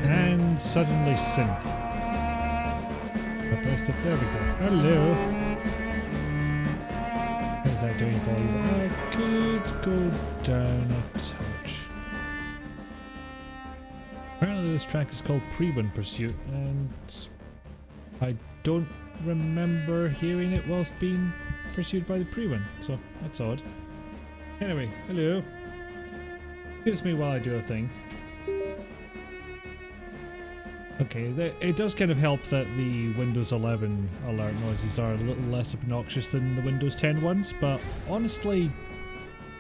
And suddenly synth. I pressed it, there we go. Hello. How's that doing for you? I could go down a touch. Apparently this track is called Pre-Wind Pursuit, and I don't remember hearing it whilst being pursued by the Pre-Wind, so that's odd. Anyway, hello. Excuse me while I do a thing. Okay, it does kind of help that the Windows 11 alert noises are a little less obnoxious than the Windows 10 ones, but honestly,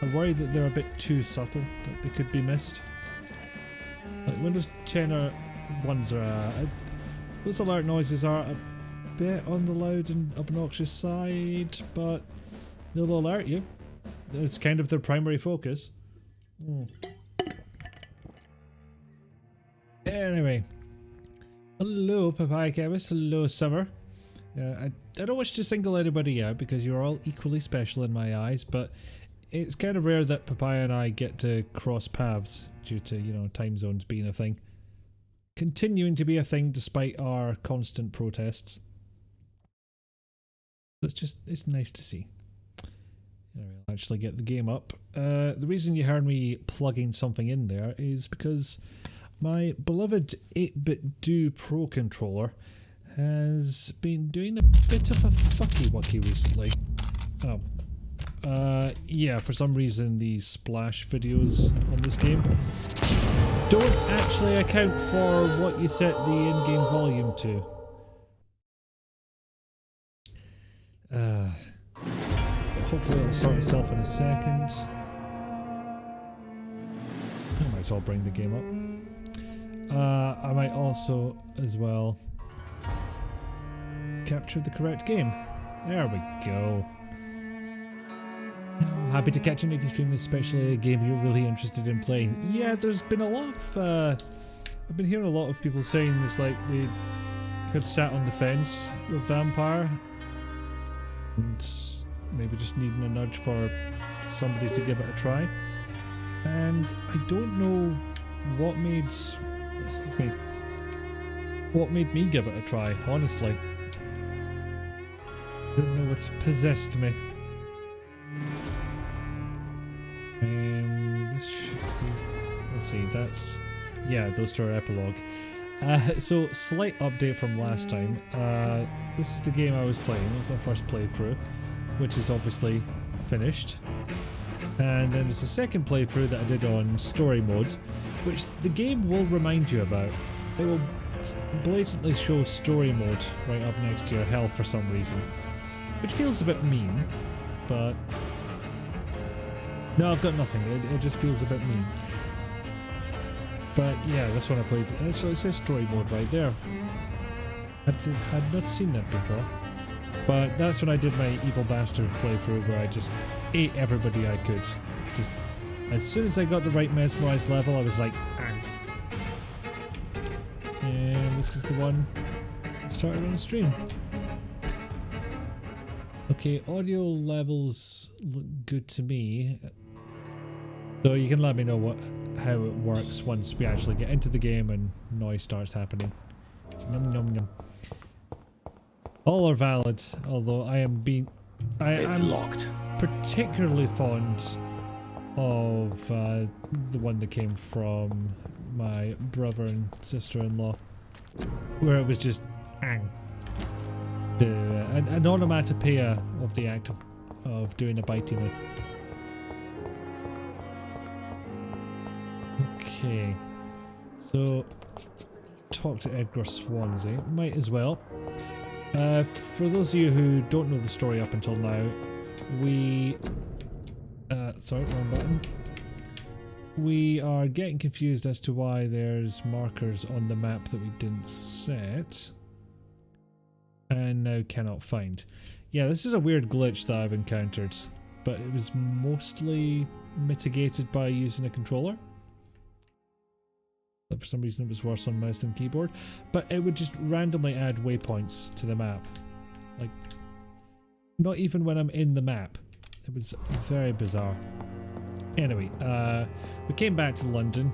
I worry that they're a bit too subtle, that they could be missed. Like Windows 10 ones are, those alert noises are a bit on the loud and obnoxious side, but they'll alert you. It's kind of their primary focus. Anyway. Hello, Papaya Chemist. Hello, Summer. I don't wish to single anybody out because you're all equally special in my eyes, but it's kind of rare that Papaya and I get to cross paths due to, you know, time zones being a thing. Continuing to be a thing despite our constant protests. It's nice to see. Anyway, I'll actually get the game up. The reason you heard me plugging something in there is because my beloved 8-bit Do Pro controller has been doing a bit of a fucky-wucky recently. Yeah, for some reason the splash videos on this game don't actually account for what you set the in-game volume to. Hopefully it'll sort itself in a second. I might as well bring the game up. I might also, as well, capture the correct game. There we go. Happy to catch a making stream, especially a game you're really interested in playing. Yeah, there's been a lot of, I've been hearing a lot of people saying it's like they had sat on the fence with Vampyr and maybe just needing a nudge for somebody to give it a try. And I don't know what made me give it a try, honestly. I don't know what's possessed me. This should be, let's see, that's, yeah, those two are epilogue. So slight update from last time. This is the game I was playing. It was my first playthrough, which is obviously finished. And then there's a second playthrough that I did on story mode, which the game will remind you about. It will blatantly show story mode right up next to your health for some reason, which feels a bit mean, but no, I've got nothing. It just feels a bit mean. But yeah, that's when I played. Actually, it says story mode right there. Had not seen that before. But that's when I did my Evil Bastard playthrough, where I just ate everybody I could. Just as soon as I got the right mesmerized level, I was like, ah. And this is the one I started on the stream. Okay, audio levels look good to me. So you can let me know how it works once we actually get into the game and noise starts happening. Num num num. All are valid, although I'm locked. Particularly fond of the one that came from my brother and sister-in-law, where it was just ang. An onomatopoeia of the act of doing a Biteyman. Okay, so talk to Edgar Swansea, might as well. For those of you who don't know the story up until now, sorry, wrong button. We are getting confused as to why there's markers on the map that we didn't set, and now cannot find. Yeah, this is a weird glitch that I've encountered, but it was mostly mitigated by using a controller. But for some reason it was worse on mouse than keyboard. But it would just randomly add waypoints to the map. Like, not even when I'm in the map. It was very bizarre. Anyway, we came back to London.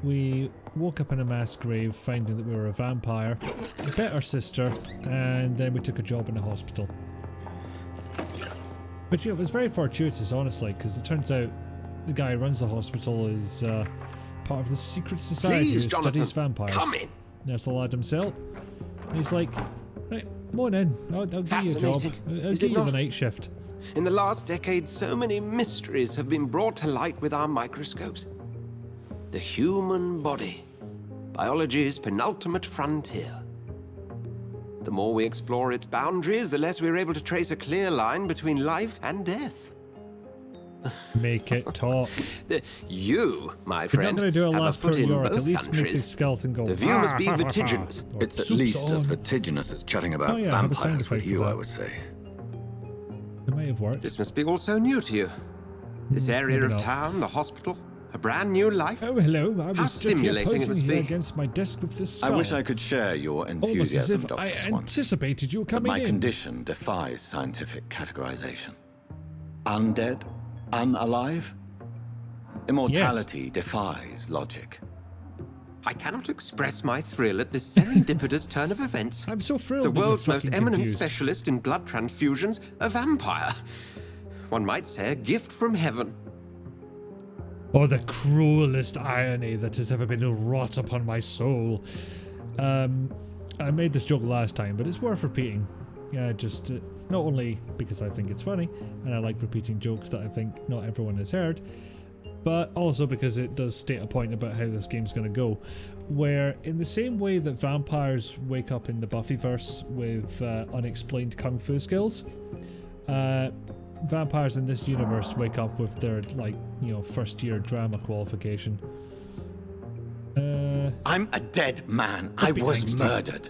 we woke up in a mass grave, finding that we were a vampire, bit our sister, and then we took a job in the hospital. But you know, it was very fortuitous, honestly, because it turns out the guy who runs the hospital is part of the secret society who studies vampires. Come in. There's the lad himself. And he's like, right, come on in. I'll give you a job. I'll give you the night shift. In the last decade, so many mysteries have been brought to light with our microscopes. The human body, biology's penultimate frontier. The more we explore its boundaries, the less we're able to trace a clear line between life and death. Make it talk. You, my friend, not going to do a have last a foot in Yorick. both At least make the countries. skeleton go. The view must be vertiginous. It's at least as vertiginous as chatting about vampires with you, I would say. It may have worked. This must be all so new to you. This area of town, the hospital, a brand new life. Oh, hello. I was How just here stimulating it posing must here be. against my desk with this skull. I wish I could share your Almost as enthusiasm, if Dr. I Swan. anticipated you But coming my in. condition defies scientific categorization. Undead? Unalive? Immortality defies logic. I cannot express my thrill at this serendipitous turn of events. I'm so thrilled The that you're world's most fucking eminent confused. specialist in blood transfusions, a vampire. One might say a gift from heaven. Oh, the cruelest irony that has ever been wrought upon my soul. I made this joke last time, but it's worth repeating. Yeah, just not only because I think it's funny, and I like repeating jokes that I think not everyone has heard, but also because it does state a point about how this game's going to go, where in the same way that vampires wake up in the Buffyverse with unexplained kung fu skills, vampires in this universe wake up with their, like, you know, first year drama qualification. I'm a dead man. I be was angsty. murdered.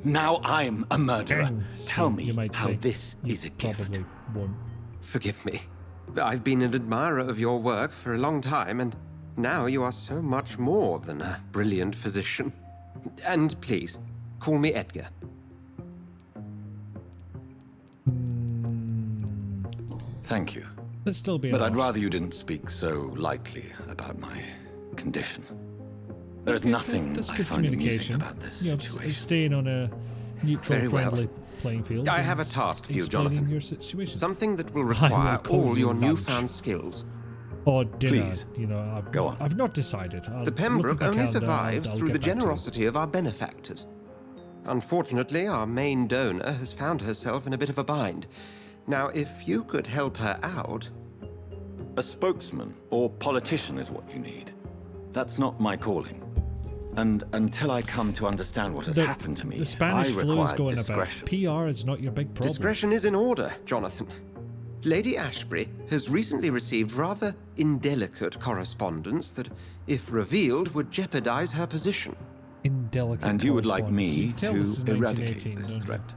Now I'm a murderer. Angsty, Tell me you might how say. this You is a gift. probably won't. Forgive me. I've been an admirer of your work for a long time, and now you are so much more than a brilliant physician. And please, call me Edgar. Thank you. Let's still be But an I'd arse. rather you didn't speak so lightly about my condition. There's Okay, nothing that's I good find amusing communication. about this You know, situation. staying on a neutral, Very well. friendly playing field. I and have a task for you, explaining Jonathan. Your situation. Something that will I will require call all you your lunch. newfound skills. Or dinner. Please, You know, go on. I've not decided. The Pembroke only survives through the generosity. generosity of our benefactors. Unfortunately, our main donor has found herself in a bit of a bind. Now, if you could help her out... A spokesman or politician is what you need. That's not my calling. And until I come to understand what has happened to me, The Spanish I flu is require going discretion. about. PR is not your big problem. Discretion is in order, Jonathan. Lady Ashbury has recently received rather indelicate correspondence that, if revealed, would jeopardize her position. Indelicate And you would like correspondence. You me can tell to this is eradicate 1918, this don't you? threat?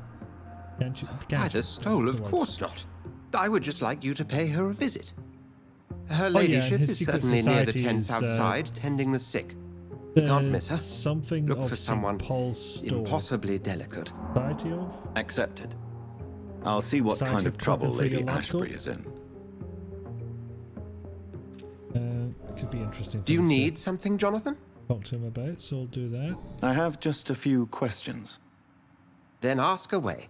Can't you? By Can't you? the stole, That's of the course words. not. I would just like you to pay her a visit. Her Oh, yeah, and ladyship his is secret certainly near the society tents is, outside, tending the sick. The Can't miss her. Something Look of for St. someone Paul's Store. impossibly delicate. Society of? Accepted. I'll see what Society kind of of trouble Cotton Free Lady Lab Ashbury Coat? is in. Could be interesting. Do you things to need something, Jonathan? talk to him about? So I'll do that. I have just a few questions. Then ask away.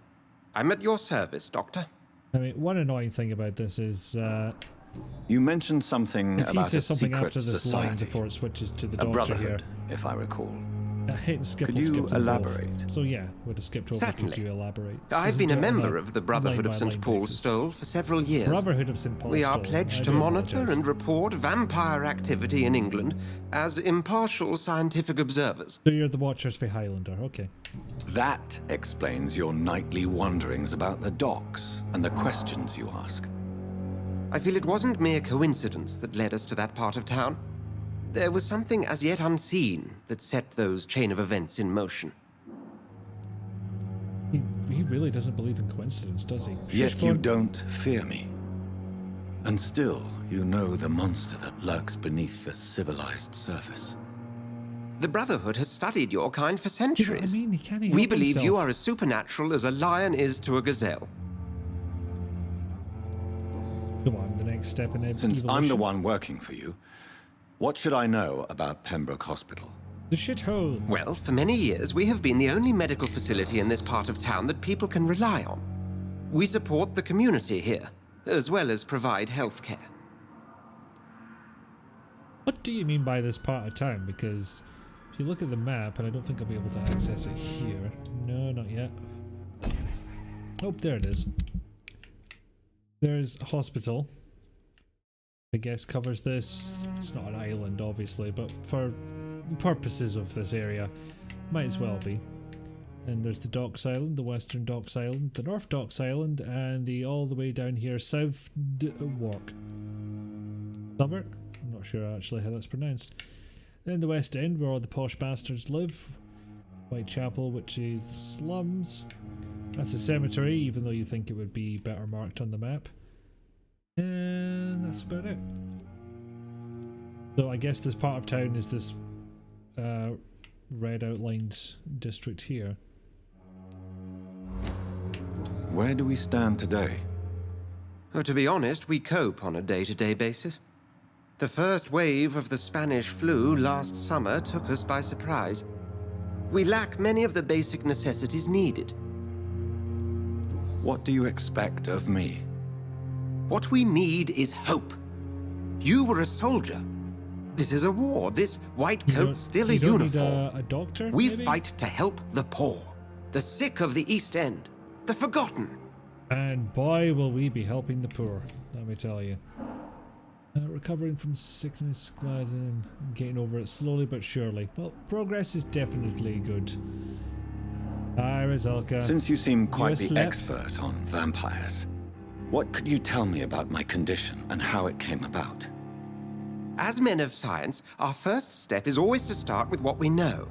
I'm at your service, Doctor. I mean, one annoying thing about this is You mentioned something if he about a says something secret after this line society, before it switches to the a doctor here, brotherhood, if I recall. hit and skip. Could will you skip them both. elaborate? So yeah, would have skipped over. Certainly. Could you elaborate? I've Doesn't been do a it on member of the Brotherhood of St. line-by-line Paul's basis. Stole for several years. Brotherhood of St. Paul's We are Stole. pledged I to do monitor apologise. and report vampire activity in England as impartial scientific observers. So you're the Watchers for Highlander, okay? That explains your nightly wanderings about the docks and the questions you ask. I feel it wasn't mere coincidence that led us to that part of town. There was something as yet unseen that set those chain of events in motion. He really doesn't believe in coincidence, does he? Yet Shush, you Vaughn. don't fear me. And still, you know the monster that lurks beneath the civilized surface. The Brotherhood has studied your kind for You know what I centuries. mean? He can't We help believe you himself. are as supernatural as a lion is to a gazelle. Come on, the next step in Since evolution. I'm the one working for you, What should I know about Pembroke Hospital? The shithole. Well, for many years, we have been the only medical facility in this part of town that people can rely on. We support the community here, as well as provide health care. What do you mean by this part of town? Because if you look at the map, and I don't think I'll be able to access it here. No, not yet. Oh, there it is. There's a hospital. I guess covers this. It's not an island, obviously, but for purposes of this area, might as well be. And there's the Docks Island, the Western Docks Island, the North Docks Island, and the all the way down here, South Wark. Southwark? I'm not sure actually how that's pronounced. Then the West End, where all the posh bastards live. Whitechapel, which is slums. That's a cemetery, even though you think it would be better marked on the map. And that's about it. So I guess this part of town is this red outlined district here. Where do we stand today? Oh, to be honest, we cope on a day-to-day basis. The first wave of the Spanish flu last summer took us by surprise. We lack many of the basic necessities needed. What do you expect of me? What we need is hope. You were a soldier. This is a war. This white coat's still a uniform. Need a doctor, we maybe? fight to help the poor, the sick of the East End, the forgotten. And boy, will we be helping the poor, let me tell you. Recovering from sickness, glad I'm getting over it slowly but surely. Well, progress is definitely good. Hi, Rizalka. Since you seem quite the slept? expert on vampires, what could you tell me about my condition and how it came about? As men of science, our first step is always to start with what we know.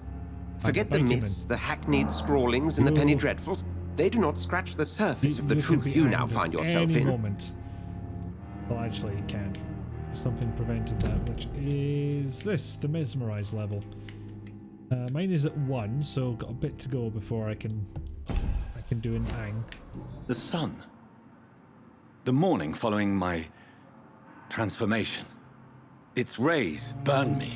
Forget the Biteyman. myths, the hackneyed scrawlings, and the penny dreadfuls. They do not scratch the surface of the could truth be you now hanged at find yourself any in. moment. Well, actually, you can't. Something prevented that, which is this, the mesmerize level. Mine is at 1, so got a bit to go before I can do an ang. The sun. The morning following my transformation. Its rays burned me.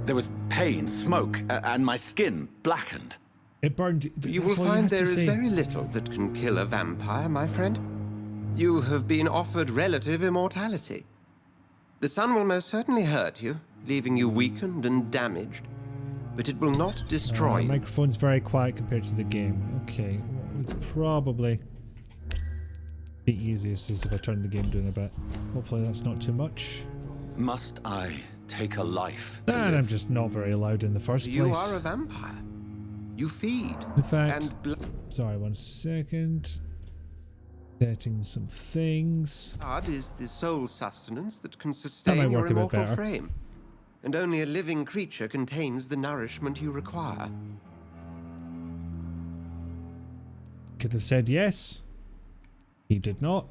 There was pain, smoke, and my skin blackened. It burned. You will find there is very little that can kill a vampire, my friend. You have been offered relative immortality. The sun will most certainly hurt you, leaving you weakened and damaged, but it will not destroy you. Microphone's very quiet compared to the game. Okay, what would probably be easiest is if I turn the game down a bit. Hopefully that's not too much. Must I take a life to And live? I'm just not very loud in the first place. You are a vampire. You feed. In fact, And sorry, 1 second. Setting some things. blood is the sole sustenance that can That sustain might your work a bit immortal better. frame. And only a living creature contains the nourishment you require. Could have said yes. He did not.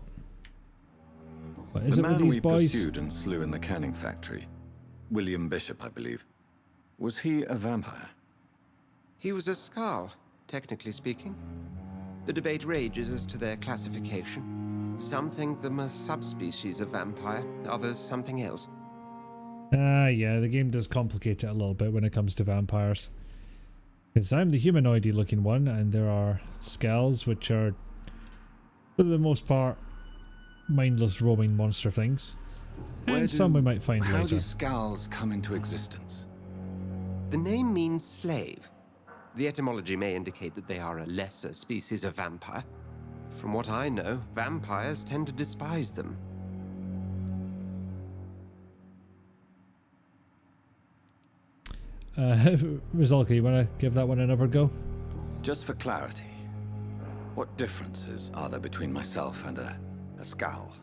What is The it with man these we boys? pursued and slew in the canning factory, William Bishop, I believe. Was he a vampire? He was a Skull, technically speaking. The debate rages as to their classification. Some think them a subspecies of vampire, others something else. Yeah, the game does complicate it a little bit when it comes to vampires. Because I'm the humanoidy looking one, and there are skulls, which are, for the most part, mindless roaming monster things. And some we might find How later. do scowls come into existence? The name means slave. The etymology may indicate that they are a lesser species of vampire. From what I know, vampires tend to despise them. Rizalka, you want to give that one another go? Just for clarity, what differences are there between myself and a scowl?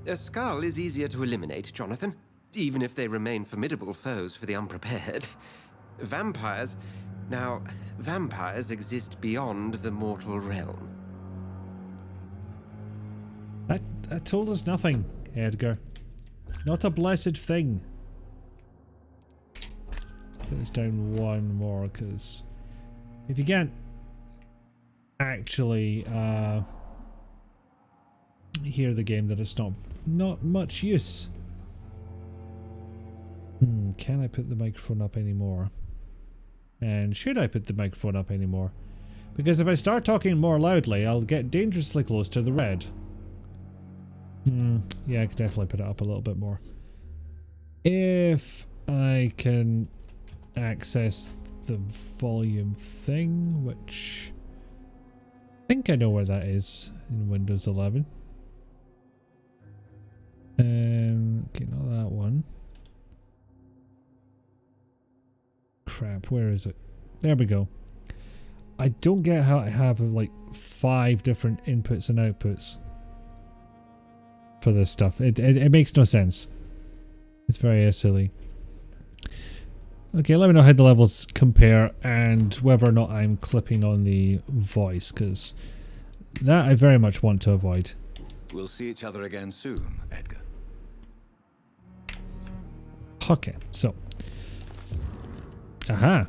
A Skull is easier to eliminate, Jonathan, even if they remain formidable foes for the unprepared. Vampires... Now, vampires exist beyond the mortal realm. That told us nothing, Edgar. Not a blessed thing. Put this down 1 more, because if you can't actually hear the game, then it's not much use. Can I put the microphone up anymore? And should I put the microphone up anymore? Because if I start talking more loudly, I'll get dangerously close to the red. Yeah, I could definitely put it up a little bit more. If I can access the volume thing, which I think I know where that is in Windows 11. Okay, not that one. Crap, where is it? There we go. I don't get how I have like 5 different inputs and outputs for this stuff. It makes no sense. It's very silly. Okay, let me know how the levels compare and whether or not I'm clipping on the voice, because that I very much want to avoid. We'll see each other again soon, Edgar. Okay, so. Aha.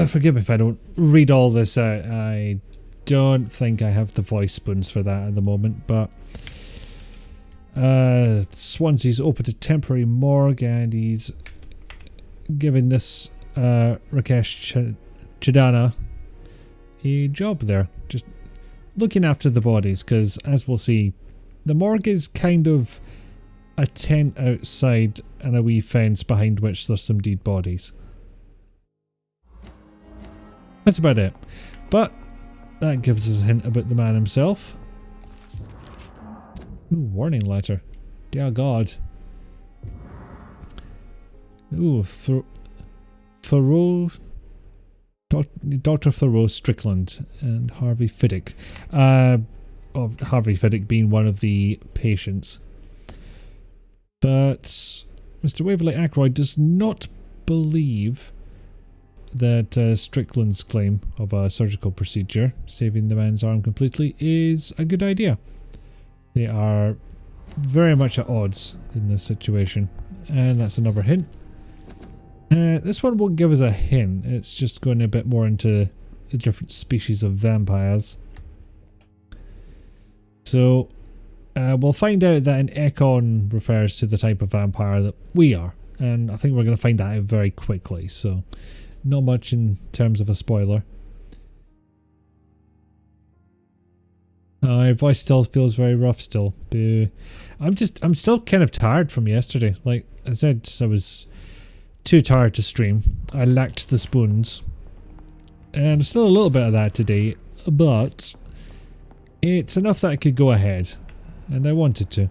Forgive me if I don't read all this out. I don't think I have the voice spoons for that at the moment, but Swansea's opened a temporary morgue and he's giving this Rakesh Chidana a job there, just looking after the bodies, because as we'll see, the morgue is kind of a tent outside and a wee fence behind which there's some dead bodies. That's about it. But that gives us a hint about the man himself. Ooh, warning letter. Dear God. Ooh, Thoreau, Dr. Thoreau Strickland and Harvey Fiddick. Of Harvey Fiddick being one of the patients. But Mr. Waverley Ackroyd does not believe that Strickland's claim of a surgical procedure saving the man's arm completely is a good idea. They are very much at odds in this situation, and that's another hint. This one won't give us a hint, it's just going a bit more into the different species of vampires. So we'll find out that an Ekon refers to the type of vampire that we are, and I think we're going to find that out very quickly, so not much in terms of a spoiler. My voice still feels very rough still. I'm still kind of tired from yesterday. Like I said, I was too tired to stream. I lacked the spoons. And still a little bit of that today, but it's enough that I could go ahead. And I wanted to.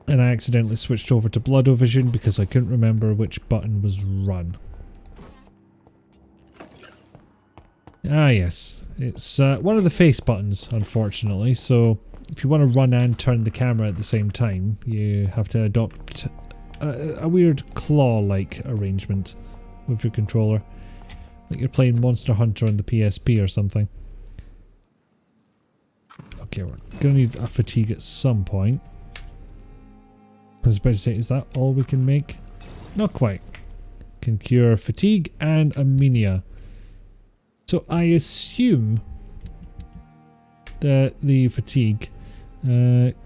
And I accidentally switched over to Bloodovision because I couldn't remember which button was run. Ah yes, it's one of the face buttons, unfortunately, so if you want to run and turn the camera at the same time, you have to adopt a weird claw-like arrangement with your controller. Like you're playing Monster Hunter on the PSP or something. Okay, we're gonna need a fatigue at some point. I was about to say, is that all we can make? Not quite. Can cure fatigue and anemia. So I assume that the fatigue,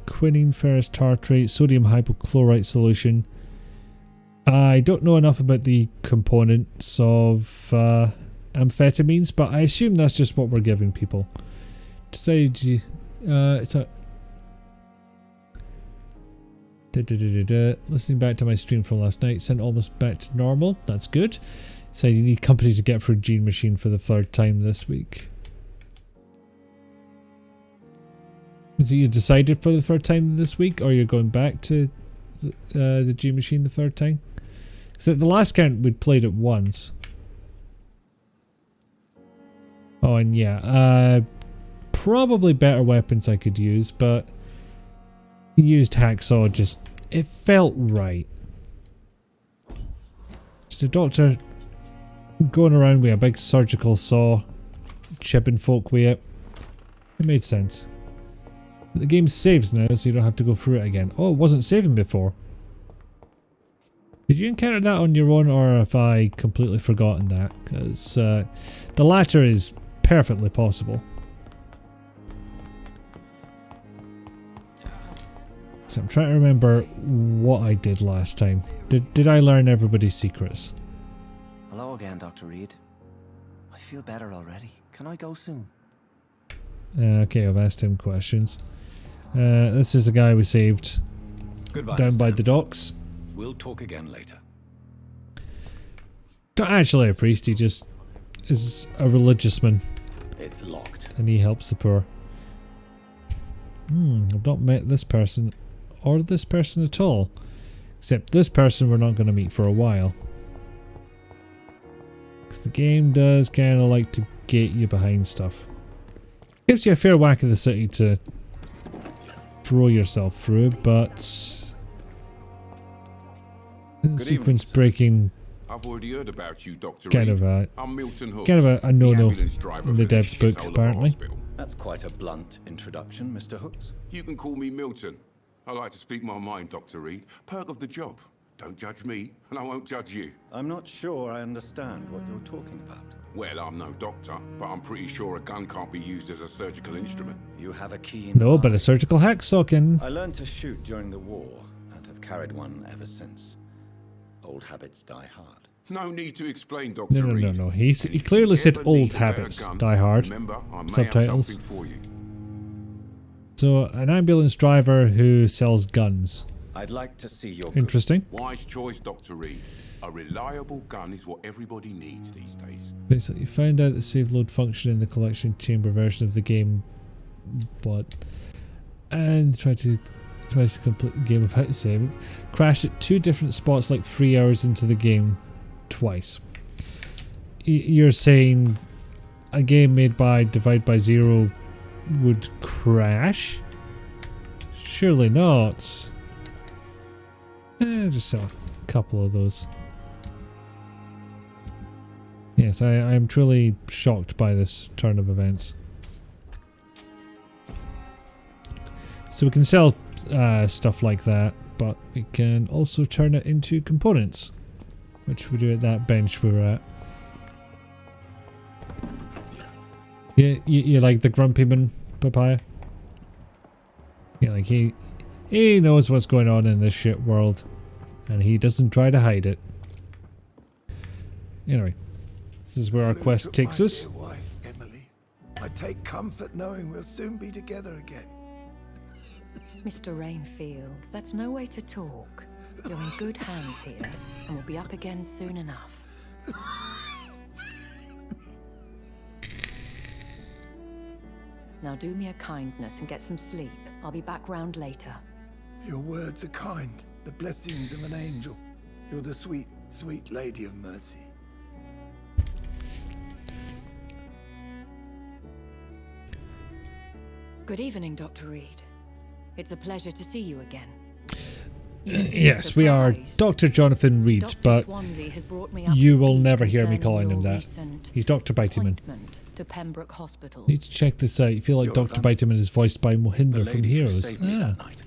quinine, ferrous tartrate, sodium hypochlorite solution. I don't know enough about the components of amphetamines, but I assume that's just what we're giving people. Decided it's a listening back to my stream from last night, sent almost back to normal. That's good. So you need company to get through Gene Machine for the 3rd time this week. Is it you decided for the 3rd time this week, or you're going back to the Gene Machine the 3rd time? Because at the last count we'd played it once. Oh, and yeah, probably better weapons I could use, but used hacksaw just, it felt right. It's the doctor going around with a big surgical saw, chipping folk with it. It made sense. The game saves now, so you don't have to go through it again. Oh, it wasn't saving before. Did you encounter that on your own, or have I completely forgotten that? Because the latter is perfectly possible. So I'm trying to remember what I did last time. Did I learn everybody's secrets? Hello again, Dr. Reed. I feel better already. Can I go soon? Okay, I've asked him questions. This is the guy we saved Goodbye, down by Mr. the docks. We'll talk again later. Not actually a priest, he just is a religious man. It's locked. And he helps the poor. I've not met this person or this person at all. Except this person we're not going to meet for a while. Because the game does kind of like to gate you behind stuff. Gives you a fair whack of the city to throw yourself through, but sequence breaking I've already heard about you, Dr. kind Reed. of I'm Milton Hooks, a no-no ambulance driver in the for dev's book, shithole of a apparently. hospital. That's quite a blunt introduction, Mr. Hooks. You can call me Milton. I like to speak my mind, Dr. Reed. Perk of the job. Don't judge me, and I won't judge you. I'm not sure I understand what you're talking about. Well, I'm no doctor, but I'm pretty sure a gun can't be used as a surgical instrument. You have a keen No, eye. but a surgical hacksaw can. I learned to shoot during the war and have carried one ever since. Old habits die hard. No need to explain, Dr. No, Reed. no. He And if clearly you said ever old need a better habits gun, die hard. Remember, I may Subtitles. have something for you. So, an ambulance driver who sells guns. I'd like to see your Interesting. Wise choice, Dr. Reed. A reliable gun is what everybody needs these days. Basically, you found out the save load function in the collection chamber version of the game, but and tried to complete the game without saving. Crashed at 2 different spots, like 3 hours into the game, twice. You're saying a game made by Divide by Zero would crash? Surely not. Just sell a couple of those. Yes, I am truly shocked by this turn of events. So we can sell stuff like that, but we can also turn it into components, which we do at that bench we were at. Yeah, you like the grumpy man, Papaya? Yeah, like he knows what's going on in this shit world, and he doesn't try to hide it. Anyway, this is where our quest takes us. Dear wife, Emily. I take comfort knowing we'll soon be together again. Mr. Rainfield, that's no way to talk. You're in good hands here, and we'll be up again soon enough. Now do me a kindness and get some sleep. I'll be back round later. Your words are kind, the blessings of an angel. You're the sweet, sweet lady of mercy. Good evening, Dr. Reed. It's a pleasure to see you again. Yes, we are Dr. Jonathan Reed, but you will never hear me calling him that. He's Dr. Biteyman. To Pembroke Hospital. Need to check this out. You feel like Dr. Biteyman is voiced by Mohinder from Heroes. Saved me that night,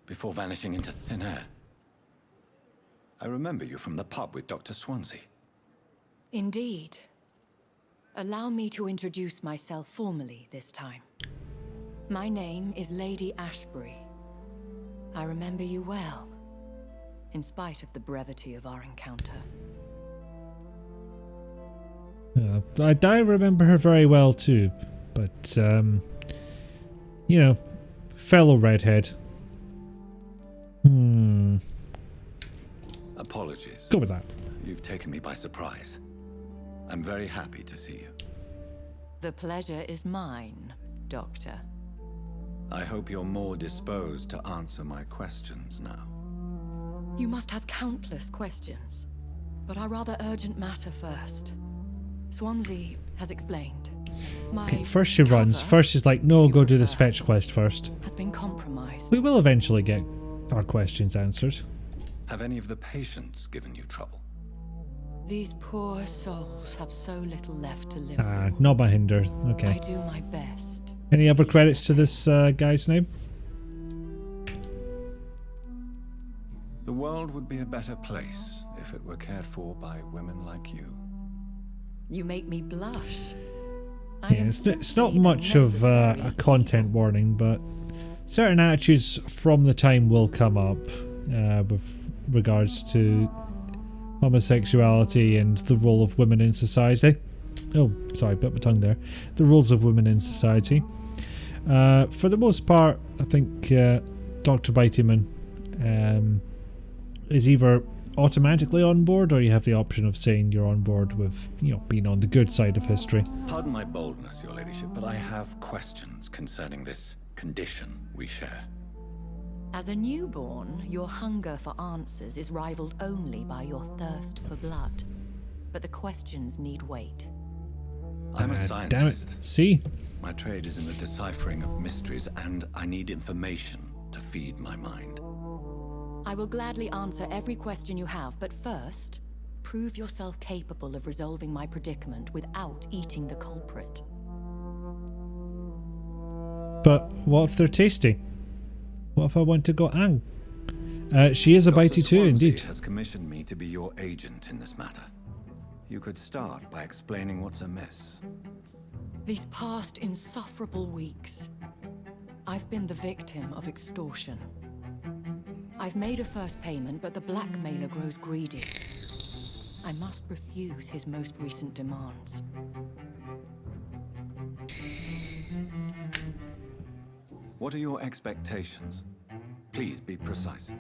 before vanishing into thin air. I remember you from the pub with Dr. Swansea. Indeed. Allow me to introduce myself formally this time. My name is Lady Ashbury. I remember you well, in spite of the brevity of our encounter. I remember her very well too, but you know, fellow redhead. Apologies. Go with that. You've taken me by surprise. I'm very happy to see you. The pleasure is mine, Doctor. I hope you're more disposed to answer my questions now. You must have countless questions, but our rather urgent matter first. Swansea has explained. Okay, first she runs. First she's like, no, go do this fetch quest first. Has been compromised. We will eventually get our questions answered. Have any of the patients given you trouble? These poor souls have so little left to live for. Not by Hinder. I Okay. do my best. Any other credits to this guy's name? The world would be a better place if it were cared for by women like you. You make me blush. Yeah, it's not much of a content warning, but certain attitudes from the time will come up with regards to homosexuality and the role of women in society. Oh, sorry, bit my tongue there. The roles of women in society. For the most part, I think Dr. Biteyman is either automatically on board, or you have the option of saying you're on board with, you know, being on the good side of history. Pardon my boldness, Your Ladyship, but I have questions concerning this condition we share. As a newborn, your hunger for answers is rivaled only by your thirst for blood. But the questions need wait. I'm a Damn it. scientist. See? My trade is in the deciphering of mysteries, and I need information to feed my mind. I will gladly answer every question you have, but first, prove yourself capable of resolving my predicament without eating the culprit. But what if they're tasty? What if I want to go ang? She is a Dr. bitey too, Swansea indeed. has commissioned me to be your agent in this matter. You could start by explaining what's amiss. These past insufferable weeks, I've been the victim of extortion. I've made a first payment, but the blackmailer grows greedy. I must refuse his most recent demands. What are your expectations? Please be precise.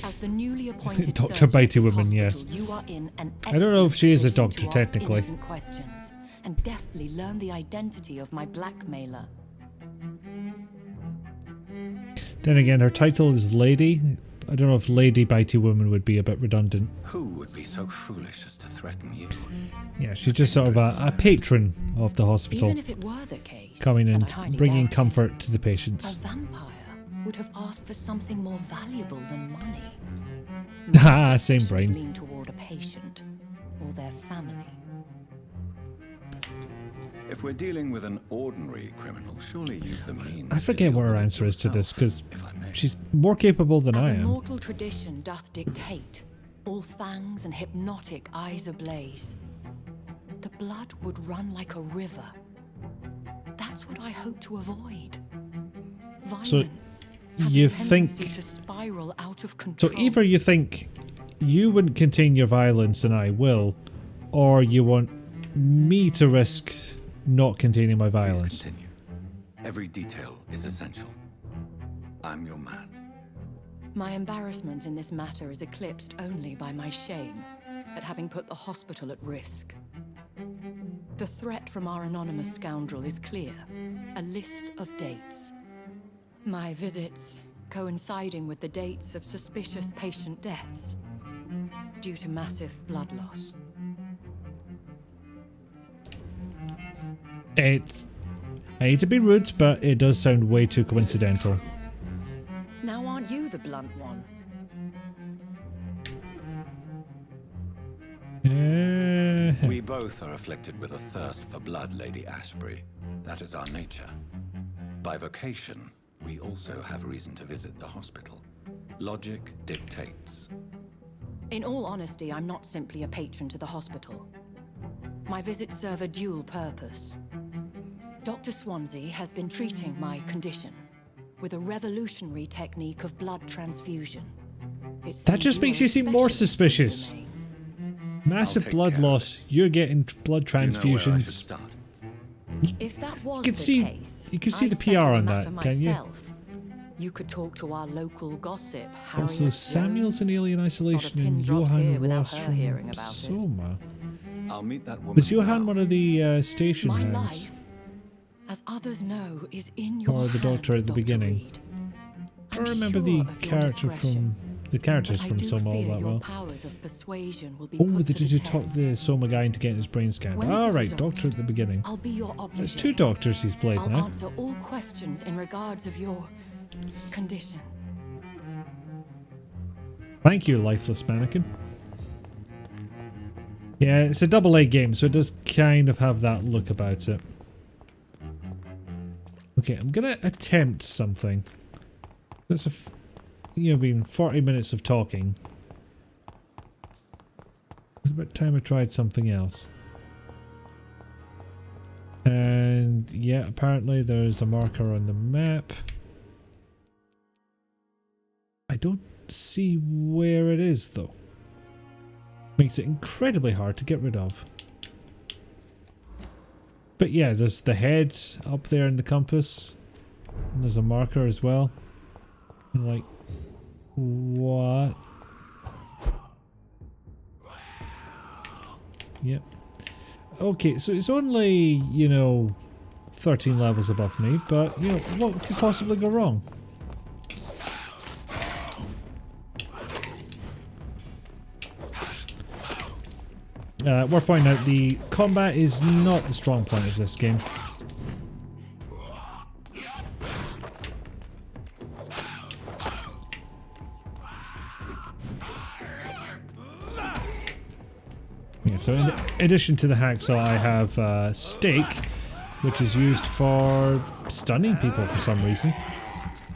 As the newly appointed Dr. surgeon of Bitey this woman, hospital, yes. you are in an I don't know if she is a excellent doctor, position to ask technically. innocent questions and deftly learn the identity of my blackmailer. Then again, her title is Lady. I don't know if Lady Bitey Woman would be a bit redundant. Who would be so foolish as to threaten you? Yeah, she's just sort of a patron of the hospital, Even if it were the case, coming and and I highly bringing doubt it, comfort to the a patients. vampire would have asked for something more valuable than money. Ah, Most same suspicions brain. lean toward a patient or their family. If we're dealing with an ordinary criminal, surely you've the means. I forget what her answer is to this, because if I may. she's more capable than I As a am. mortal tradition doth dictate, all fangs and hypnotic eyes ablaze, the blood would run like a river. That's what I hope to avoid. Violence So, has you a tendency think- to spiral out of control. So either you think you wouldn't contain your violence and I will, or you want me to risk not containing my Please violence. continue. Every detail is essential. I'm your man. My embarrassment in this matter is eclipsed only by my shame at having put the hospital at risk. The threat from our anonymous scoundrel is clear. A list of dates. My visits coinciding with the dates of suspicious patient deaths due to massive blood loss. It's... I hate to be rude, but it does sound way too coincidental. Now aren't you the blunt one? We both are afflicted with a thirst for blood, Lady Ashbury. That is our nature. By vocation, we also have reason to visit the hospital. Logic dictates. In all honesty, I'm not simply a patron to the hospital. My visits serve a dual purpose. Dr. Swansea has been treating my condition with a revolutionary technique of blood transfusion. That just makes you seem more suspicious. Massive take blood care of loss. You're getting blood Do you know where I should transfusions. start? If that was You can the see- case, you can see I'd the settle PR the on matter that, can you? myself. You could talk to our local gossip, Also, Harriet Samuel's in Jones. Alien Not a Isolation pin and dropped here Johan without Ross her from hearing about it. Soma. I'll meet that woman. Was Johan now. one of the station My hands? life, as others know, is in your Or the doctor hands, at the Dr. beginning? Reed. I I'm don't remember sure the of your character discretion, from the characters but I from do Soma all fear that your well. powers of persuasion will be Oh, put to did the you talk test. the Soma guy into getting his brain scanned? When this All is right, resolved, doctor at the beginning. I'll be your obligate. There's two doctors he's played I'll now. answer all questions in regards of your condition. Thank you, lifeless mannequin. Yeah, it's a double A game, so it does kind of have that look about it. Okay, I'm gonna attempt something. That's been 40 minutes of talking. It's about time I tried something else. And yeah, apparently there's a marker on the map. I don't see where it is though. Makes it incredibly hard to get rid of. But yeah, there's the head up there in the compass. And there's a marker as well. And like, what? Yep. Okay, so it's only, you know, 13 levels above me, but, you know, what could possibly go wrong? Worth pointing out, the combat is not the strong point of this game. Yeah, so in addition to the hacksaw, I have stake, which is used for stunning people for some reason.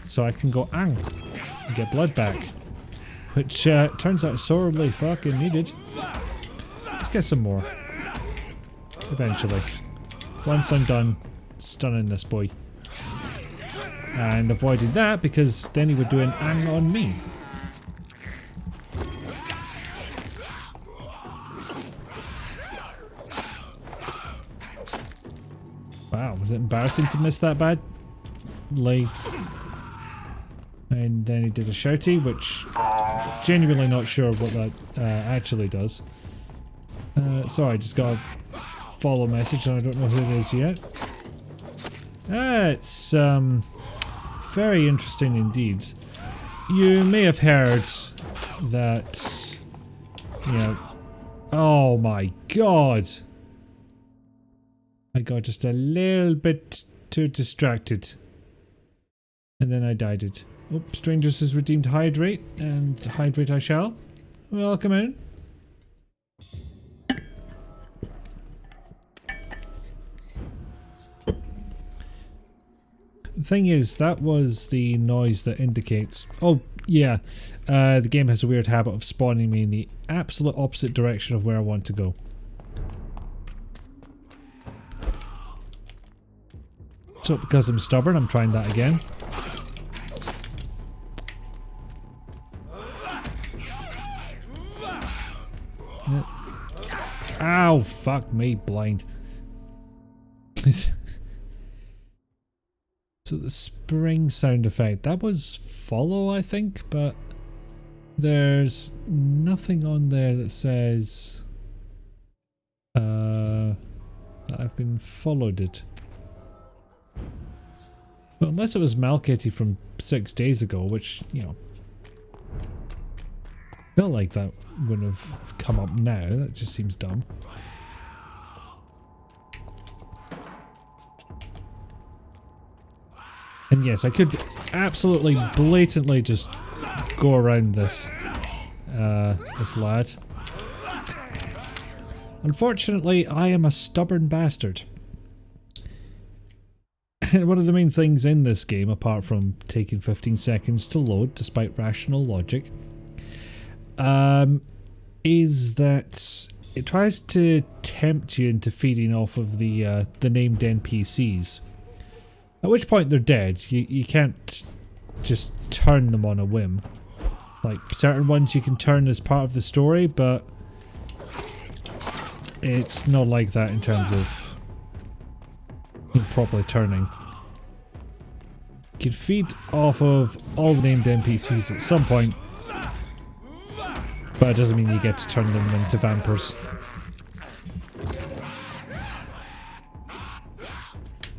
So I can go ang and get blood back, which turns out sorely fucking needed. Let's get some more. Eventually. Once I'm done stunning this boy. And avoiding that because then he would do an ang on me. Wow, was it embarrassing to miss that bad? Like, and then he did a shouty, which genuinely not sure what that actually does. Sorry, I just got a follow message and I don't know who it is yet. It's very interesting indeed. You may have heard that, you know, oh my god. I got just a little bit too distracted. And then I died it. Oh, Strangers has redeemed Hydrate, and Hydrate I shall. Welcome in. The thing is, that was the noise that indicates... Oh, yeah. The game has a weird habit of spawning me in the absolute opposite direction of where I want to go. So because I'm stubborn, I'm trying that again. Ow, fuck me, blind. So the spring sound effect, that was follow, I think, but there's nothing on there that says that I've been followed it. But unless it was Malkitty from 6 days ago, which, you know, felt like that wouldn't have come up now. That just seems dumb. And yes, I could absolutely blatantly just go around this this lad. Unfortunately, I am a stubborn bastard. One of the main things in this game, apart from taking 15 seconds to load despite rational logic, is that it tries to tempt you into feeding off of the named NPCs. At which point they're dead. You can't just turn them on a whim. Like, certain ones you can turn as part of the story, but it's not like that in terms of properly turning. You can feed off of all the named NPCs at some point, but it doesn't mean you get to turn them into vampires.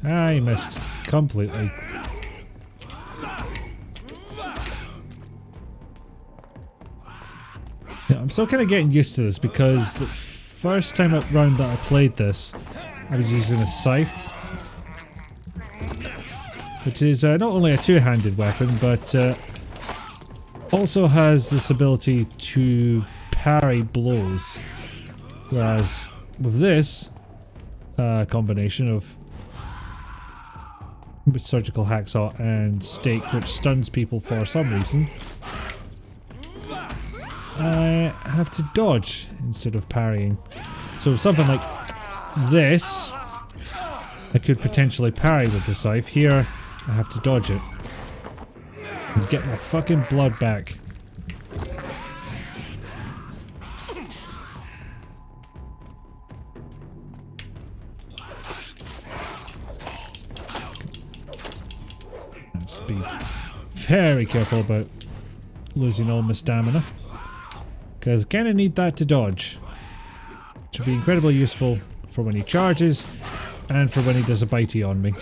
I missed completely. Yeah, I'm still kind of getting used to this because the first time round that I played this, I was using a scythe, which is not only a two-handed weapon, but also has this ability to parry blows. Whereas with this combination of with surgical hacksaw and stake, which stuns people for some reason, I have to dodge instead of parrying. So something like this, I could potentially parry with the scythe. Here, I have to dodge it. And get my fucking blood back. Let's be very careful about losing all my stamina. Because kinda need that to dodge. Which would be incredibly useful for when he charges and for when he does a bitey on me.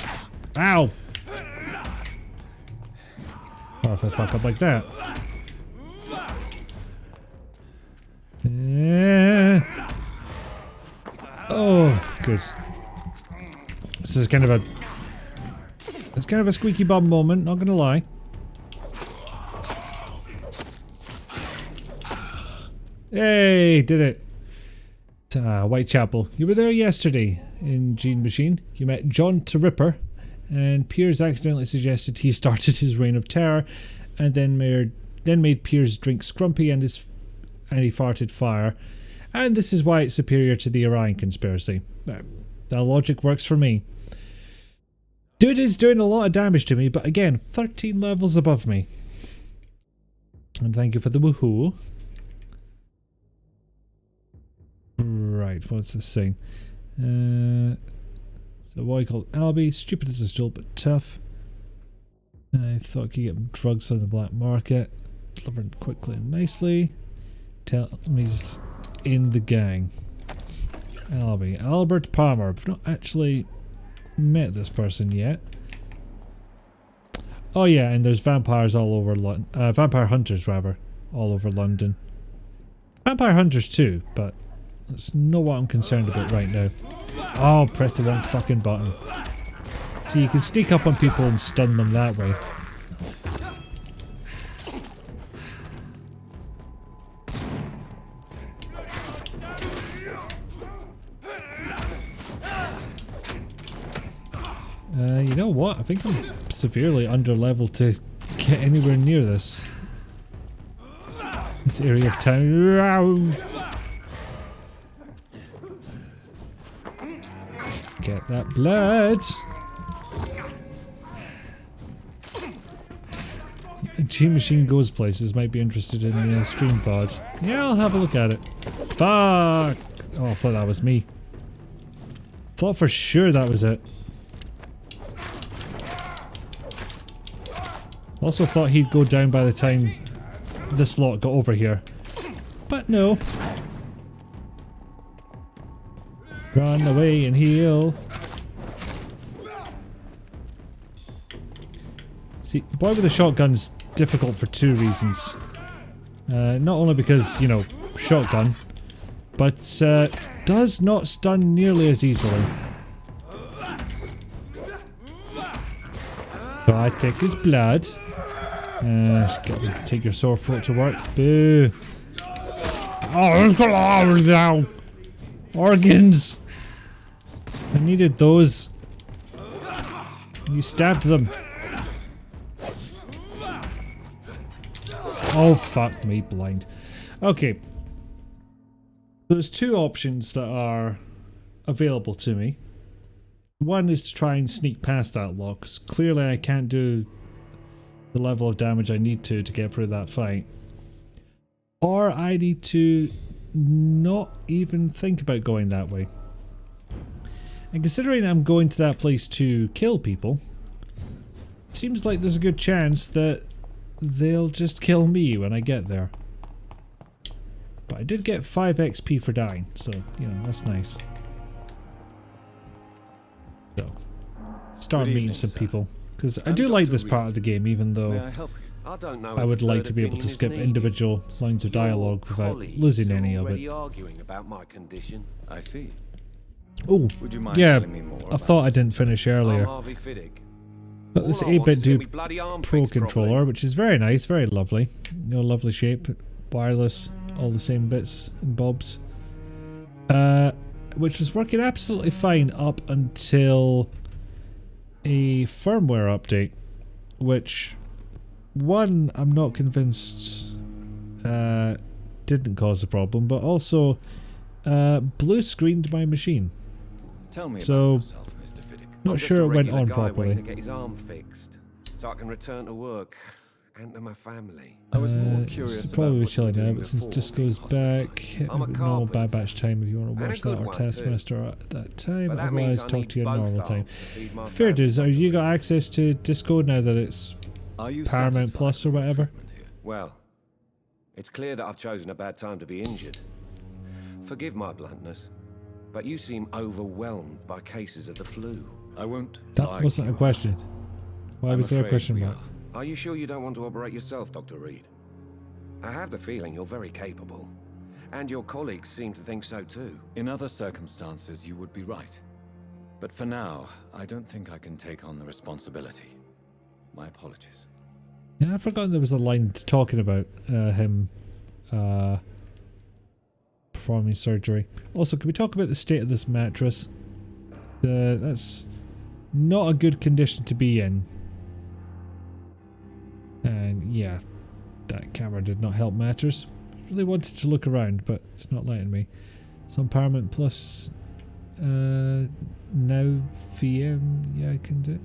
Ow! Or if I fuck up like that. Oh, good. This is kind of a... It's kind of a squeaky bum moment, not gonna lie. Hey, did it. Whitechapel. You were there yesterday in Gene Machine. You met John to Ripper, and Piers accidentally suggested he started his reign of terror, and then made Piers drink Scrumpy and he farted fire. And this is why it's superior to the Orion conspiracy. That logic works for me. Dude is doing a lot of damage to me, but again, 13 levels above me. And thank you for the woohoo. Right, what's this saying? So what I call Albie, stupid as a stool but tough. I thought I could get drugs on the black market. Delivered quickly and nicely. Tell me he's in the gang. Albie. Albert Palmer. I've not actually met this person yet. Oh yeah, and there's vampires all over London. Vampire hunters, rather. All over London. Vampire hunters too, but that's not what I'm concerned about right now. Oh, press the wrong fucking button. So you can sneak up on people and stun them that way. You know what? I think I'm severely under level to get anywhere near this. This area of town. Get that blood. G Machine Goes Places might be interested in the stream VOD. Yeah, I'll have a look at it. Fuck! Oh, I thought that was me. Thought for sure that was it. Also thought he'd go down by the time this lot got over here. But no. Run away and heal. See, the boy with the shotgun's difficult for two reasons. Not only because, you know, shotgun, but does not stun nearly as easily. So I take his blood. Take your sore throat to work. Boo. Oh, now. Organs. I needed those. You stabbed them. Oh, fuck me, blind. Okay. There's two options that are available to me. One is to try and sneak past that lock, because clearly I can't do the level of damage I need to get through that fight. Or I need to not even think about going that way. And considering I'm going to that place to kill people, it seems like there's a good chance that they'll just kill me when I get there. But I did get 5 XP for dying, so, you know, that's nice. So, start meeting some people. Because I do like this part of the game, even though I would like to be able to skip individual lines of dialogue without losing any of it. I see. Oh, Would you mind yeah, telling me more I thought I didn't finish earlier. Got this 8-bit Duke Pro controller, which is very nice, very lovely. You know, lovely shape, wireless, all the same bits and bobs. Which was working absolutely fine up until a firmware update, which, one, I'm not convinced didn't cause a problem, but also blue screened my machine. Tell me So, about yourself, Mr. Fiddick. not sure it went on properly. To get his arm fixed, so I can return to work. and to my family. I was more It's curious about probably what you were chilling now, doing but since before Disco's being back, I'm a normal Bad carpenter. Batch time if you want to And a watch good that, or one, Taskmaster at that time. But that means Otherwise, I talk need to your both normal time. arms to feed my Fair family, dues, have Dr. you Reed. got access to Disco now that it's Are you Paramount satisfied Plus or with your whatever? treatment here? Well, it's clear that I've chosen a bad time to be injured. Forgive my bluntness, but you seem overwhelmed by cases of the flu. I won't. That lie wasn't to a you question. about Why I'm was there a afraid question we mark? are. Are you sure you don't want to operate yourself, Dr. Reed? I have the feeling you're very capable, and your colleagues seem to think so too. In other circumstances, you would be right. But for now, I don't think I can take on the responsibility. My apologies. Yeah, I forgot there was a line talking about him performing surgery. Also, can we talk about the state of this mattress? That's not a good condition to be in. And yeah, that camera did not help matters. Really wanted to look around, but it's not letting me. So on Paramount Plus now VM, yeah, I can do it.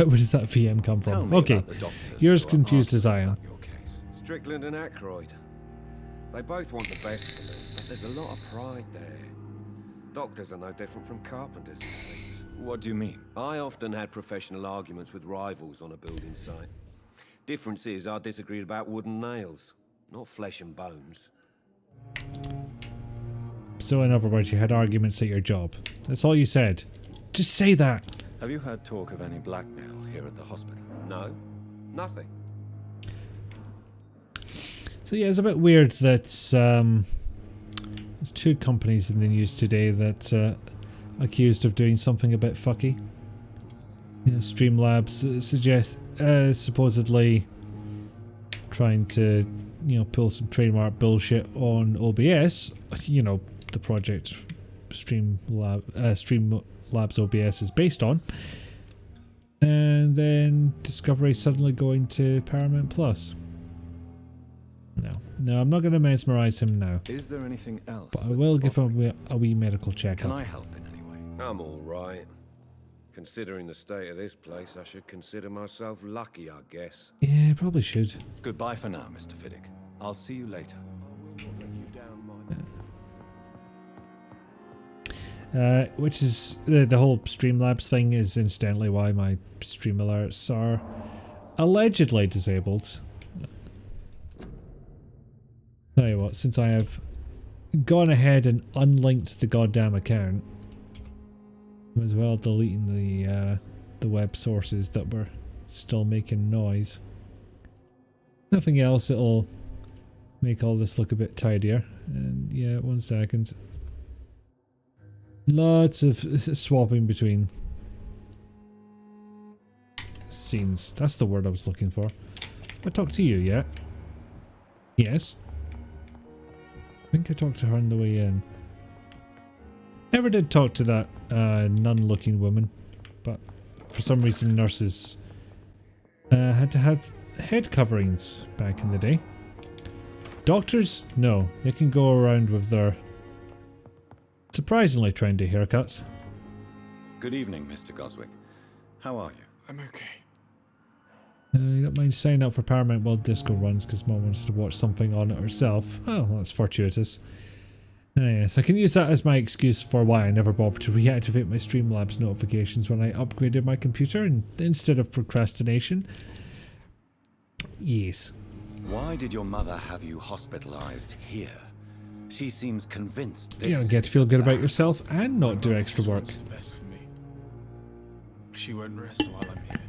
Where does that VM come Tell from? me Okay, about the doctors you're as who are confused as asking I am. about your case. Strickland and Aykroyd. They both want the best for me, but there's a lot of pride there. Doctors are no different from carpenters, it seems. What do you mean? I often had professional arguments with rivals on a building site. Difference is I disagreed about wooden nails, not flesh and bones. So in other words, you had arguments at your job. That's all you said. Just say that. Have you heard talk of any blackmail here at the hospital? No, nothing. So yeah, it's a bit weird that there's two companies in the news today that accused of doing something a bit fucky. You know, Streamlabs suggest supposedly trying to, you know, pull some trademark bullshit on OBS. You know, the project Streamlabs OBS is based on. And then Discovery suddenly going to Paramount Plus. No, I'm not going to mesmerize him now. Is there anything else? But I that's will give bothering him a wee medical checkup. Can I help in any way? I'm all right. Considering the state of this place, I should consider myself lucky, I guess. Yeah, probably should. Goodbye for now, Mr. Fiddick. I'll see you later. Which is the whole Streamlabs thing is incidentally why my stream alerts are allegedly disabled. Tell you what, since I have gone ahead and unlinked the goddamn account, I'm as well deleting the web sources that were still making noise. Nothing else, it'll make all this look a bit tidier. And yeah, 1 second. Lots of swapping between scenes. That's the word I was looking for. Have I talked to you yet? Yes. I think I talked to her on the way in. Never did talk to that nun-looking woman, but for some reason nurses had to have head coverings back in the day. Doctors, no, they can go around with their surprisingly trendy haircuts. Good evening, Mr. Goswick. How are you? I'm okay. You don't mind signing up for Paramount while Disco runs because Mom wants to watch something on it herself. Oh, well, that's fortuitous. Yes, I can use that as my excuse for why I never bothered to reactivate my Streamlabs notifications when I upgraded my computer instead of procrastination. Yes. Why did your mother have you hospitalized here? She seems convinced this You don't get to feel good about yourself and not do extra work. What's best for me. She won't rest while I'm here.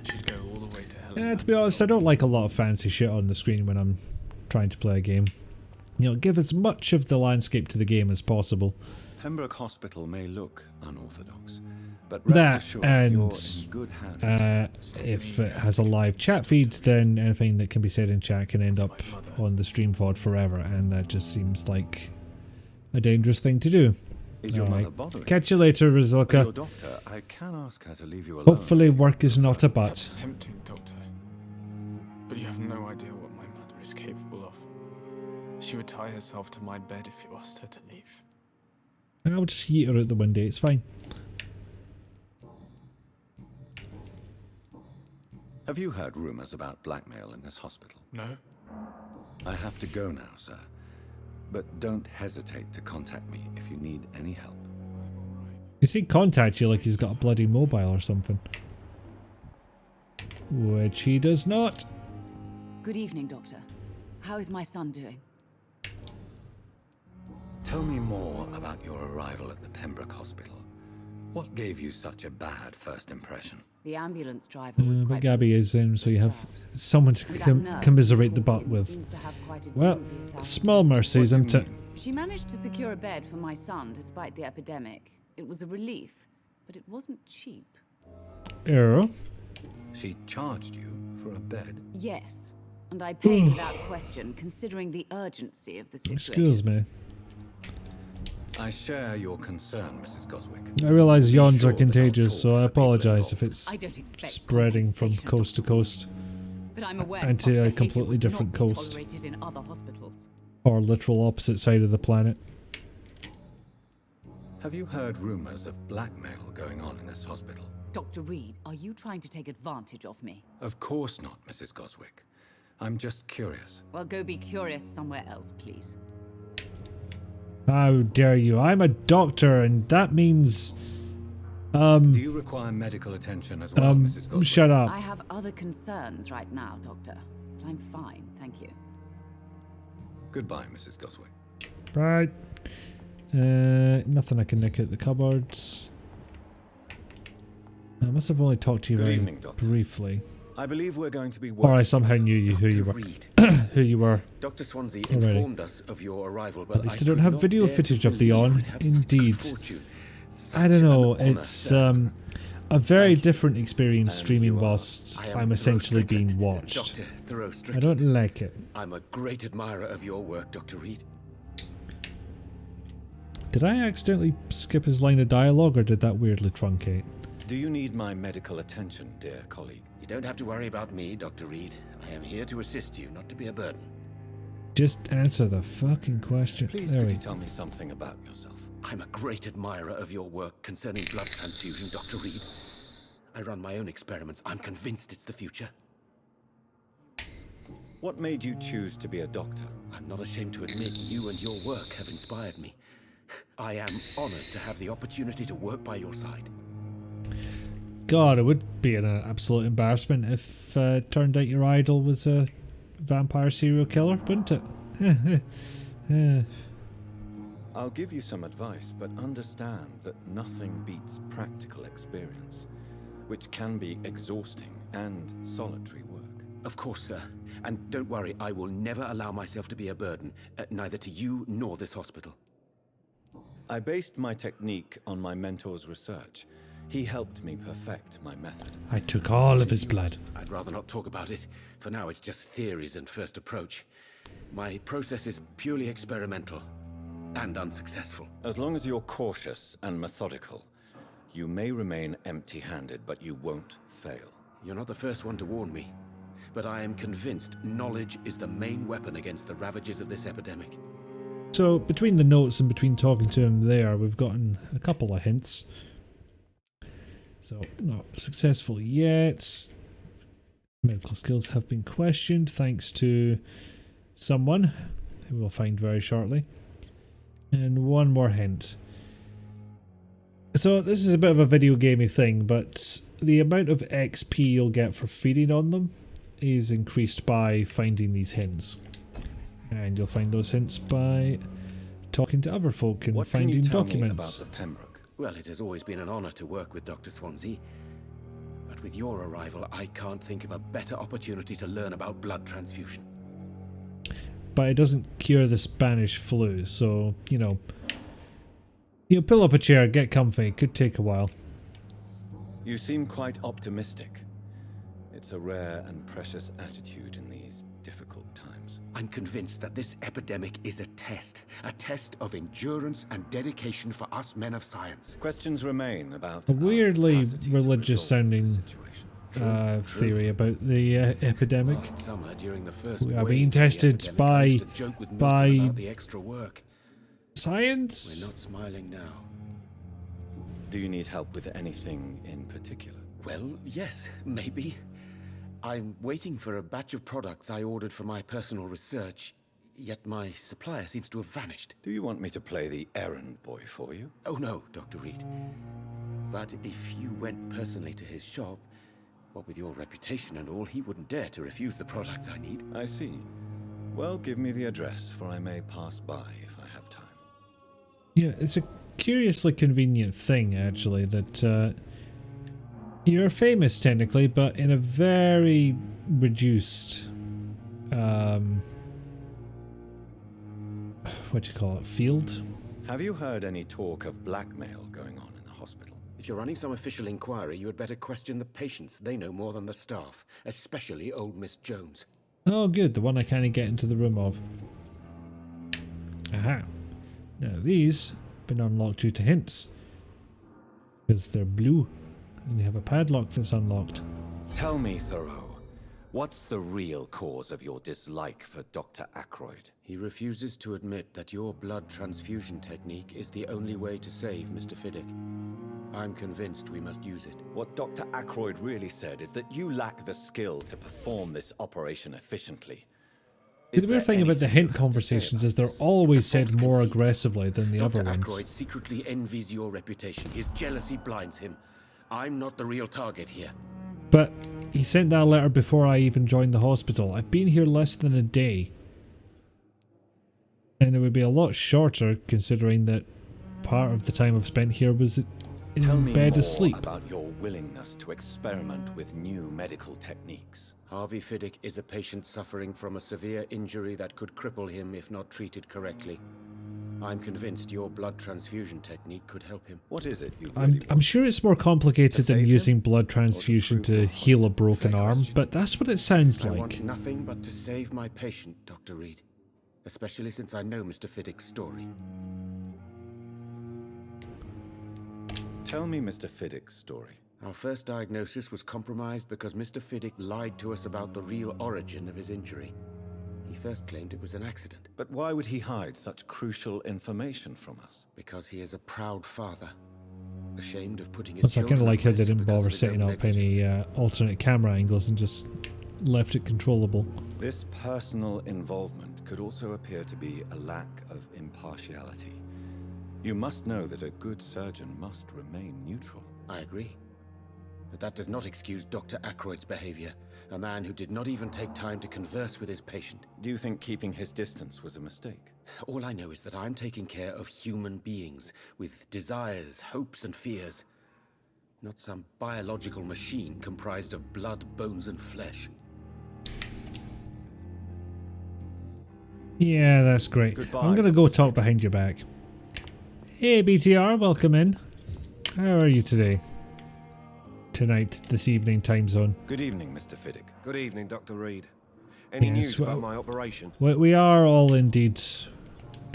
She'd go all the way to hell. To be honest, I don't like a lot of fancy shit on the screen when I'm trying to play a game. You know, give as much of the landscape to the game as possible. Pembroke Hospital may look unorthodox, but That rest assured and you're in good hands. if it has a live chat feed, then anything that can be said in chat can end up on the stream VOD forever, and that just seems like a dangerous thing to do. Is your Alright. mother bothering? Catch you later, As your Rizilka. doctor, I can ask her to leave you alone. Hopefully work is not a butt. That's tempting, Doctor. But you have no idea what my mother is capable of. She would tie herself to my bed if you asked her to leave. I'll just yeet her out the window, it's fine. Have you heard rumors about blackmail in this hospital? No? I have to go now, sir. But don't hesitate to contact me if you need any help. You see, contact you like he's got a bloody mobile or something. Which he does not. Good evening, Doctor. How is my son doing? Tell me more about your arrival at the Pembroke Hospital. What gave you such a bad first impression? The ambulance driver was But quite... Gabby is in, so you have someone to commiserate the butt with. Seems to have quite a Well, dubious attitude. small mercies, isn't it? She managed to secure a bed for my son despite the epidemic. It was a relief, but it wasn't cheap. Arrow. She charged you for a bed? Yes, and I paid without question, considering the urgency of the situation. Excuse me. I share your concern, Mrs. Goswick. I realise Be yawns sure are that I'll contagious, talk so to I the people apologise if involved. it's I don't expect spreading from compensation, coast to Dr. coast. But I'm aware And such to a behaviour completely would different not be coast. tolerated in other hospitals. Or literal opposite side of the planet. Have you heard rumors of blackmail going on in this hospital? Dr. Reed, are you trying to take advantage of me? Of course not, Mrs. Goswick. I'm just curious. Well, go be curious somewhere else, please. How dare you? I'm a doctor, and that means... Do you require medical attention as well, Mrs. Goswick? shut up. I have other concerns right now, Doctor. But I'm fine, thank you. Goodbye, Mrs. Goswick. Right. Nothing I can nick out the cupboards. I must have only talked to you Good very evening, Doctor. briefly. I believe we're going to be Or I working. somehow knew who you were. Reed. Who you were. Dr. Swansea Already. informed us of your arrival, but At least I I don't could have not video dare footage to of the believe on. we'd have such good Indeed. fortune. I don't Such know. an honour, It's sir. a very Thank you. different experience And streaming you are- whilst I am I'm Thoreau essentially being Strickland, watched. Dr. Thoreau I Strickland. don't like it. I'm a great admirer of your work, Dr. Reed. Did I accidentally skip his line of dialogue, or did that weirdly truncate? Do you need my medical attention, dear colleague? You don't have to worry about me, Dr. Reed. I am here to assist you, not to be a burden. Just answer the fucking question. Please, There could we you tell me something about yourself? I'm a great admirer of your work concerning blood transfusion, Dr. Reed. I run my own experiments. I'm convinced it's the future. What made you choose to be a doctor? I'm not ashamed to admit you and your work have inspired me. I am honored to have the opportunity to work by your side. God, it would be an absolute embarrassment if it turned out your idol was a vampire serial killer, wouldn't it? I'll give you some advice, but understand that nothing beats practical experience, which can be exhausting and solitary work. Of course, sir. And don't worry, I will never allow myself to be a burden, neither to you nor this hospital. I based my technique on my mentor's research. He helped me perfect my method. I took all of his blood. I'd rather not talk about it. For now, it's just theories and first approach. My process is purely experimental and unsuccessful. As long as you're cautious and methodical, you may remain empty-handed, but you won't fail. You're not the first one to warn me, but I am convinced knowledge is the main weapon against the ravages of this epidemic. So, between the notes and between talking to him there, we've gotten a couple of hints. So, not successful yet. Medical skills have been questioned thanks to someone who we'll find very shortly. And one more hint. So, this is a bit of a video gamey thing, but the amount of XP you'll get for feeding on them is increased by finding these hints. And you'll find those hints by talking to other folk and What can finding you tell documents. me about the Pembroke? Well, it has always been an honor to work with Dr. Swansea. But with your arrival, I can't think of a better opportunity to learn about blood transfusion. But it doesn't cure the Spanish flu, so, you know, pull up a chair, get comfy. It could take a while. You seem quite optimistic. It's a rare and precious attitude in these difficult times. I'm convinced that this epidemic is a test of endurance and dedication for us men of science. Questions remain about A our weirdly capacity to religious resolve sounding the situation. theory about the epidemic. Last summer, during the first We are wave being of the tested epidemic, by- I used to joke with by- Milton about the extra work. Science? We're not smiling now. Do you need help with anything in particular? Well, yes, maybe. I'm waiting for a batch of products I ordered for my personal research, yet my supplier seems to have vanished. Do you want me to play the errand boy for you? Oh no, Dr. Reed. But if you went personally to his shop, what with your reputation and all, he wouldn't dare to refuse the products I need. I see. Well, give me the address, for I may pass by if I have time. Yeah, it's a curiously convenient thing, actually, that you're famous technically, but in a very reduced, what do you call it, field? Have you heard any talk of blackmail going on in the hospital? If you're running some official inquiry, you had better question the patients. They know more than the staff, especially old Miss Jones. Oh good, the one I can't get into the room of. Aha. Now these have been unlocked due to hints. Because they're blue. And they have a padlock that's unlocked. Tell me, Thoreau, what's the real cause of your dislike for Dr. Ackroyd? He refuses to admit that your blood transfusion technique is the only way to save Mr. Fiddick. I'm convinced we must use it. What Dr. Ackroyd really said is that you lack the skill to perform this operation efficiently. The weird thing about the hint conversations is they're always said more aggressively than the other ones. Dr. Ackroyd secretly envies your reputation. His jealousy blinds him. I'm not the real target here. But he sent that letter before I even joined the hospital. I've been here less than a day. And it would be a lot shorter considering that part of the time I've spent here was in bed asleep. Tell me more about your willingness to experiment with new medical techniques. Harvey Fiddick is a patient suffering from a severe injury that could cripple him if not treated correctly. I'm convinced your blood transfusion technique could help him. What is it you really I'm sure it's more complicated than using blood transfusion to heal a broken arm, but that's what it sounds I like. want nothing but to save my patient, Dr. Reed. Especially since I know Mr. Fiddick's story. Tell me Mr. Fiddick's story. Our first diagnosis was compromised because Mr. Fiddick lied to us about the real origin of his injury. He first claimed it was an accident. But why would he hide such crucial information from us? Because he is a proud father. Ashamed of putting his Also, I kind of children like how at they risk didn't because bother of his setting own up any alternate camera angles and just left it controllable. This personal involvement could also appear to be a lack of impartiality. You must know that a good surgeon must remain neutral. I agree. But that does not excuse Dr. Ackroyd's behavior. A man who did not even take time to converse with his patient. Do you think keeping his distance was a mistake? All I know is that I'm taking care of human beings with desires, hopes, and fears. Not some biological machine comprised of blood, bones, and flesh. Yeah, that's great. Goodbye, I'm going to go talk behind your back. Hey BTR, welcome in. How are you today? Tonight, this evening time zone. Good evening, Mr. Fiddick. Good evening, Dr. Reed. Any Yes, news well, about my operation? We are all indeed,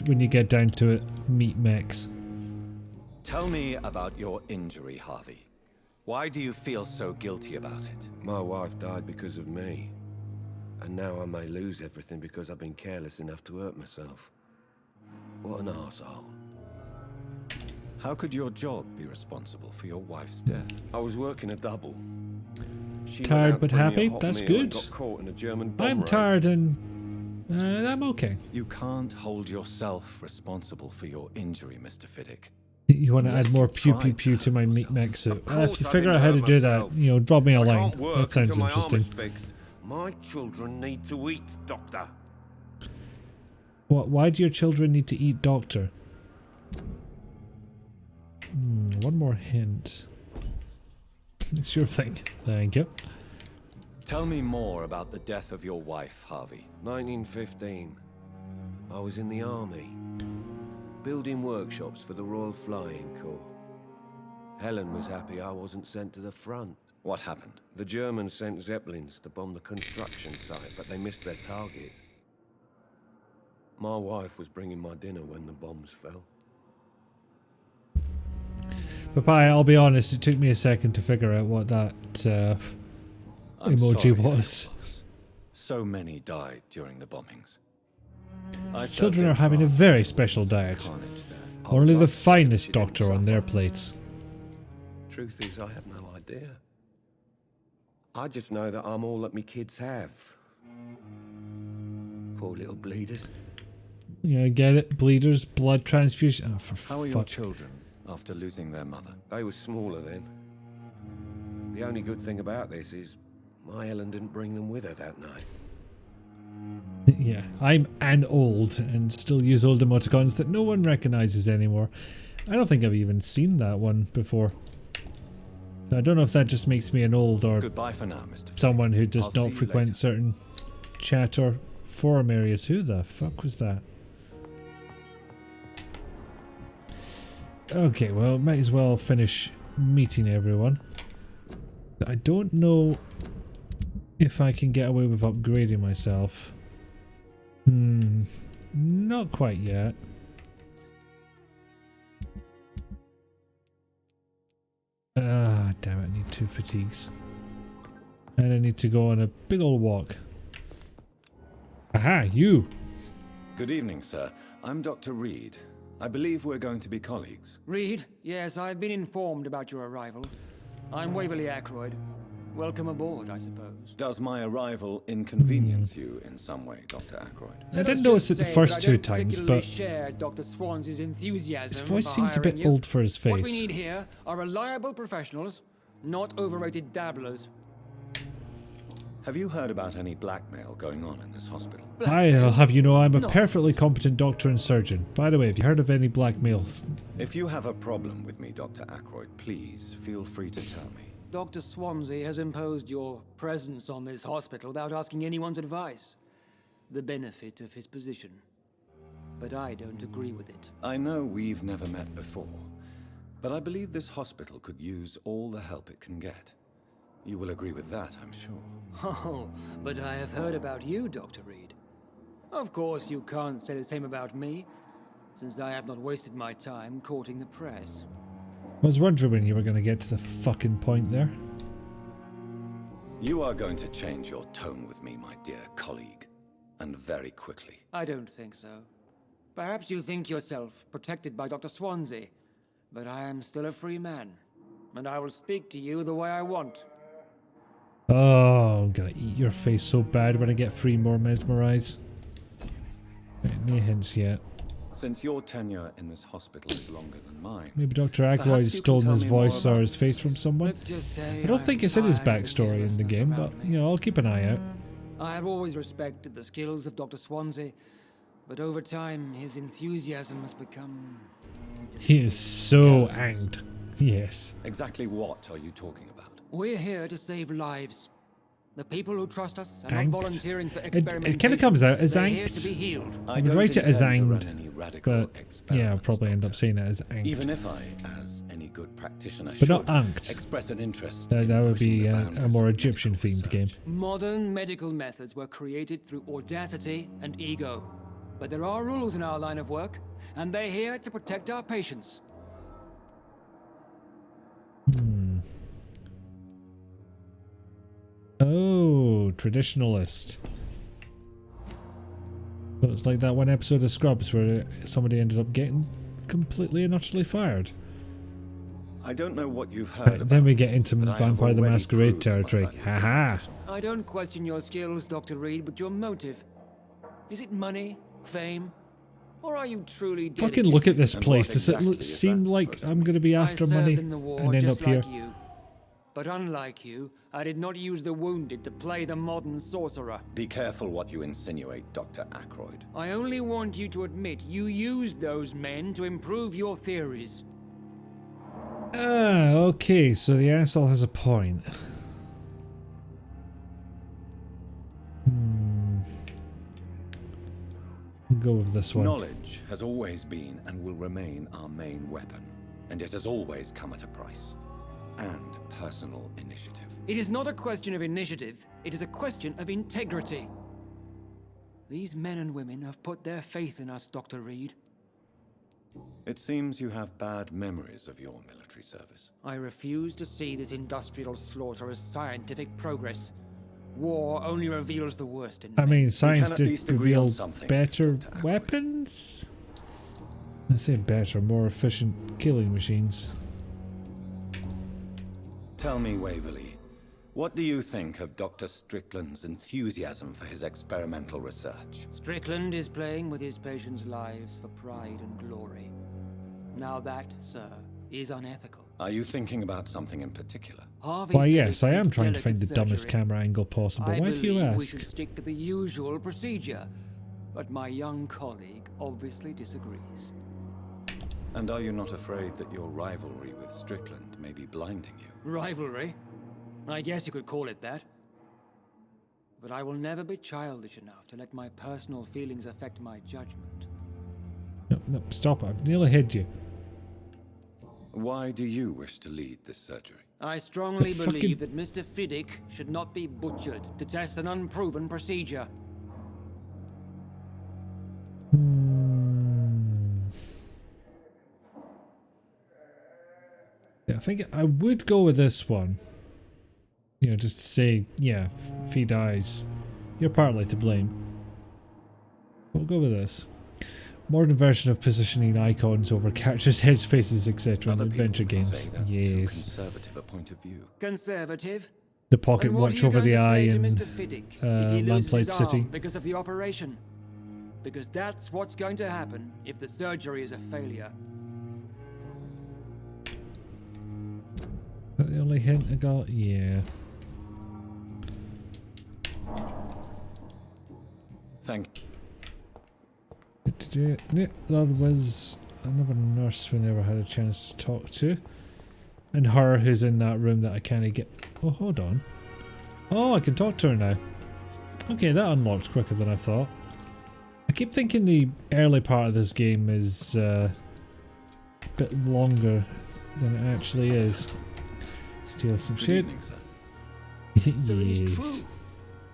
when you get down to it, meat mechs. Tell me about your injury, Harvey. Why do you feel so guilty about it? My wife died because of me. And now I may lose everything because I've been careless enough to hurt myself. What an arsehole. How could your job be responsible for your wife's death? I was working a double. She went Tired out but to bring me a happy? hot That's meal and good. got caught in a German bomb I'm raid. tired and I'm okay. You can't hold yourself responsible for your injury, Mr. Fiddick. You want to add Unless more you pew try pew pew to my help meat yourself. mech suit. Of If course you I figure out didn't how to hurt do that, myself. you know, drop me a I line. can't work That sounds until my arm interesting. is fixed. My children need to eat, Doctor. Why do your children need to eat, Doctor? One more hint. Sure thing. Thank you. Tell me more about the death of your wife, Harvey. 1915. I was in the army, building workshops for the Royal Flying Corps. Helen was happy I wasn't sent to the front. What happened? The Germans sent Zeppelins to bomb the construction site, but they missed their target. My wife was bringing my dinner when the bombs fell. Papaya, I'll be honest, it took me a second to figure out what that I'm emoji sorry for your was. loss. So many died during the bombings. I felt Children in are having a France very there special was diet. carnage there. Only the I'd like to say that finest she didn't doctor on their suffer. plates. Truth is, I have no idea. I just know that I'm all that me kids have. Poor little bleeders. Yeah, I get it. Bleeders, blood transfusion. Oh, for How are your fuck. children after losing their mother? They were smaller then. The only good thing about this is my Helen didn't bring them with her that night. Yeah, I'm an old and still use old emoticons that no one recognizes anymore. I don't think I've even seen that one before. I don't know if that just makes me an old or Goodbye for now, Mr. someone who does I'll see not you frequent later. certain chat or forum areas. Who the fuck was that? Okay, well, might as well finish meeting everyone. I don't know if I can get away with upgrading myself. Not quite yet. Ah, damn it, I need 2 fatigues. And I need to go on a big old walk. Aha, you! Good evening, sir. I'm Dr. Reed. I believe we're going to be colleagues. Reed, yes, I've been informed about your arrival. I'm Waverly Ackroyd. Welcome aboard, I suppose. Does my arrival inconvenience you in some way, Dr. Ackroyd? I didn't notice it the first 2 times, but share Dr. Swans's enthusiasm his voice for seems a hiring bit you. old for his What we face. need here are reliable professionals, not overrated dabblers. Have you heard about any blackmail going on in this hospital? I'll have you know I'm a Nonsense. perfectly competent doctor and surgeon. By the way, have you heard of any blackmails? If you have a problem with me, Dr. Ackroyd, please feel free to tell me. Dr. Swansea has imposed your presence on this hospital without asking anyone's advice. The benefit of his position. But I don't agree with it. I know we've never met before, but I believe this hospital could use all the help it can get. You will agree with that, I'm sure. Oh, but I have heard about you, Dr. Reed. Of course, you can't say the same about me, since I have not wasted my time courting the press. I was wondering when you were going to get to the fucking point there. You are going to change your tone with me, my dear colleague, and very quickly. I don't think so. Perhaps you think yourself protected by Dr. Swansea, but I am still a free man, and I will speak to you the way I want. Oh, I'm gonna eat your face so bad when I get free more mesmerize. Any hints yet? Since your tenure in this hospital is longer than mine, Maybe Dr. Perhaps Ackroyd has you can stolen tell his me more voice or about his face from someone. Let's just say I don't I'm think it's in his tired of the backstory in the carelessness game, but around me. you know, I'll keep an eye out. I have always respected the skills of Dr. Swansea, but over time, his enthusiasm has become... He is so anged. Yes. exactly what are you talking about? We're here to save lives. The people who trust us are Angst? not volunteering for experimentation. It kind of comes out as They're here to angst. be healed. I would write it as intend to run anged, any radical but yeah, I'll experiments, probably end up Doctor. saying it as anged. Even if I, as any good practitioner But should, not anked. express an interest That in would pushing be the a boundaries more of Egyptian-themed medical game. research. Modern medical methods were created through audacity and ego. But there are rules in our line of work, and they're here to protect our patients. Oh, traditionalist. So it's like that one episode of Scrubs where somebody ended up getting completely and utterly fired. I don't know what you've heard Right, about, then we get into but I have Vampire the already Masquerade proved my territory. value as a Haha. practitioner. I don't question your skills, Dr. Reed, but your motive. Is it money, fame, or are you truly dedicated? Fucking look at this And place. what Does it exactly is seem that like supposed to I'm going to be after I served money in the war and end just up here? like you. But unlike you, I did not use the wounded to play the modern sorcerer. Be careful what you insinuate, Dr. Ackroyd. I only want you to admit you used those men to improve your theories. Ah, okay, so the asshole has a point. Go with this one. Knowledge has always been and will remain our main weapon, and it has always come at a price. And personal initiative. It is not a question of initiative, it is a question of integrity. These men and women have put their faith in us, Dr. Reed. It seems you have bad memories of your military service. I refuse to see this industrial slaughter as scientific progress. War only reveals the worst in I men. mean, science can at did least agree on reveal something, better Dr. Ackroyd. weapons? I say better, more efficient killing machines. Tell me, Waverly, What do you think of Dr. Strickland's enthusiasm for his experimental research? Strickland is playing with his patients' lives for pride and glory. Now that, sir, is unethical. Are you thinking about something in particular? Why, yes, I am trying to find the dumbest camera angle possible. I Why do you believe we ask? should stick to the usual procedure, but my young colleague obviously disagrees. And are you not afraid that your rivalry with Strickland may be blinding you? Rivalry? I guess you could call it that. But I will never be childish enough to let my personal feelings affect my judgment. No, stop. I've nearly hit you. Why do you wish to lead this surgery? I strongly But believe that Mr. Fiddick should not be butchered to test an unproven procedure. Yeah, I think I would go with this one. You know, just to say, yeah, if he dies, you're partly to blame. We'll go with this. Modern version of positioning icons over characters' heads, faces, etc. in adventure games. Yes. Conservative a point of view. Conservative? The pocket And what are watch you over going the to eye say to in Mr. Fiddick if he loses Lamplight his City. arm because of the operation? Because that's what's going to happen if the surgery is a failure. Is that the only hint I got? Yeah. Thank Yeah, there was another nurse we never had a chance to talk to. And her who's in that room that I can't get. Oh, hold on. Oh, I can talk to her now. Okay, that unlocked quicker than I thought. I keep thinking the early part of this game is a bit longer than it actually is. Steal some Good shit. evening, sir. So it is Yes. true.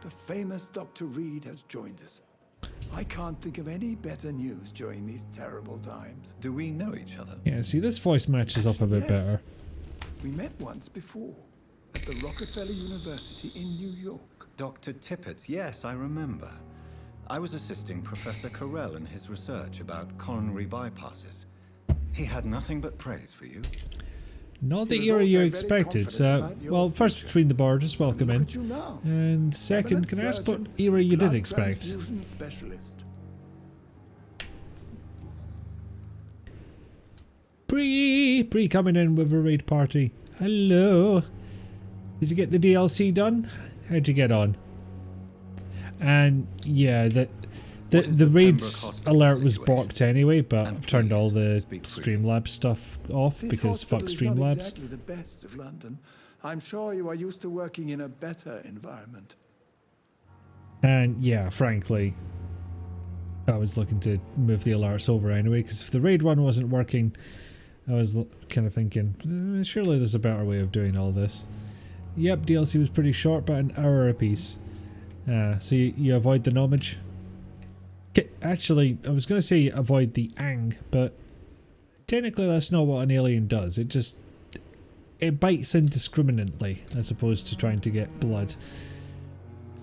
The famous Dr. Reed has joined us. I can't think of any better news during these terrible times. Do we know each other? Yeah, see, this voice matches up a bit Yes. better. We met once before at the Rockefeller University in New York. Dr. Tippett, yes, I remember. I was assisting Professor Carell in his research about coronary bypasses. He had nothing but praise for you. Not He the was era also you very expected. confident about your Well, first future. between the borders, welcome Look in. at you now. And second, Eminent can I ask what surgeon, era you did blood expect? transfusion specialist. Bree coming in with a raid party. Hello. Did you get the DLC done? How'd you get on? And yeah, the raids Hospital alert was situation? blocked anyway, but And I've turned all please, the speak freely. Streamlabs stuff off This because fuck hospital is not Streamlabs. exactly the best of London. I'm sure you are used to working in a better environment. And yeah, frankly, I was looking to move the alerts over anyway, because if the raid one wasn't working, I was kind of thinking, surely there's a better way of doing all this. Yep, DLC was pretty short, but an hour apiece. So you avoid the nomage. Actually, I was going to say avoid the ang, but technically that's not what an alien does. It bites indiscriminately as opposed to trying to get blood.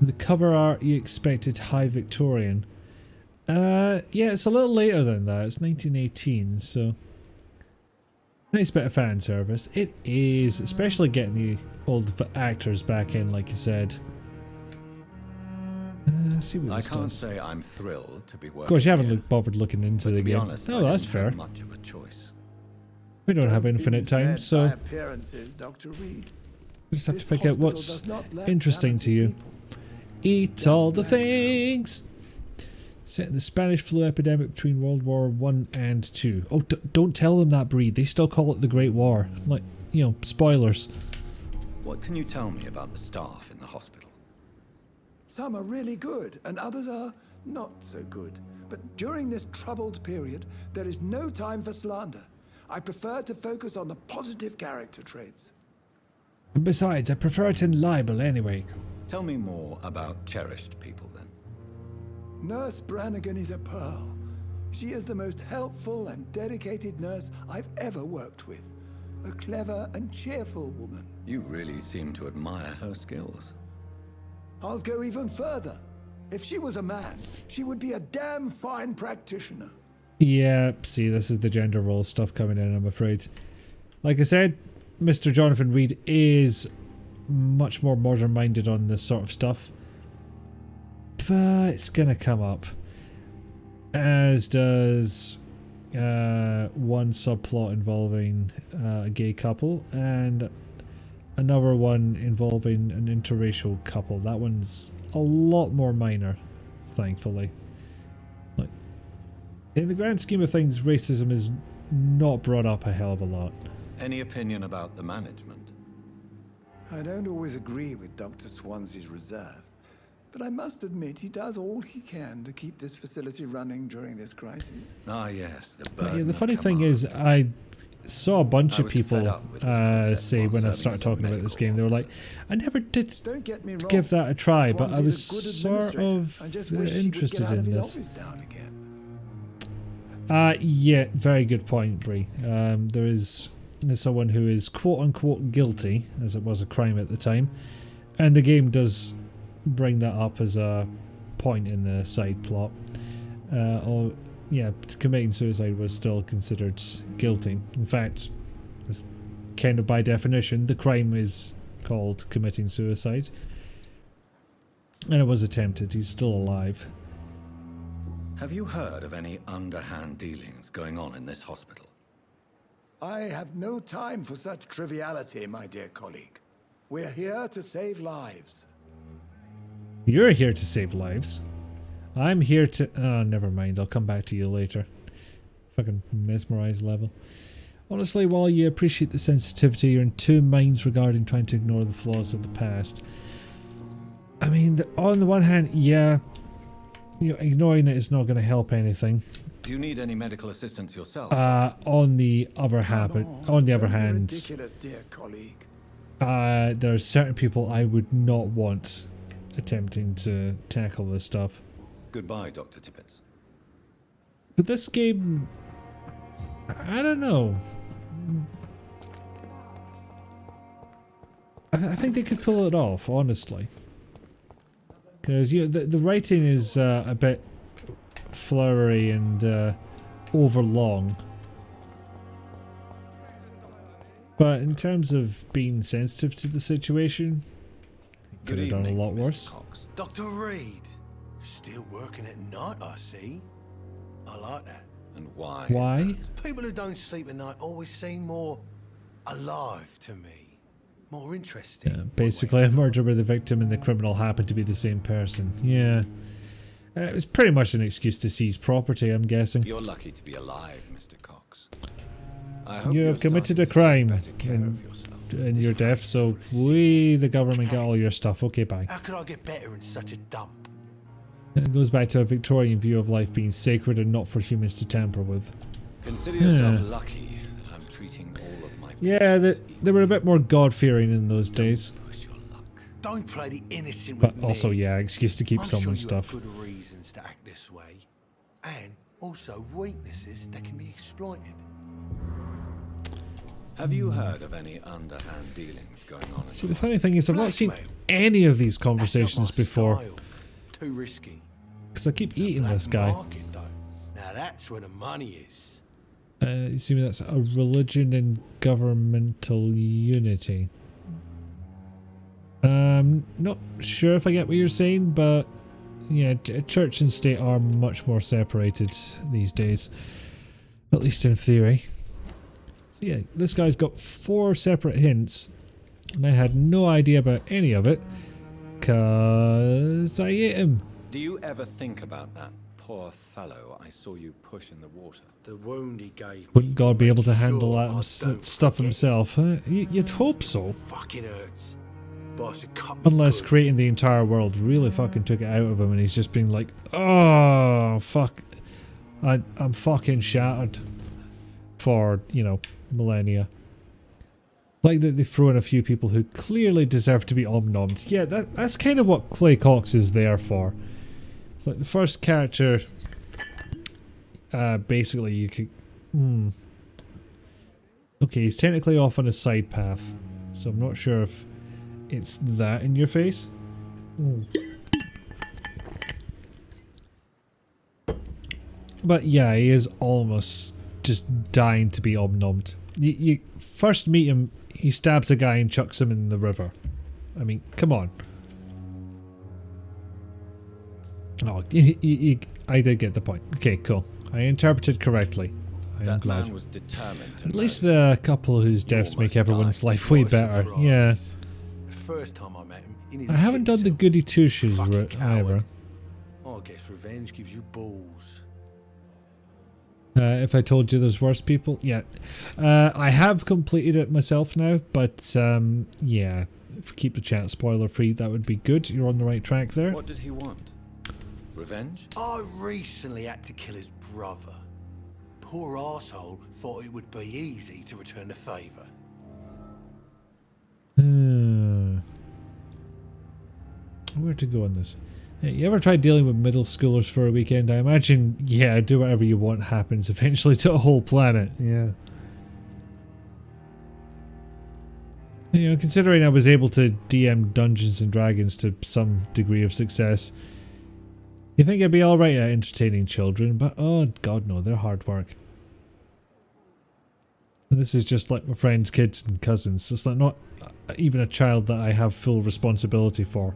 The cover art you expected high Victorian. Yeah, it's a little later than that. It's 1918, so nice bit of fan service. It is, especially getting the old actors back in, like you said. Let's see what I this can't does. say I'm thrilled to be working Of course, you haven't here, bothered looking into but the to be game. honest, Oh, I that's didn't fair. have much of a choice. We don't have Don't be infinite time, misled so by appearances, Dr. Reed. we just have This to pick out hospital what's does not lack interesting to talented you. people. Eat Just all the lacks room. things. Set in the Spanish flu epidemic between World War I and II. Oh, don't tell them that, Breed. They still call it the Great War. Like, you know, spoilers. What can you tell me about the staff in the hospital? Some are really good, and others are not so good. But during this troubled period, there is no time for slander. I prefer to focus on the positive character traits. And besides, I prefer it in libel anyway. Tell me more about cherished people then. Nurse Brannigan is a pearl. She is the most helpful and dedicated nurse I've ever worked with. A clever and cheerful woman. You really seem to admire her skills. I'll go even further. If she was a man, she would be a damn fine practitioner. Yeah, see, this is the gender role stuff coming in, I'm afraid. Like I said, Mr. Jonathan Reed is much more modern-minded on this sort of stuff. But it's gonna come up. As does one subplot involving a gay couple and another one involving an interracial couple. That one's a lot more minor, thankfully. Like, in the grand scheme of things, racism is not brought up a hell of a lot. Any opinion about the management? I don't always agree with Dr. Swansea's reserve, but I must admit he does all he can to keep this facility running during this crisis. Ah, yes, The funny thing is, I saw a bunch of people say when I started talking about this game, they were like, I never did give that a try, but I was sort of interested in this. Yeah, very good point, Bree. There's someone who is quote-unquote guilty, as it was a crime at the time, and the game does bring that up as a point in the side plot. Yeah, committing suicide was still considered guilty. In fact, it's kind of by definition, the crime is called committing suicide. And it was attempted. He's still alive. Have you heard of any underhand dealings going on in this hospital? I have no time for such triviality, my dear colleague. We're here to save lives. You're here to save lives. I'm here to... Oh, never mind. I'll come back to you later. Fucking mesmerized level. Honestly, while you appreciate the sensitivity, you're in two minds regarding trying to ignore the flaws of the past. I mean, on the one hand, yeah, ignoring it is not going to help anything. Do you need any medical assistance yourself? On the other hand, Ridiculous, dear colleague. there are certain people I would not want attempting to tackle this stuff. Goodbye, Dr. Tippett. But this game, I don't know. I think they could pull it off, honestly. Because the writing is a bit flowery and overlong. But in terms of being sensitive to the situation, could have done a lot worse. Dr. Reed, still working at night, I see. I like that. And why? Why? People who don't sleep at night always seem more alive to me. More interesting. Yeah, basically, a murder where the victim and the criminal happen to be the same person. Yeah. It was pretty much an excuse to seize property, I'm guessing. You're lucky to be alive, Mr. Cox. I hope You have committed a crime in your death, so we, the government, get all your stuff. Okay, bye. How could I get better in such a dump? It goes back to a Victorian view of life being sacred and not for humans to tamper with. Consider yourself lucky that I'm treating all of my... Yeah, they were a bit more God-fearing in those days. Don't play the innocent But with also, me. yeah, excuse to keep I'm someone's sure stuff. you have good reasons to act this way, and also weaknesses that can be exploited. Have you heard of any underhand dealings going on? See, the funny thing is, I've not seen any of these conversations before. Too risky. Because I keep eating this guy. Market, though. Now that's where the money is. Assuming that's a religion and governmental unity. Not sure if I get what you're saying, but yeah, church and state are much more separated these days. At least in theory. So yeah, this guy's got 4 separate hints, and I had no idea about any of it, cause I ate him. Do you ever think about that poor fellow I saw you push in the water? The wound he gave Wouldn't God be able to handle that stuff himself? Huh? You'd hope so. Fucking hurts. But I should cut me Unless good. creating the entire world really fucking took it out of him and he's just been like, oh, fuck. I'm fucking shattered for, millennia. Like that they throw in a few people who clearly deserve to be omnommed. Yeah, that's kind of what Clay Cox is there for. It's like the first character, basically you could... Okay, he's technically off on a side path, so I'm not sure if it's that in your face. But yeah, he is almost just dying to be omnommed. You first meet him, he stabs a guy and chucks him in the river. I mean, come on. Oh, I did get the point. Okay, cool. I interpreted correctly. I am glad. Man was determined to At least a couple whose deaths make everyone's life way better. Yeah. The first time I met him, he I nearly haven't shit done the himself. goody two shoes Fucking route either. I guess revenge gives you balls. If I told you there's worse people, yeah. I have completed it myself now, but yeah. If we keep the chat spoiler free, that would be good. You're on the right track there. What did he want? Revenge? I recently had to kill his brother. Poor arsehole thought it would be easy to return the favour. Where to go on this? Hey, you ever tried dealing with middle schoolers for a weekend? I imagine, yeah, do whatever you want happens eventually to a whole planet. Yeah. You know, considering I was able to DM Dungeons and Dragons to some degree of success, you think I'd be alright at entertaining children, but oh god no, they're hard work. And this is just like my friends' kids and cousins. It's like not even a child that I have full responsibility for.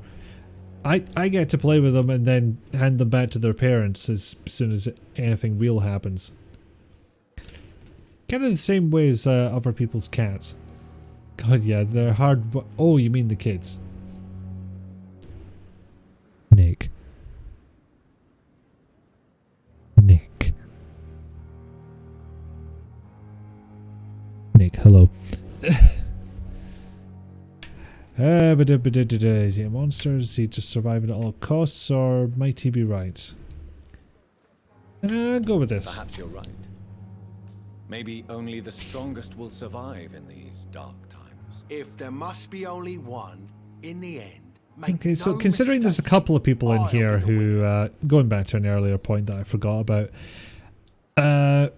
I get to play with them and then hand them back to their parents as soon as anything real happens. Kind of the same way as other people's cats. God, yeah, they're hard. Oh, you mean the kids? Nick. Nick. Nick, hello. Is he a monster? Is he just surviving at all costs, or might he be right? Go with this. Perhaps you're right. Maybe only the strongest will survive in these dark times. If there must be only one, in the end, make Okay, so no considering there's a mistake, couple of people in I'll here be the who, going back to an earlier point that I forgot about,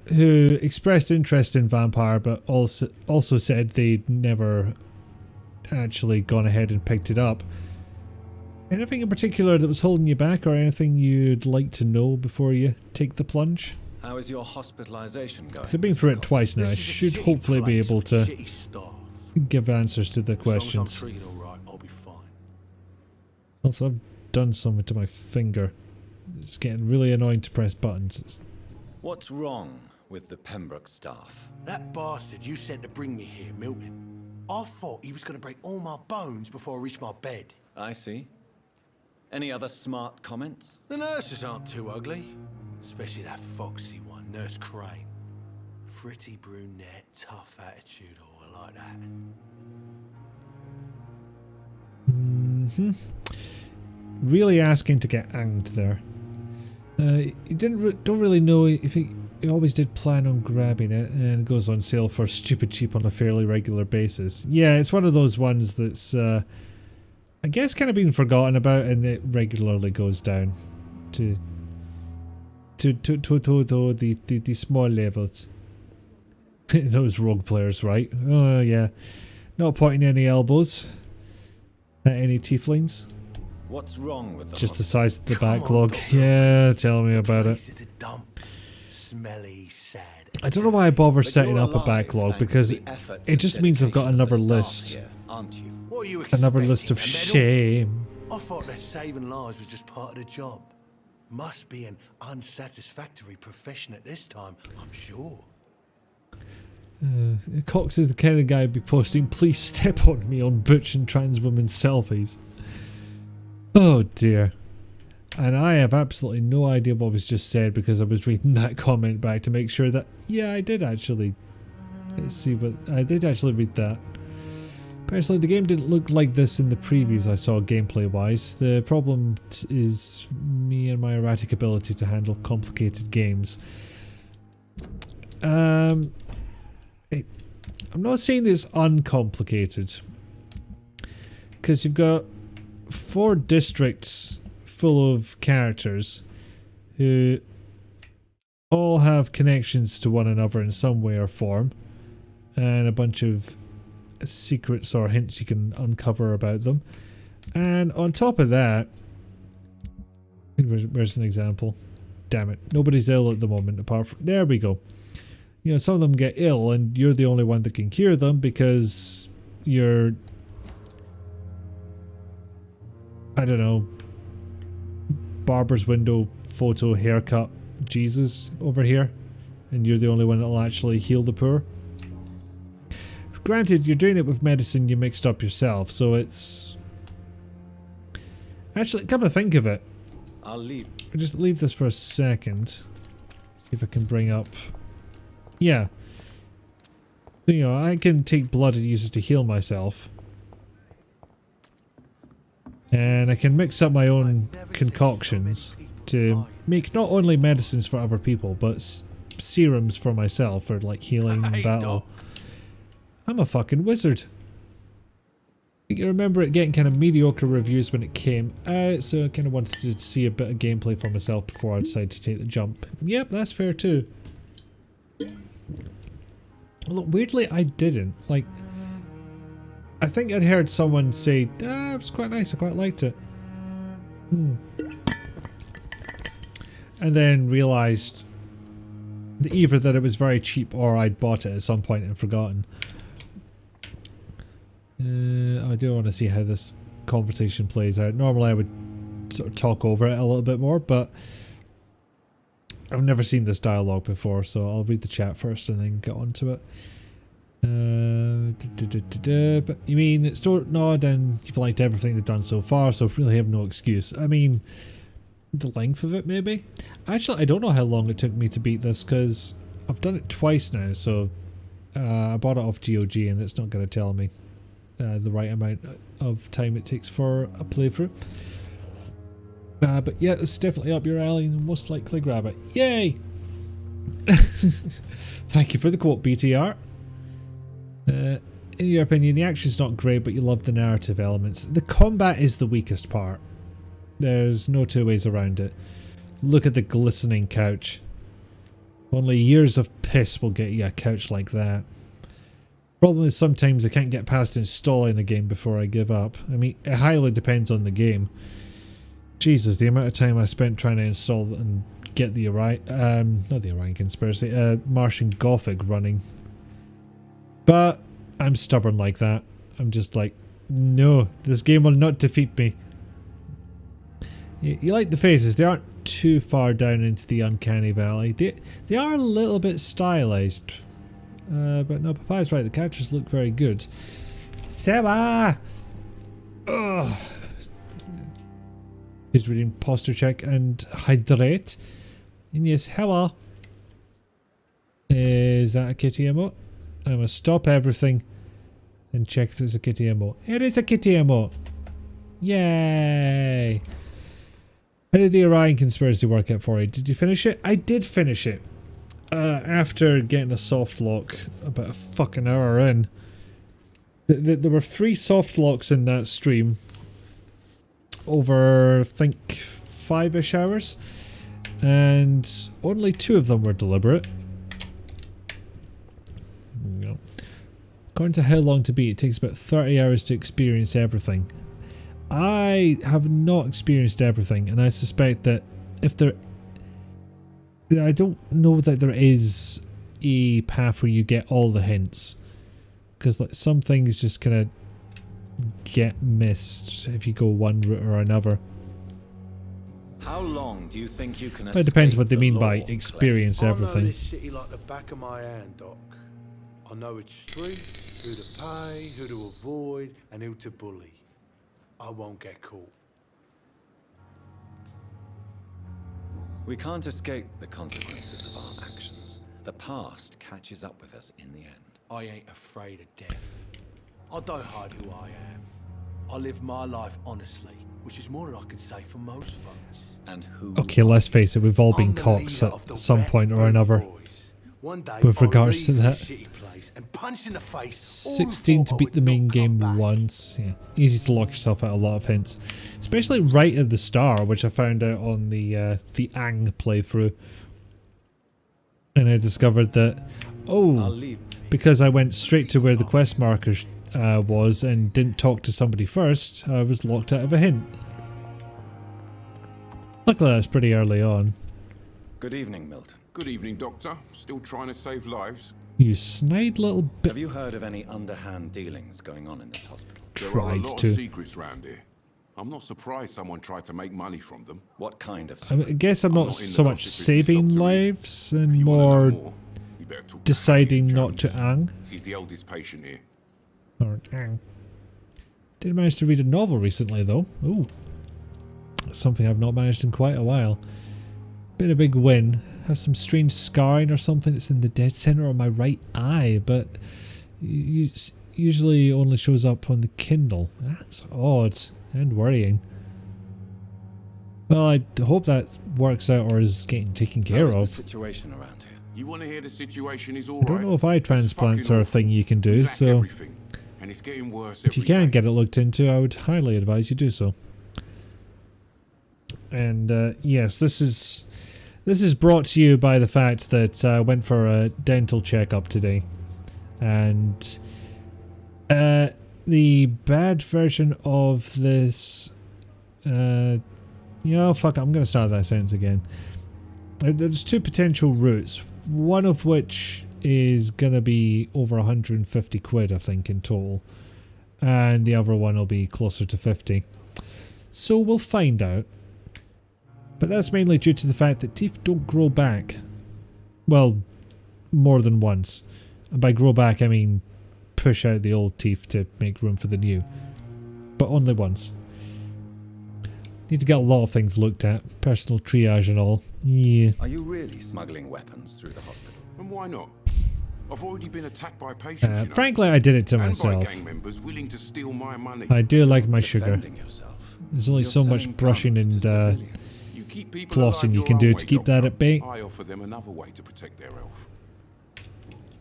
who expressed interest in Vampyr, but also said they'd never actually gone ahead and picked it up. Anything in particular that was holding you back, or anything you'd like to know before you take the plunge? How is your hospitalization going? Because I've been through it twice now. I should hopefully be able to give answers to the questions. As long as I'm treated all right, I'll be fine. Also, I've done something to my finger. It's getting really annoying to press buttons. What's wrong with the Pembroke staff? That bastard you sent to bring me here, Milton. I thought he was going to break all my bones before I reached my bed. I see. Any other smart comments? The nurses aren't too ugly. Especially that foxy one, Nurse Crane. Pretty brunette, tough attitude, all like that. Really asking to get hanged there. He don't really know if he always did plan on grabbing it, and it goes on sale for stupid cheap on a fairly regular basis. Yeah, it's one of those ones that's I guess kind of been forgotten about, and it regularly goes down to the small levels. Those rogue players, right? Oh yeah, not pointing any elbows at any tieflings. What's wrong with them? Just the size of the backlog. Yeah, tell me about it. Smelly, sad. I don't know why I bother setting up a backlog, because it just means I've got another list. Another list of shame. I thought that saving lives was just part of the job. Must be an unsatisfactory profession at this time, I'm sure. Cox is the kind of guy who'd be posting, "Please step on me" on butch and trans women selfies. Oh dear. And I have absolutely no idea what was just said, because I was reading that comment back to make sure that, yeah, I did actually. Let's see, but I did actually read that. Personally, the game didn't look like this in the previews I saw gameplay wise. The problem is me and my erratic ability to handle complicated games. I'm not saying it's uncomplicated, because you've got 4 districts full of characters who all have connections to one another in some way or form, and a bunch of secrets or hints you can uncover about them. And on top of that, where's an example? Damn it, nobody's ill at the moment apart from, there we go. You know, some of them get ill and you're the only one that can cure them, because you're I don't know, barber's window photo haircut Jesus over here, and you're the only one that'll actually heal the poor. Granted, you're doing it with medicine you mixed up yourself, so it's... Actually, come to think of it, I'll leave. I'll just leave this for a second. See if I can bring up... Yeah. You know, I can take blood and use it to heal myself. And I can mix up my own concoctions to make not only medicines for other people, but serums for myself for like healing and battle. I'm a fucking wizard. You remember it getting kind of mediocre reviews when it came out, so I kind of wanted to see a bit of gameplay for myself before I decided to take the jump. Yep, that's fair too. Look, weirdly, I didn't. Like, I think I'd heard someone say, ah, it was quite nice, I quite liked it. And then realised that either that it was very cheap or I'd bought it at some point and forgotten. I do want to see how this conversation plays out. Normally I would sort of talk over it a little bit more, but I've never seen this dialogue before, so I'll read the chat first and then get on to it. But you mean it's Nod and you've liked everything they've done so far, so really have no excuse. I mean, the length of it maybe? Actually, I don't know how long it took me to beat this because I've done it twice now, so I bought it off GOG and it's not going to tell me the right amount of time it takes for a playthrough. But yeah, this is definitely up your alley and most likely grab it. Yay! Thank you for the quote, BTR. In your opinion, the action's not great, but you love the narrative elements. The combat is the weakest part. There's no two ways around it. Look at the glistening couch. Only years of piss will get you a couch like that. Problem is sometimes I can't get past installing a game before I give up. I mean, it highly depends on the game. Jesus, the amount of time I spent trying to install and get the not the Orion Conspiracy, Martian Gothic running. But I'm stubborn like that. I'm just like, no, this game will not defeat me. You like the faces, they aren't too far down into the uncanny valley. They are a little bit stylized. But no, Papay's right, the characters look very good. Seba! Ugh. He's reading posture check and hydrate. And yes, hello. Is that a kitty emote? I must stop everything and check if there's a kitty emote. It is a kitty emote! Yay! How did the Orion Conspiracy work out for you? Did you finish it? I did finish it. After getting a soft lock about a fucking hour in. There were 3 soft locks in that stream. Over, I think, 5-ish hours. And only 2 of them were deliberate. No. According to how long to beat, it takes about 30 hours to experience everything. I have not experienced everything, and I suspect that if there... I don't know that there is a path where you get all the hints. Because like some things just kind of get missed if you go one route or another. How long do you think you can It depends what they mean by experience everything. I know this city like the back of my hand, Doc. I know its streets, who to pay, who to avoid, and who to bully. I won't get caught. We can't escape the consequences of our actions. The past catches up with us in the end. I ain't afraid of death. I don't hide who I am. I live my life honestly, which is more than I can say for most folks. And who? Okay, let's face it, we've all been cocks at some point or another. With regards to that. 16 to beat the main game once. Yeah, easy to lock yourself out a lot of hints, especially right at the start, which I found out on the Ang playthrough, and I discovered that because I went straight to where the quest marker was and didn't talk to somebody first, I was locked out of a hint. Luckily, that's pretty early on. Good evening, Milton. Good evening, Doctor. Still trying to save lives? You snide little bit. Have you heard of any underhand dealings going on in this hospital? There are a lot of secrets round here. I'm not surprised someone tried to make money from them. What kind of... I guess I'm not in the so much gossip business, saving Dr. Reed. lives and If you wanna know more more, you better talk to deciding Harriet not to Jones. ang. She's the oldest patient here. Or ang. Did manage to read a novel recently though. Ooh. Something I've not managed in quite a while. Been a big win. Have some strange scarring or something that's in the dead center of my right eye, but usually only shows up on the Kindle. That's odd and worrying. Well, I hope that works out or is getting taken care How of. is the situation around here? You want to hear the situation is all I don't know if eye transplants are a thing you can do, so and it's getting worse if you every can day. get it looked into, I would highly advise you do so. And yes, this is brought to you by the fact that I went for a dental checkup today, and the bad version of this. Fuck it, I'm going to start that sentence again. There's two potential routes, one of which is going to be over 150 quid, I think, in total. And the other one will be closer to 50. So we'll find out. But that's mainly due to the fact that teeth don't grow back. Well, more than once. And by grow back, I mean push out the old teeth to make room for the new. But only once. Need to get a lot of things looked at. Personal triage and all. Yeah. Are you really smuggling weapons through the hospital? And why not? I've already been attacked by patients, you know, frankly, I did it to and myself. by gang members willing to steal my money. I do like my sugar. Yourself. There's only You're so much selling brushing guns and to You keep people flossing alive you your can own do way, to keep Doctor. that at bay. I offer them another way to protect their health.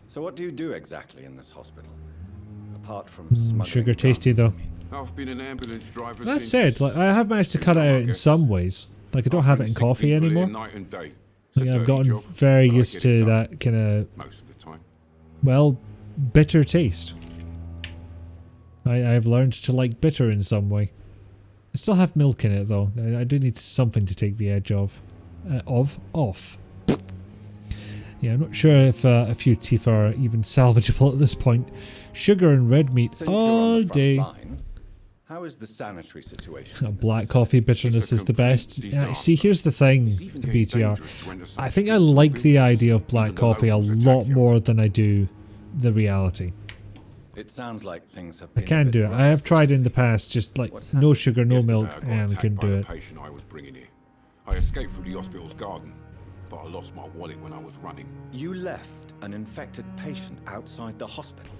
So what do you do exactly in this hospital? Apart from smuggling Sugar tasty though. I've been an ambulance driver That since... said, like I have managed to cut it out in some ways. Like I don't have it in coffee anymore. Night and day. It's a Like, I've dirty gotten job, very but I used get to it done that kind of, most of the time. well, bitter taste. I've learned to like bitter in some way. I still have milk in it though. I do need something to take the edge off. Off. Yeah, I'm not sure if a few teeth are even salvageable at this point. Sugar and red meat Since you're on all the front day. line, how is the sanitary situation? Black coffee bitterness is the best. Yeah, see, here's the thing, BTR. I think I like the idea of black coffee a lot more than I do the reality. It sounds like things have I been a can bit do it. rough. I have tried in the past, just like no sugar, no milk, Yesterday, I got and I attacked couldn't by do the it. patient I was bringing here. I escaped through the hospital's garden, but I lost my wallet when I was running. You left an infected patient outside the hospital.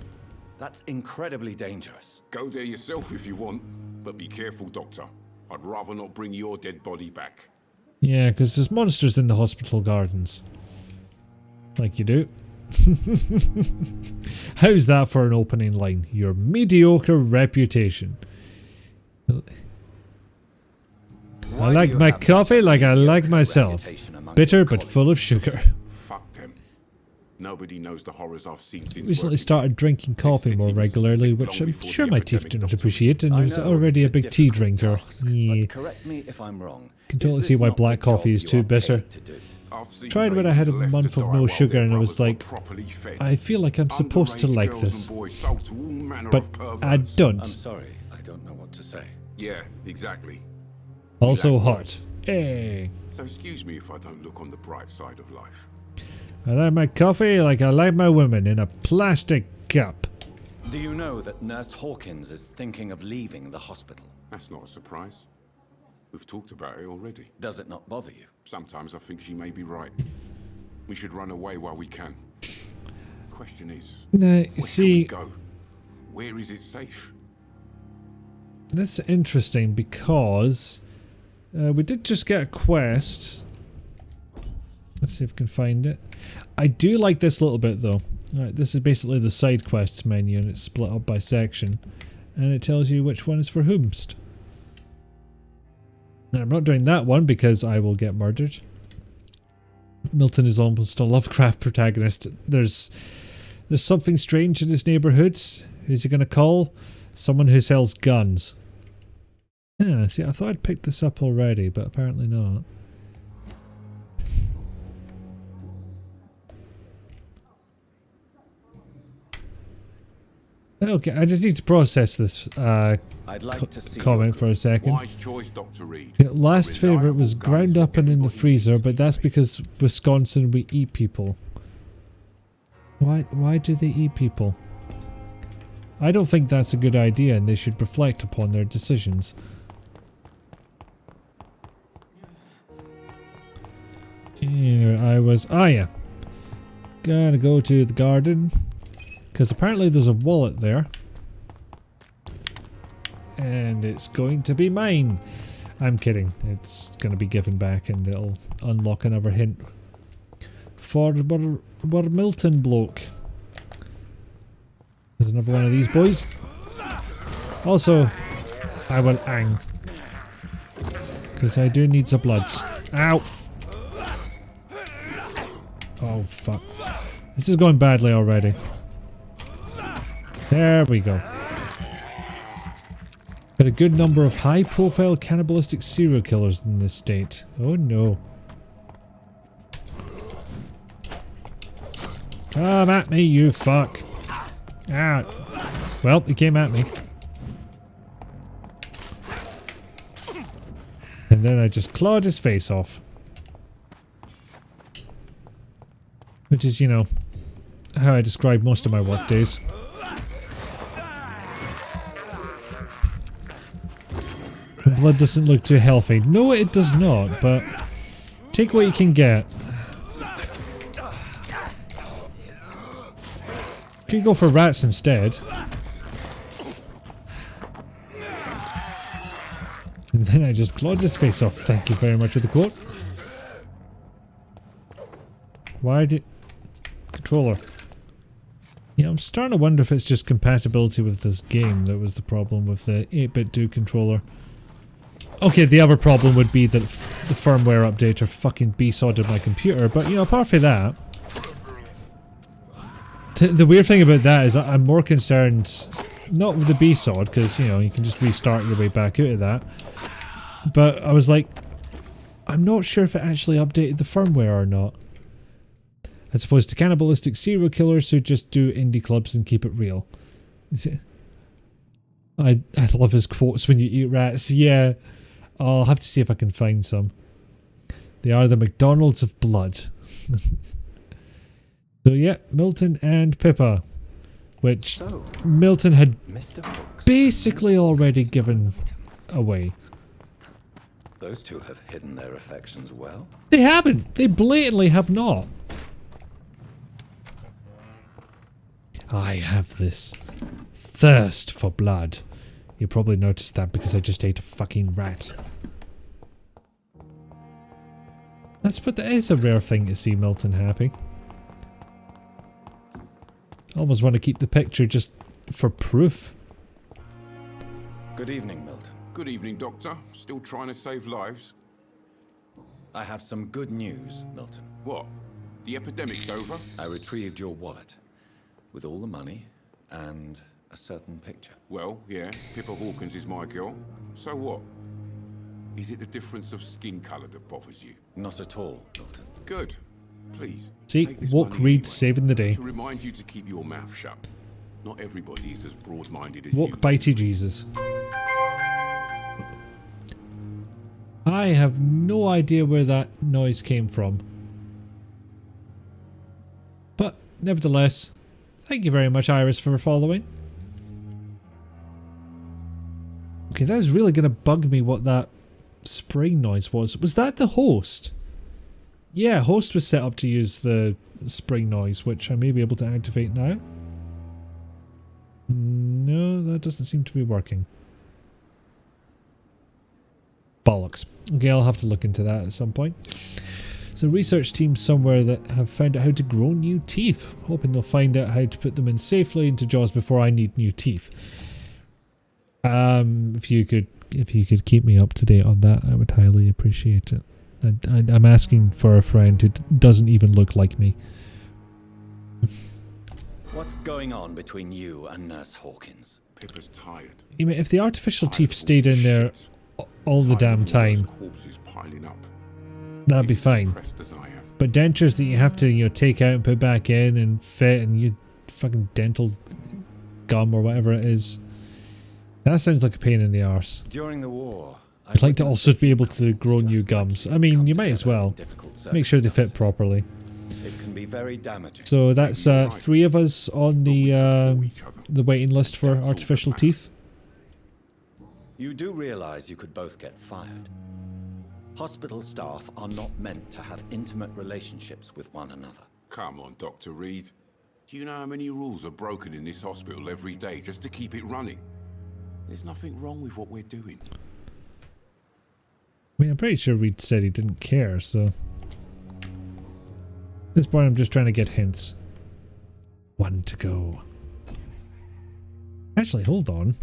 That's incredibly dangerous. Go there yourself if you want, but be careful, Doctor. I'd rather not bring your dead body back. Yeah, because there's monsters in the hospital gardens. Like you do. How's that for an opening line? Your mediocre reputation. I like my coffee like I like myself. Bitter but full of sugar. Fuck them. Nobody knows the horrors I've seen since Recently working. started drinking coffee more regularly, which I'm sure my teeth do not appreciate, and I was already a big tea drinker. Yeah. Correct me if I'm wrong. Can totally see why black coffee is too bitter. Tried when I had a month of no sugar and I was like, I feel like I'm supposed to like this. But I don't. I'm sorry, I don't know what to say. Yeah, exactly. Also hot. Hey. So excuse me if I don't look on the bright side of life. I like my coffee like I like my women, in a plastic cup. Do you know that Nurse Hawkins is thinking of leaving the hospital? That's not a surprise. We've talked about it already. Does it not bother you? Sometimes I think she may be right. We should run away while we can. Question is, Now, where see, can we go? Where is it safe? that's interesting because we did just get a quest. Let's see if we can find it. I do like this little bit though. Alright, this is basically the side quests menu and it's split up by section. And it tells you which one is for whomst. Now, I'm not doing that one because I will get murdered. Milton is almost a Lovecraft protagonist. There's something strange in his neighbourhood. Who's he going to call? Someone who sells guns. Yeah, see, I thought I'd picked this up already, but apparently not. Okay, I just need to process this I'd like to see comment for a second. Wise choice, Dr. Reed. Yeah, last favourite was ground up and in the freezer, but that's because Wisconsin we eat people. Why do they eat people? I don't think that's a good idea and they should reflect upon their decisions. Here I was. Oh yeah. Gotta go to the garden. Because apparently there's a wallet there. And it's going to be mine. I'm kidding. It's going to be given back and it'll unlock another hint. For Milton bloke. There's another one of these boys. Also, I will hang. Because I do need some bloods. Ow! Oh fuck. This is going badly already. There we go. Got a good number of high-profile cannibalistic serial killers in this state. Oh no. Come at me, you fuck. Ah. Well, he came at me. And then I just clawed his face off. Which is, you know, how I describe most of my work days. The blood doesn't look too healthy. No, it does not, but take what you can get. Could go for rats instead. And then I just clawed his face off. Thank you very much for the quote. Why did... Controller. Yeah, I'm starting to wonder if it's just compatibility with this game that was the problem with the 8-bit do controller. Okay, the other problem would be that the firmware updater fucking B-sodded my computer, but you know, apart from that... The weird thing about that is I'm more concerned, not with the B-sod, because, you know, you can just restart your way back out of that. But I was like, I'm not sure if it actually updated the firmware or not. As opposed to cannibalistic serial killers who just do indie clubs and keep it real. I love his quotes when you eat rats. Yeah, I'll have to see if I can find some. They are the McDonald's of blood. So yeah, Milton and Pippa. Which Milton had basically already given away. Those two have hidden their affections well. They haven't. They blatantly have not. I have this thirst for blood. You probably noticed that because I just ate a fucking rat. But that is a rare thing to see Milton happy. I almost want to keep the picture just for proof. Good evening, Milton. Good evening, Doctor. Still trying to save lives? I have some good news, Milton. What? The epidemic's over? I retrieved your wallet. With all the money and a certain picture. Well, yeah, Pippa Hawkins is my girl. So what? Is it the difference of skin colour that bothers you? Not at all, Milton. Good. Please. See, Woke Reed saving the day. To remind you to keep your mouth shut. Not everybody is as broad-minded as Woke you. Bitey Jesus. I have no idea where that noise came from. But, nevertheless, thank you very much, Iris, for following. Okay, that is really going to bug me what that spraying noise was. Was that the host? Yeah, host was set up to use the spring noise, which I may be able to activate now. No, that doesn't seem to be working. Bollocks. Okay, I'll have to look into that at some point. So research teams somewhere that have found out how to grow new teeth. Hoping they'll find out how to put them in safely into jaws before I need new teeth. If you could keep me up to date on that, I would highly appreciate it. I'm asking for a friend who doesn't even look like me. What's going on between you and Nurse Hawkins? Pippa's tired. You mean, if the artificial teeth stayed in there all the damn time, that'd be fine. But dentures that you have to, you know, take out and put back in and fit, and you fucking dental gum or whatever it is. That sounds like a pain in the arse. During the war, I'd like to also be able to grow new gums. I mean, you might as well. Make sure they fit properly. It can be very damaging. So that's 3 of us on the waiting list for artificial teeth. You do realize you could both get fired. Hospital staff are not meant to have intimate relationships with one another. Come on, Dr. Reed. Do you know how many rules are broken in this hospital every day just to keep it running? There's nothing wrong with what we're doing. I mean, I'm pretty sure Reed said he didn't care, so... At this point, I'm just trying to get hints. 1 to go. Actually, hold on.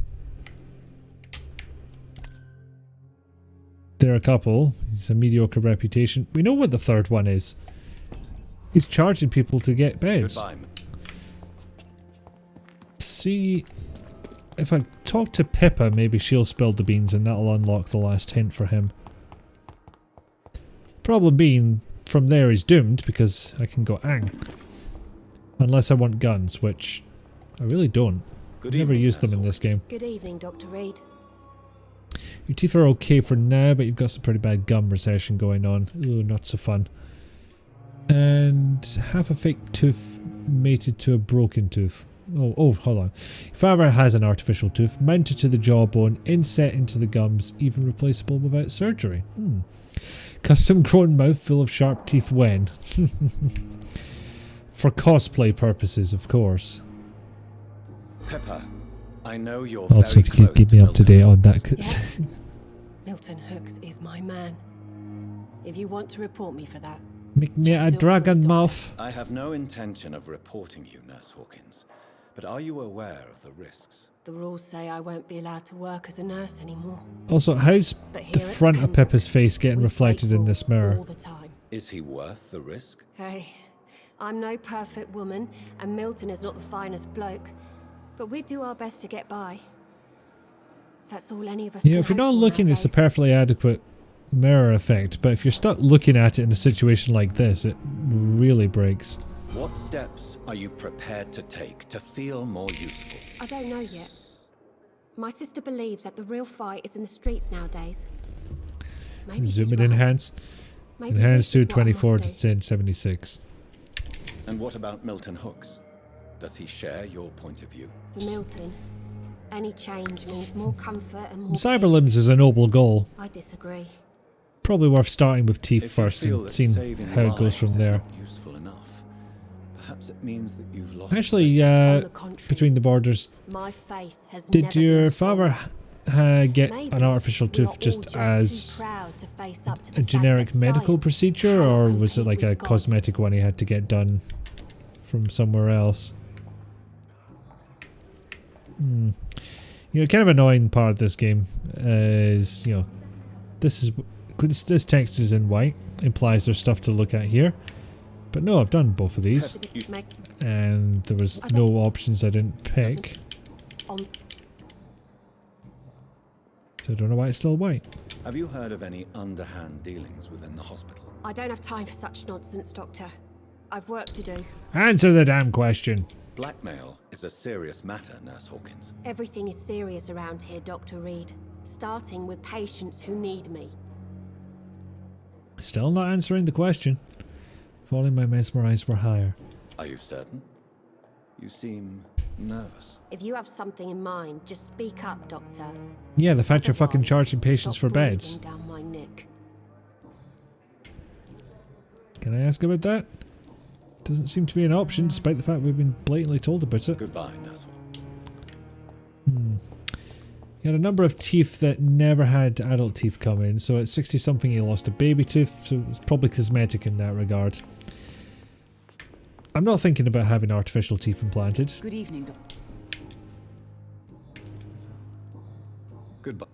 There are a couple. He's a mediocre reputation. We know what the 3rd one is. He's charging people to get beds. Goodbye. See, if I talk to Pippa, maybe she'll spill the beans and that'll unlock the last hint for him. Problem being, from there he's doomed because I can go ang. Unless I want guns, which I really don't. I've never used them in this game. Good evening, Dr. Reed. Your teeth are okay for now, but you've got some pretty bad gum recession going on. Ooh, not so fun. And half a fake tooth mated to a broken tooth. Oh, hold on. Your father has an artificial tooth mounted to the jawbone, inset into the gums, even replaceable without surgery. Custom grown mouth full of sharp teeth when? For cosplay purposes, of course. Pepper, I know you're Also, if you could keep me up to date on that. Yes. Milton Hooks is my man. If you want to report me for that. Make me a dragon mouth. I have no intention of reporting you, Nurse Hawkins. But are you aware of the risks? The rules say I won't be allowed to work as a nurse anymore. Also, how's the front of Pippa's face getting reflected in this mirror? All the time. Is he worth the risk? Hey, I'm no perfect woman, and Milton is not the finest bloke. But we do our best to get by. That's all any of us Yeah, can if you're hope not for looking, it's a nowadays. perfectly adequate mirror effect. But if you're stuck looking at it in a situation like this, it really breaks. What steps are you prepared to take to feel more useful? I don't know yet. My sister believes that the real fight is in the streets nowadays. Maybe Zoom she's it, right. enhance. Maybe Enhance this is to what I must 24 to do. 1076. And what about Milton Hooks? Does he share your point of view? For Milton, any change means more comfort and more Cyber limbs is a noble goal. I disagree. Probably worth starting with teeth If you first feel and that seeing saving how it goes lives from is there. not useful enough, perhaps it means that you've lost. Actually, between the borders, My faith has did never your been father get Maybe an artificial we are all tooth just too as proud to face up to the a fact generic that medical science procedure, cannot or was it compete like a with God. cosmetic one he had to get done from somewhere else? You know, kind of annoying part of this game is, you know, this text is in white, implies there's stuff to look at here. But no, I've done both of these, and there was no options I didn't pick. On So I don't know why it's still white. Have you heard of any underhand dealings within the hospital? I don't have time for such nonsense, Doctor. I've work to do. Answer the damn question. Blackmail is a serious matter, Nurse Hawkins. Everything is serious around here, Dr. Reed. Starting with patients who need me. Still not answering the question. If only my mesmerized were higher. Are you certain? You seem nervous. If you have something in mind, just speak up, Doctor. Yeah, the fact you're fucking charging patients for Stop beds. breathing down my neck. Can I ask about that? Doesn't seem to be an option, despite the fact we've been blatantly told about it. Goodbye, Nurse. He had a number of teeth that never had adult teeth come in, so at 60-something he lost a baby tooth, so it's probably cosmetic in that regard. I'm not thinking about having artificial teeth implanted. Good evening, Doctor. Goodbye.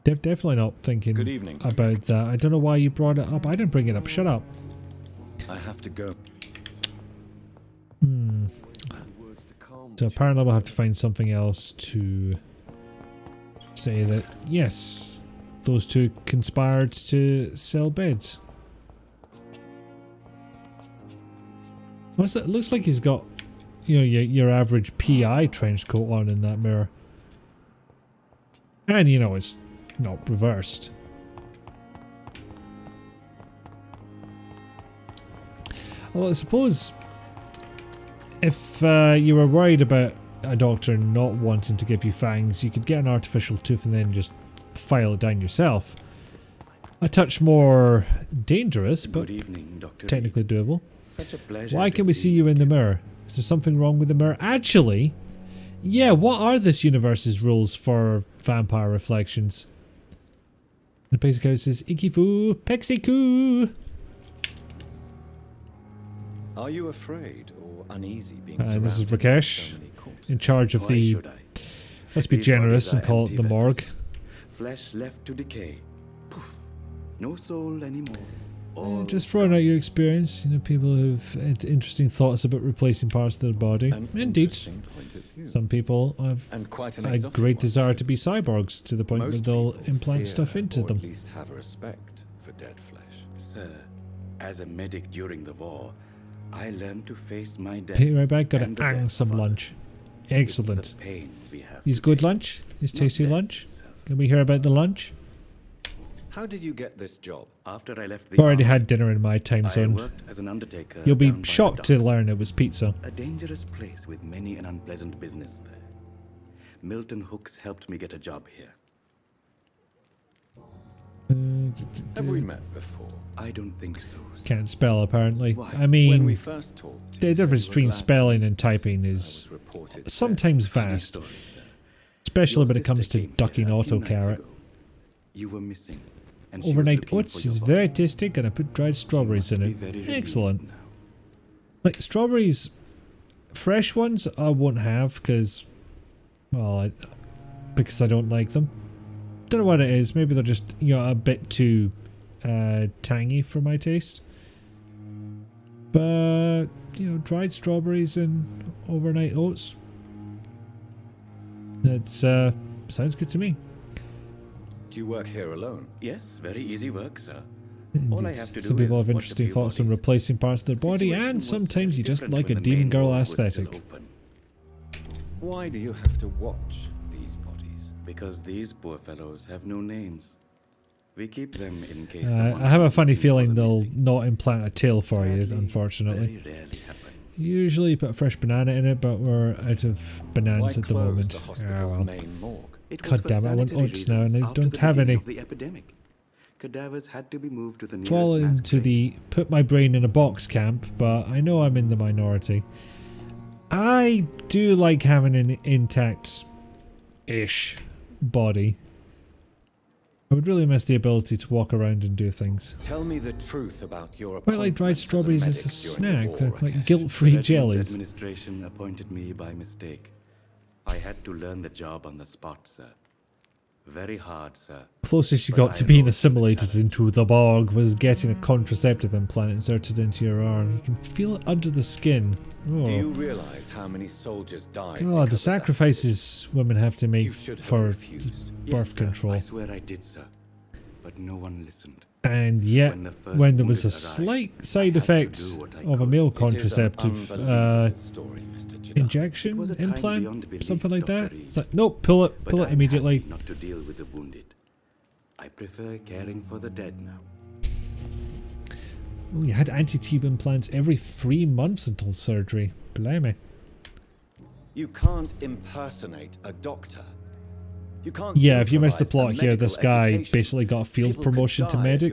Definitely not thinking Good evening. about that. I don't know why you brought it up. I didn't bring it up. Shut up. I have to go. So apparently we'll have to find something else to say that, yes, those two conspired to sell beds. What's that? It looks like he's got you know, your average PI trench coat on in that mirror. And you know, it's not reversed. Well, I suppose if you were worried about a doctor not wanting to give you fangs, you could get an artificial tooth and then just file it down yourself. A touch more dangerous, but technically doable. Such a pleasure. Why can we see you in the mirror? Is there something wrong with the mirror? Actually, yeah, what are this universe's rules for vampire reflections? The basic code says Ikifu Pexiku. Are you afraid or uneasy being This is Rakesh, in charge of the... Let's be generous and call it the morgue. Flesh left to decay. Poof. No soul anymore. Just throwing out your experience, you know, people who've had interesting thoughts about replacing parts of their body. Indeed, some people have a great desire to be cyborgs to the point where they'll implant stuff into them. At least have a respect for dead flesh. Sir, as a medic during the war, I learned to face my death. Hey, right back, gotta ang some lunch. Excellent. Is good lunch? Is tasty lunch? Can we hear about the lunch? How did you get this job? After I left the already had dinner in my time zone. worked as an undertaker. You'll be shocked to learn it was pizza. A dangerous place with many an unpleasant business there. Milton Hooks helped me get a job here. Have we met before? I don't think so. Can't spell apparently. Why? I mean, When we first talked, the difference between spelling and typing is sometimes vast, especially when it comes to ducking autocarrot. You were missing. And Overnight oats is very tasty, and I put dried strawberries in it. Excellent. Like strawberries, fresh ones I won't have because, well, because I don't like them. Don't know what it is. Maybe they're just, you know, a bit too tangy for my taste. But you know, dried strawberries and overnight oats. That's sounds good to me. Do you work here alone? Yes, very easy work, sir. All I have to Some people have interesting thoughts on replacing parts of their body, and sometimes you just like a demon girl aesthetic. Why do you have to watch these bodies? Because these poor fellows have no names. We keep them in case I have a funny feeling they'll not implant a tail for you, unfortunately. Usually put a fresh banana in it, but we're out of bananas at the moment. Oh, well. God damn it, I want oats now and I don't have any. Cadavers had to be moved to the Fall into the put my brain in a box camp, but I know I'm in the minority. I do like having an intact-ish body. I would really miss the ability to walk around and do things. Tell me the truth about your quite like dried strawberries as a snack. They're like guilt-free jellies. Administration appointed me by mistake. I had to learn the job on the spot, sir. Very hard, sir. Closest you got to being assimilated into the bog was getting a contraceptive implant inserted into your arm. You can feel it under the skin. Oh. Do you realize how many soldiers died? God, the sacrifices women have to make for birth control. I swear I did, sir. But no one listened. And yet, when there was a slight side effect of a male contraceptive injection, implant, something like that, it's like, nope, pull it immediately. Not to deal with the wounded. I prefer caring for the dead now. Oh, you had anti-tube implants every 3 months until surgery. Blimey. You can't impersonate a doctor. You can't. Yeah, if you missed the plot here, this guy basically got a field promotion to medic.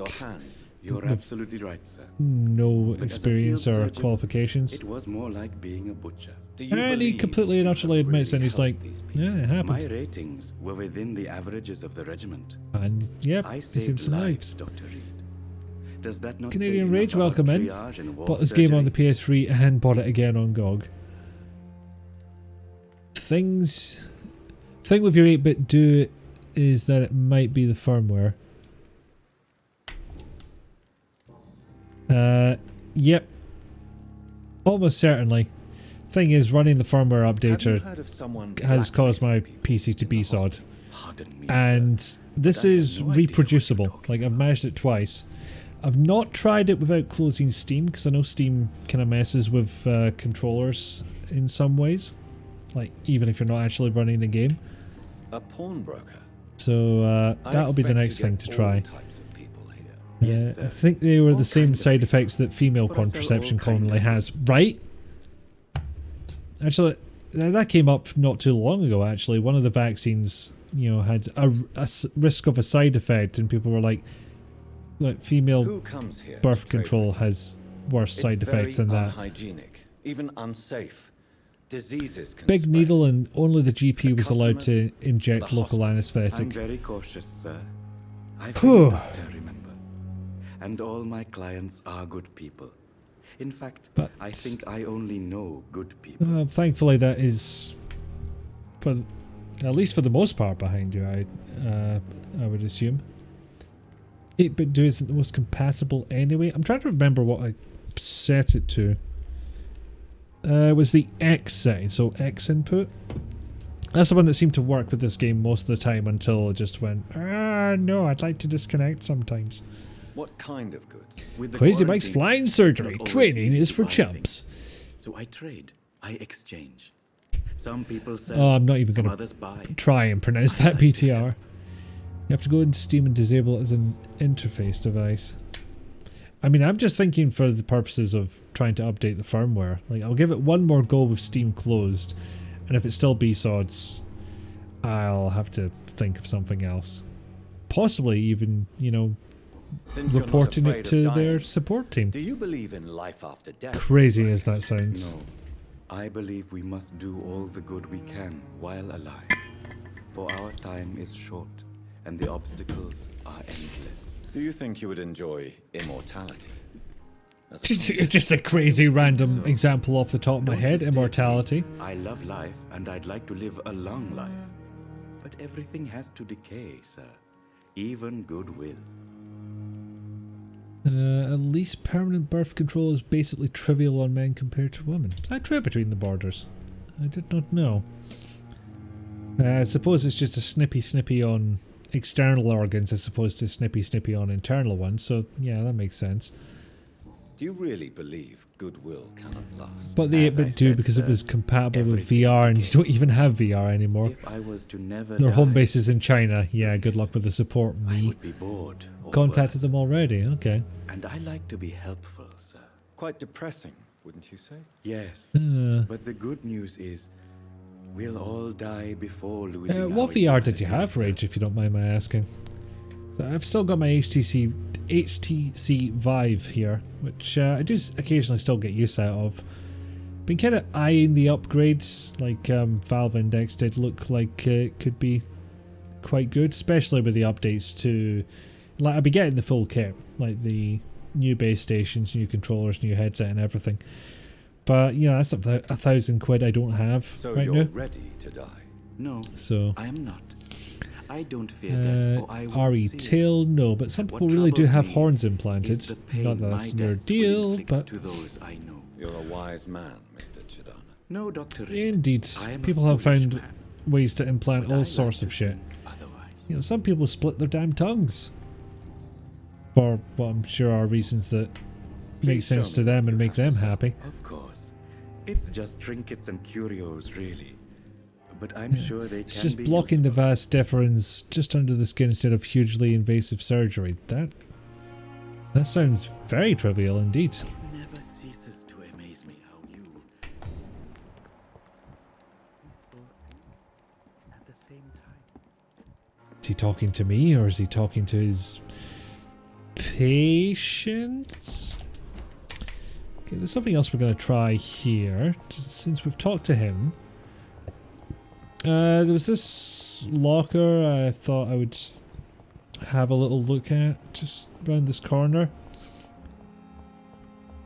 You're absolutely right, sir. No experience or surgeon, qualifications. It was more like being a butcher. And he completely and utterly admits, and he's like, yeah, it happened. My ratings were within the averages of the regiment. And yep, he seems some lives. Dr. Reed. Does that not Canadian Rage, welcome in. Bought this game on the PS3 and bought it again on GOG. Thing with your 8-bit do is that it might be the firmware. Yep. Almost certainly. Thing is, running the firmware updater has caused my PC to be sod. And this is reproducible. Like, I've managed it twice. I've not tried it without closing Steam, because I know Steam kind of messes with controllers in some ways, like even if you're not actually running the game. A pawnbroker. So that'll be the next thing to try. I think they were the same side effects that female contraception commonly has, right? Actually, that came up not too long ago, actually. One of the vaccines, you know, had a risk of a side effect, and people were like female birth control has worse side effects than that. Unhygienic, even unsafe. Diseases can Big spread. needle, and only the GP was allowed to inject local anaesthetic. I'm very cautious, sir. I've been a doctor, remember? And all my clients are good people. In fact, I think I only know good people. Thankfully, that is, for at least for the most part, behind you. I would assume. 8-bit do isn't the most compatible anyway. I'm trying to remember what I set it to. It was the X setting, so X input. That's the one that seemed to work with this game most of the time until it just went, no, I'd like to disconnect sometimes. What kind of goods? Crazy Mike's flying surgery. Training is for chumps. So I trade. I exchange. Some people sell. Oh, I'm not even going to try and pronounce that PTR. You have to go into Steam and disable it as an interface device. I mean, I'm just thinking for the purposes of trying to update the firmware. Like, I'll give it one more go with Steam closed, and if it's still BSODs, I'll have to think of something else. Possibly even, you know, reporting it to their support team. Do you believe in life after death? Crazy as that sounds. No. I believe we must do all the good we can while alive. For our time is short, and the obstacles are endless. Do you think you would enjoy immortality? Just a crazy random example off the top of my head. Immortality. I love life, and I'd like to live a long life. But everything has to decay, sir. Even goodwill. At least permanent birth control is basically trivial on men compared to women. Is that true between the borders? I did not know. I suppose it's just a snippy on external organs as opposed to snippy on internal ones, so yeah, that makes sense. Do you really believe goodwill cannot last? But the 8-bit do, because it was compatible with VR, and you don't even have VR anymore. If I was to never Their die, home base is in China. Yeah, good luck with the support. I would be bored. Contacted them already, okay. And I like to be helpful, sir. Quite depressing, wouldn't you say? Yes. Uh. But the good news is, we'll all die before losing What our VR did you humanity, have, sir. Rage, if you don't mind my asking? So I've still got my HTC Vive here, which I do occasionally still get use out of. Been kind of eyeing the upgrades, like Valve Index did look like it could be quite good, especially with the updates to, like, I'll be getting the full kit, like the new base stations, new controllers, new headset and everything. But, you know, that's about £1,000 I don't have So right you're now. ready to die? No, So I am not. I don't fear death, for I won't RE see it. tail, no, but some people really do have horns implanted. Not that that's your deal, but to those I know. You're a wise man, Mr. Chidana. No, Dr. Reed. indeed, I am a people have foolish found man, ways to implant but I all like sorts to of shit. think otherwise. You know, some people split their damn tongues for what I'm sure are reasons that make Please show sense to me them what and you make have them to say. happy. Of course. It's just trinkets and curios, really. But I'm sure they It's can just be blocking useful. the vas deferens just under the skin instead of hugely invasive surgery. That sounds very trivial indeed. It never ceases to amaze me how you... at the same time. Is he talking to me or is he talking to his patients? Okay, there's something else we're going to try here, since we've talked to him. There was this locker I thought I would have a little look at, just round this corner.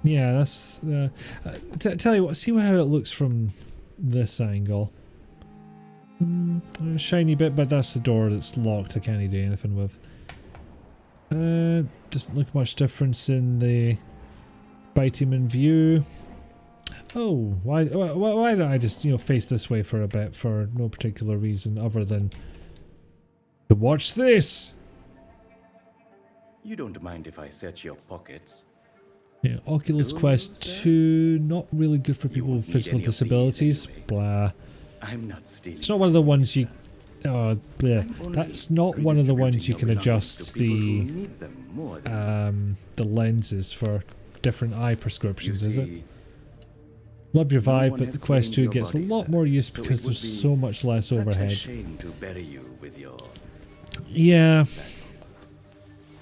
Yeah, that's... tell you what, see how it looks from this angle. A shiny bit, but that's the door that's locked, I can't do anything with. Doesn't look much difference in the Biteyman view. Oh, why don't I just, you know, face this way for a bit for no particular reason other than to watch this? You don't mind if I search your pockets? Yeah, Oculus Quest 2, not really good for people with physical disabilities. Blah. I'm not stealing. It's not one of the ones you... Oh, bleh. That's not one of the ones you can adjust the lenses for different eye prescriptions, is it? Love your vibe, but the Quest 2 gets a lot more use because there's so much less overhead. Shame to bury you with your... Yeah.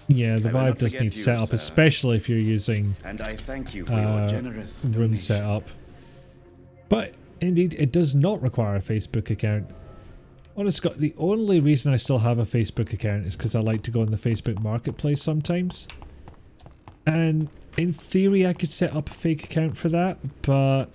Yeah, the Vive does need setup, especially if you're using and I thank you for your generous room setup. But indeed, it does not require a Facebook account. Honest God, the only reason I still have a Facebook account is because I like to go on the Facebook Marketplace sometimes. And in theory, I could set up a fake account for that, but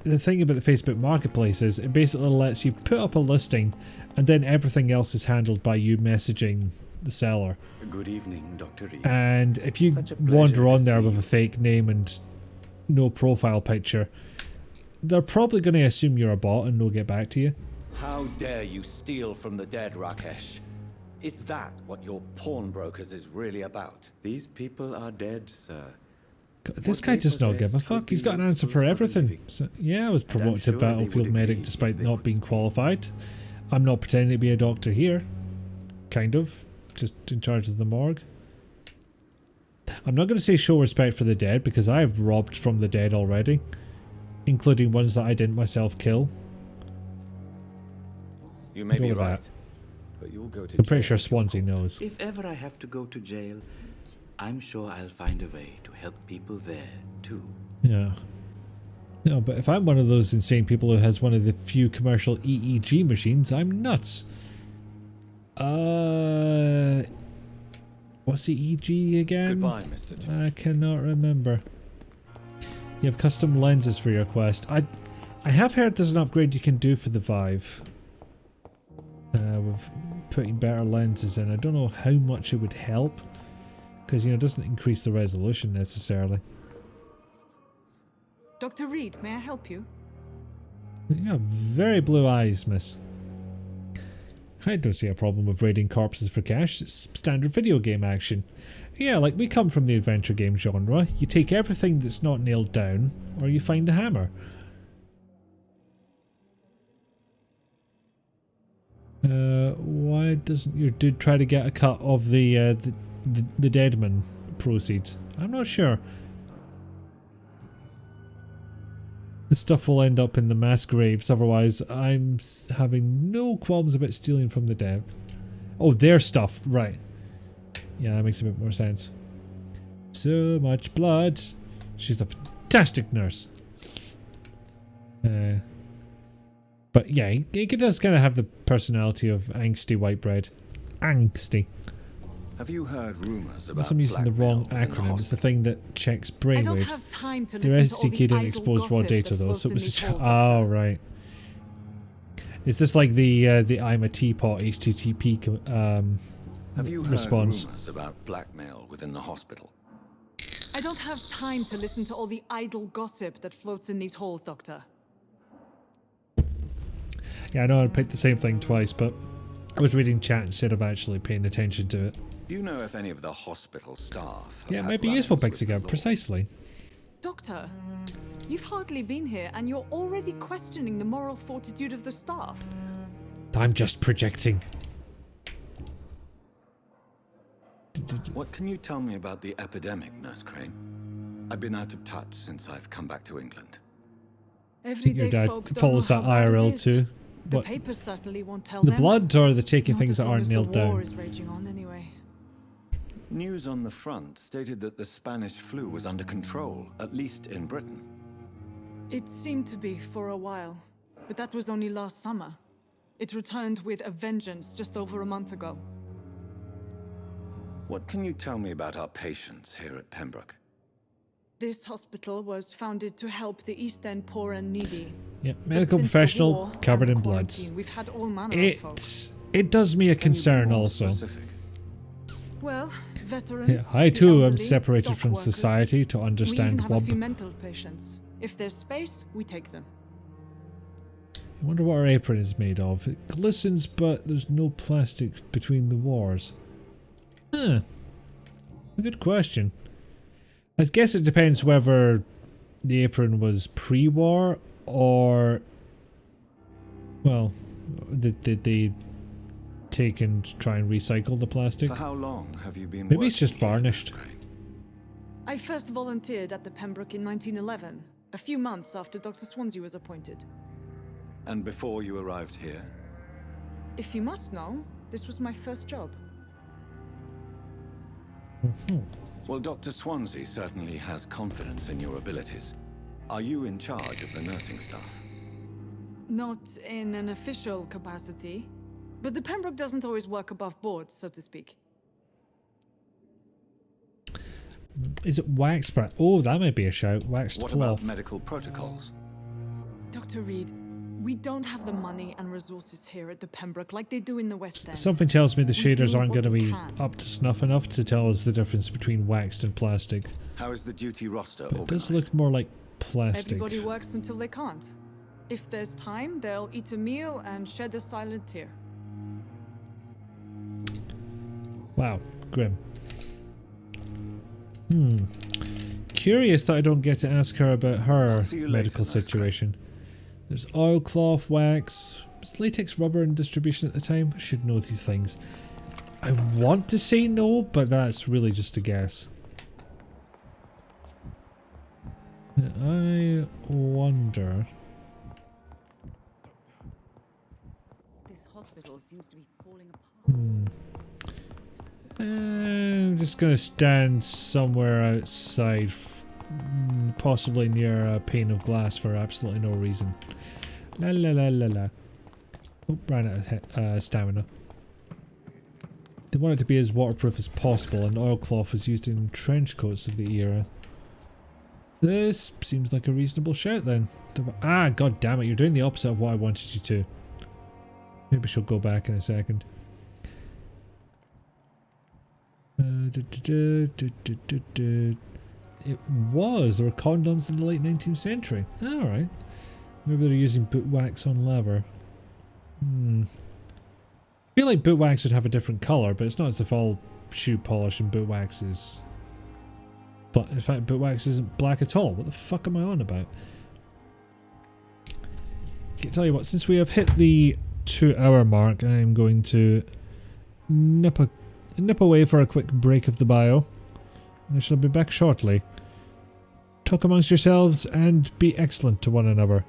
the thing about the Facebook Marketplace is it basically lets you put up a listing and then everything else is handled by you messaging the seller. Good evening, Dr. Reed. And if you wander on there with a fake name and no profile picture, they're probably going to assume you're a bot and no get back to you. How dare you steal from the dead, Rakesh? Is that what your pawnbrokers is really about? These people are dead, sir. God, this guy does not give a fuck. He's got an answer for everything. So, yeah, I was promoted to battlefield medic despite not being qualified. I'm not pretending to be a doctor here. Kind of. Just in charge of the morgue. I'm not going to say show respect for the dead because I've robbed from the dead already. Including ones that I didn't myself kill. You may be right. But you'll go to I'm pretty sure Swansea knows. If ever I have to go to jail, I'm sure I'll find a way to help people there too. Yeah. No, but if I'm one of those insane people who has one of the few commercial EEG machines, I'm nuts. What's the EG again? Goodbye, Mr. Ch. I cannot remember. You have custom lenses for your Quest. I have heard there's an upgrade you can do for the Vive. With putting better lenses in. I don't know how much it would help. Because, you know, it doesn't increase the resolution necessarily. Dr. Reed, may I help you? You have very blue eyes, miss. I don't see a problem with raiding corpses for cash. It's standard video game action. Yeah, like we come from the adventure game genre. You take everything that's not nailed down, or you find a hammer. Why doesn't your dude try to get a cut of the Deadman proceeds? I'm not sure. This stuff will end up in the mass graves, otherwise I'm having no qualms about stealing from the dead. Oh, their stuff, right. Yeah, that makes a bit more sense. So much blood. She's a fantastic nurse. But yeah, he does kind of have the personality of angsty white bread. Angsty. Have you heard rumors about Unless I'm using the wrong acronym. It's the thing that checks brainwaves. The SCK didn't expose raw data though, so it was a... Oh, right. Is this like the I'm a teapot HTTP Have you heard response? rumors about blackmail within the hospital? I don't have time to listen to all the idle gossip that floats in these halls, Doctor. Yeah, I know I picked the same thing twice, but I was reading chat instead of actually paying attention to it. Do you know if any of the hospital staff... Yeah, it might be useful picks again, precisely. Doctor, you've hardly been here and you're already questioning the moral fortitude of the staff. I'm just projecting. What can you tell me about the epidemic, Nurse Crane? I've been out of touch since I've come back to England. Your dad follows that IRL too. The papers certainly won't tell the them. blood or the taking Not things as that long aren't as nailed the war down? is raging on anyway. News on the front stated that the Spanish flu was under control, at least in Britain. It seemed to be for a while, but that was only last summer. It returned with a vengeance just over a month ago. What can you tell me about our patients here at Pembroke? This hospital was founded to help the East End poor and needy. Yeah, But medical since the professional war covered and in the blood. quarantine, we've had all manner of folk. It does me a concern also. Well, veterans. Yeah, I too am elderly, separated dock from workers. society to We understand even have a few WUB. mental patients. If there's space, we take them. I wonder what her apron is made of. It glistens, but there's no plastic between the wars. Huh. Good question. I guess it depends whether the apron was pre-war or, well, did they take and try and recycle the plastic? For how long have you been Maybe it's just varnished. I first volunteered at the Pembroke in 1911, a few months after Dr. Swansea was appointed. And before you arrived here? If you must know, this was my first job. Well, Dr. Swansea certainly has confidence in your abilities. Are you in charge of the nursing staff? Not in an official capacity, but the Pembroke doesn't always work above board, so to speak. Is it waxed? Oh, that might be a shout. Waxed What cloth. about medical protocols? Dr. Reed, we don't have the money and resources here at the Pembroke like they do in the West End. Something tells me the We shaders do aren't what going to we be can. up to snuff enough to tell us the difference between waxed and plastic. How is the duty roster But it does organized? look more like plastic. Everybody works until they can't. If there's time, they'll eat a meal and shed a silent tear. Wow, grim. Curious that I don't get to ask her about her medical situation. There's oilcloth, wax. Was latex rubber in distribution at the time? I should know these things. I want to say no, but that's really just a guess. I wonder. This hospital seems to be falling apart. I'm just gonna stand somewhere outside, possibly near a pane of glass for absolutely no reason. La la la la la. Oh, ran out of stamina. They want it to be as waterproof as possible, and oilcloth was used in trench coats of the era. This seems like a reasonable shout then. Ah, god damn it, you're doing the opposite of what I wanted you to. Maybe she'll go back in a second. It was. There were condoms in the late 19th century. Alright. Maybe they're using boot wax on leather. I feel like boot wax would have a different colour, but it's not as if all shoe polish and boot wax is... But in fact, boot wax isn't black at all. What the fuck am I on about? Okay, tell you what, since we have hit the 2-hour mark, I am going to nip away for a quick break of the bio. I shall be back shortly. Talk amongst yourselves and be excellent to one another.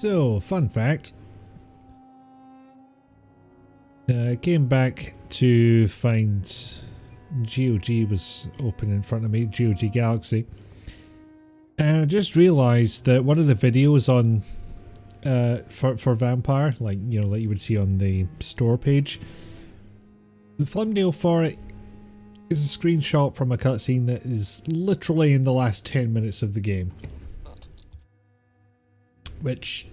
So, fun fact. I came back to find GOG was open in front of me, GOG Galaxy. And I just realised that one of the videos on for Vampyr, like, you know, like you would see on the store page, the thumbnail for it is a screenshot from a cutscene that is literally in the last 10 minutes of the game. Which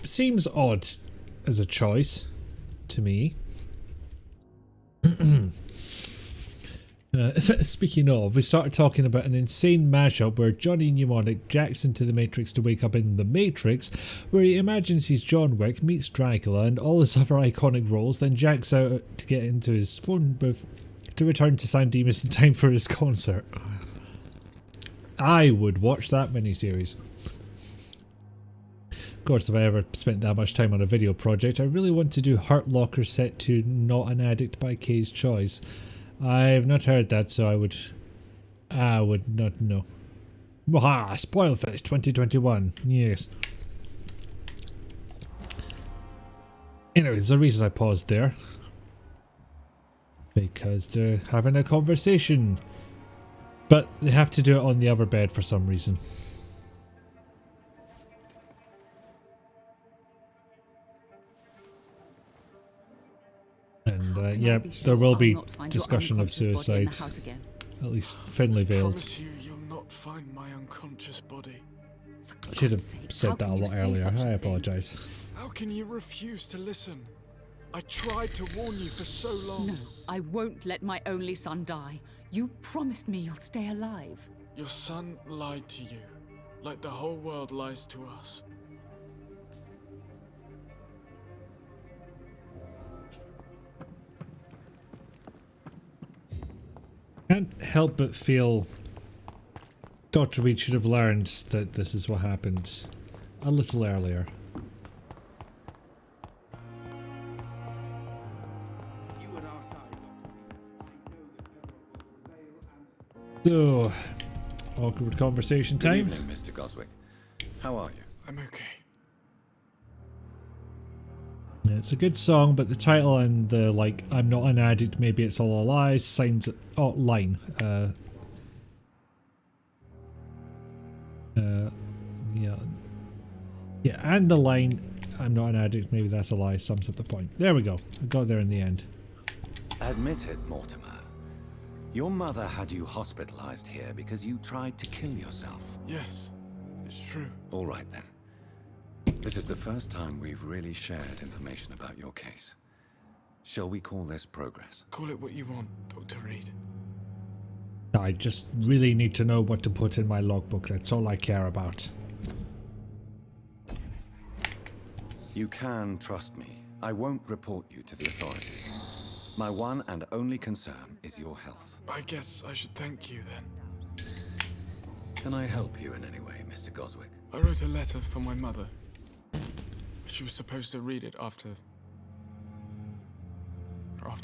seems odd as a choice to me. Speaking of, we started talking about an insane mashup where Johnny Mnemonic jacks into the Matrix to wake up in the Matrix, where he imagines he's John Wick, meets Dracula and all his other iconic roles, then jacks out to get into his phone booth to return to San Dimas in time for his concert. I would watch that miniseries. Of course, if I ever spent that much time on a video project, I really want to do Hurt Locker set to Not an Addict by Kay's Choice. I've not heard that, so I would not know. Waha! Spoilfest 2021. Yes. Anyway, there's a reason I paused there. Because they're having a conversation. But they have to do it on the other bed for some reason. And yeah, there will be discussion of suicide. At least thinly veiled. Promise you, you'll not find my unconscious body. I should have said that a lot earlier. I apologise. How can you refuse to listen? I tried to warn you for so long. No, I won't let my only son die. You promised me you'll stay alive. Your son lied to you, like the whole world lies to us. Can't help but feel Dr. Reed should have learned that this is what happened a little earlier. So, awkward conversation time. Good evening, Mr. Goswick. How are you? I'm okay. It's a good song, but the title and the, like, I'm not an addict, maybe it's all a lie, signs... Oh, line. Yeah. Yeah, and the line, I'm not an addict, maybe that's a lie, sums up the point. There we go. I got there in the end. Admit it, Mortimer. Your mother had you hospitalized here because you tried to kill yourself. Yes, it's true. All right, then. This is the first time we've really shared information about your case. Shall we call this progress? Call it what you want, Dr. Reed. I just really need to know what to put in my logbook. That's all I care about. You can trust me. I won't report you to the authorities. My one and only concern is your health. I guess I should thank you then. Can I help you in any way, Mr. Goswick? I wrote a letter for my mother. She was supposed to read it after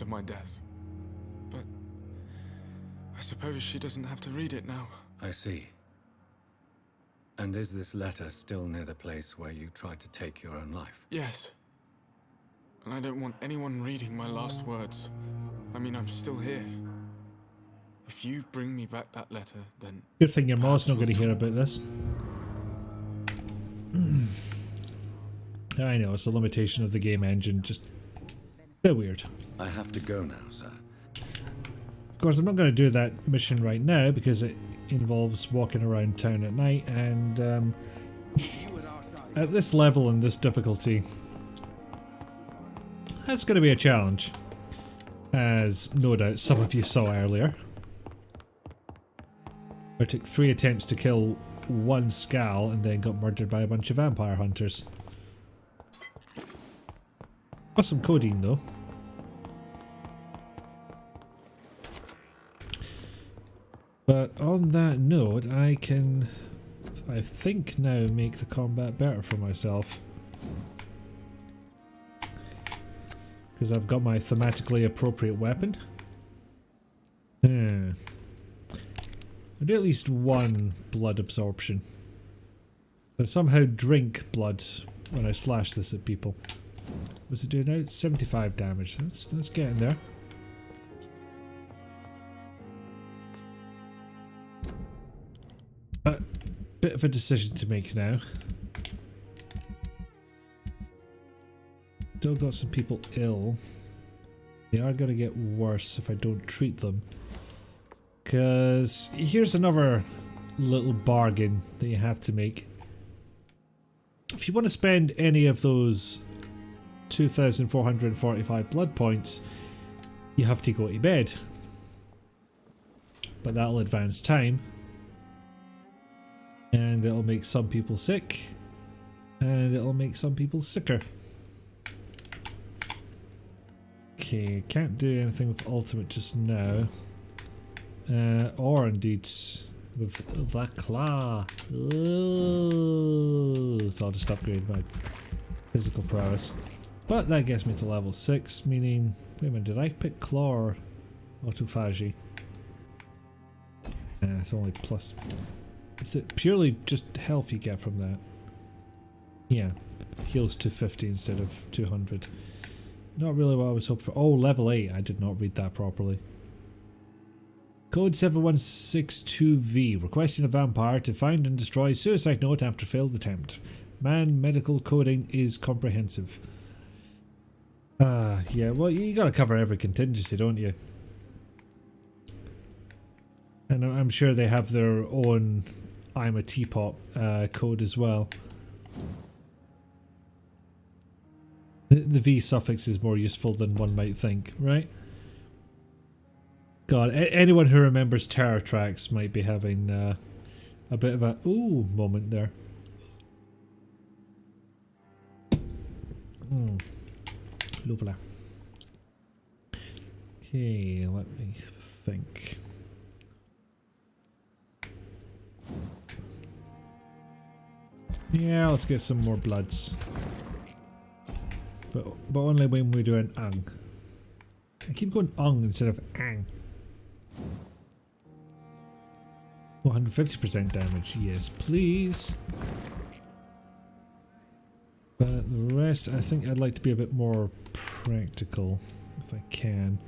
my death. But I suppose she doesn't have to read it now. I see. And is this letter still near the place where you tried to take your own life? Yes. And I don't want anyone reading my last words. I mean, I'm still here. If you bring me back that letter, then... Good thing your mom's not going to hear about this. I know, it's a limitation of the game engine, just a bit weird. I have to go now, sir. Of course, I'm not going to do that mission right now because it involves walking around town at night, and at this level and this difficulty, that's going to be a challenge, as no doubt some of you saw earlier. I took 3 attempts to kill one Skal and then got murdered by a bunch of vampire hunters. Got some codeine though. But on that note, I can, I think now, make the combat better for myself. Because I've got my thematically appropriate weapon. I do at least one blood absorption. I somehow drink blood when I slash this at people. What's it doing now? 75 damage. That's getting there. Bit of a decision to make now. Still got some people ill. They are going to get worse if I don't treat them. Because here's another little bargain that you have to make. If you want to spend any of those 2,445 blood points, you have to go to bed. But that'll advance time. And it'll make some people sick. And it'll make some people sicker. Okay, can't do anything with ultimate just now. Or indeed with the claw. Ooh, so I'll just upgrade my physical prowess. But that gets me to level 6, meaning... Wait a minute, did I pick claw or autophagy? It's only plus... Is it purely just health you get from that? Yeah. Heals 250 instead of 200. Not really what I was hoping for. Oh, level 8. I did not read that properly. Code 7162V. Requesting a vampire to find and destroy suicide note after failed attempt. Man, medical coding is comprehensive. Yeah, well, you gotta cover every contingency, don't you? And I'm sure they have their own I'm a teapot code as well. The V suffix is more useful than one might think, right? God, anyone who remembers Terror Tracks might be having a bit of a ooh moment there. Lovely. Okay, let me think. Yeah, let's get some more bloods. But only when we do an ang. I keep going instead of ang. 150% damage, yes please. But the rest, I think I'd like to be a bit more practical if I can.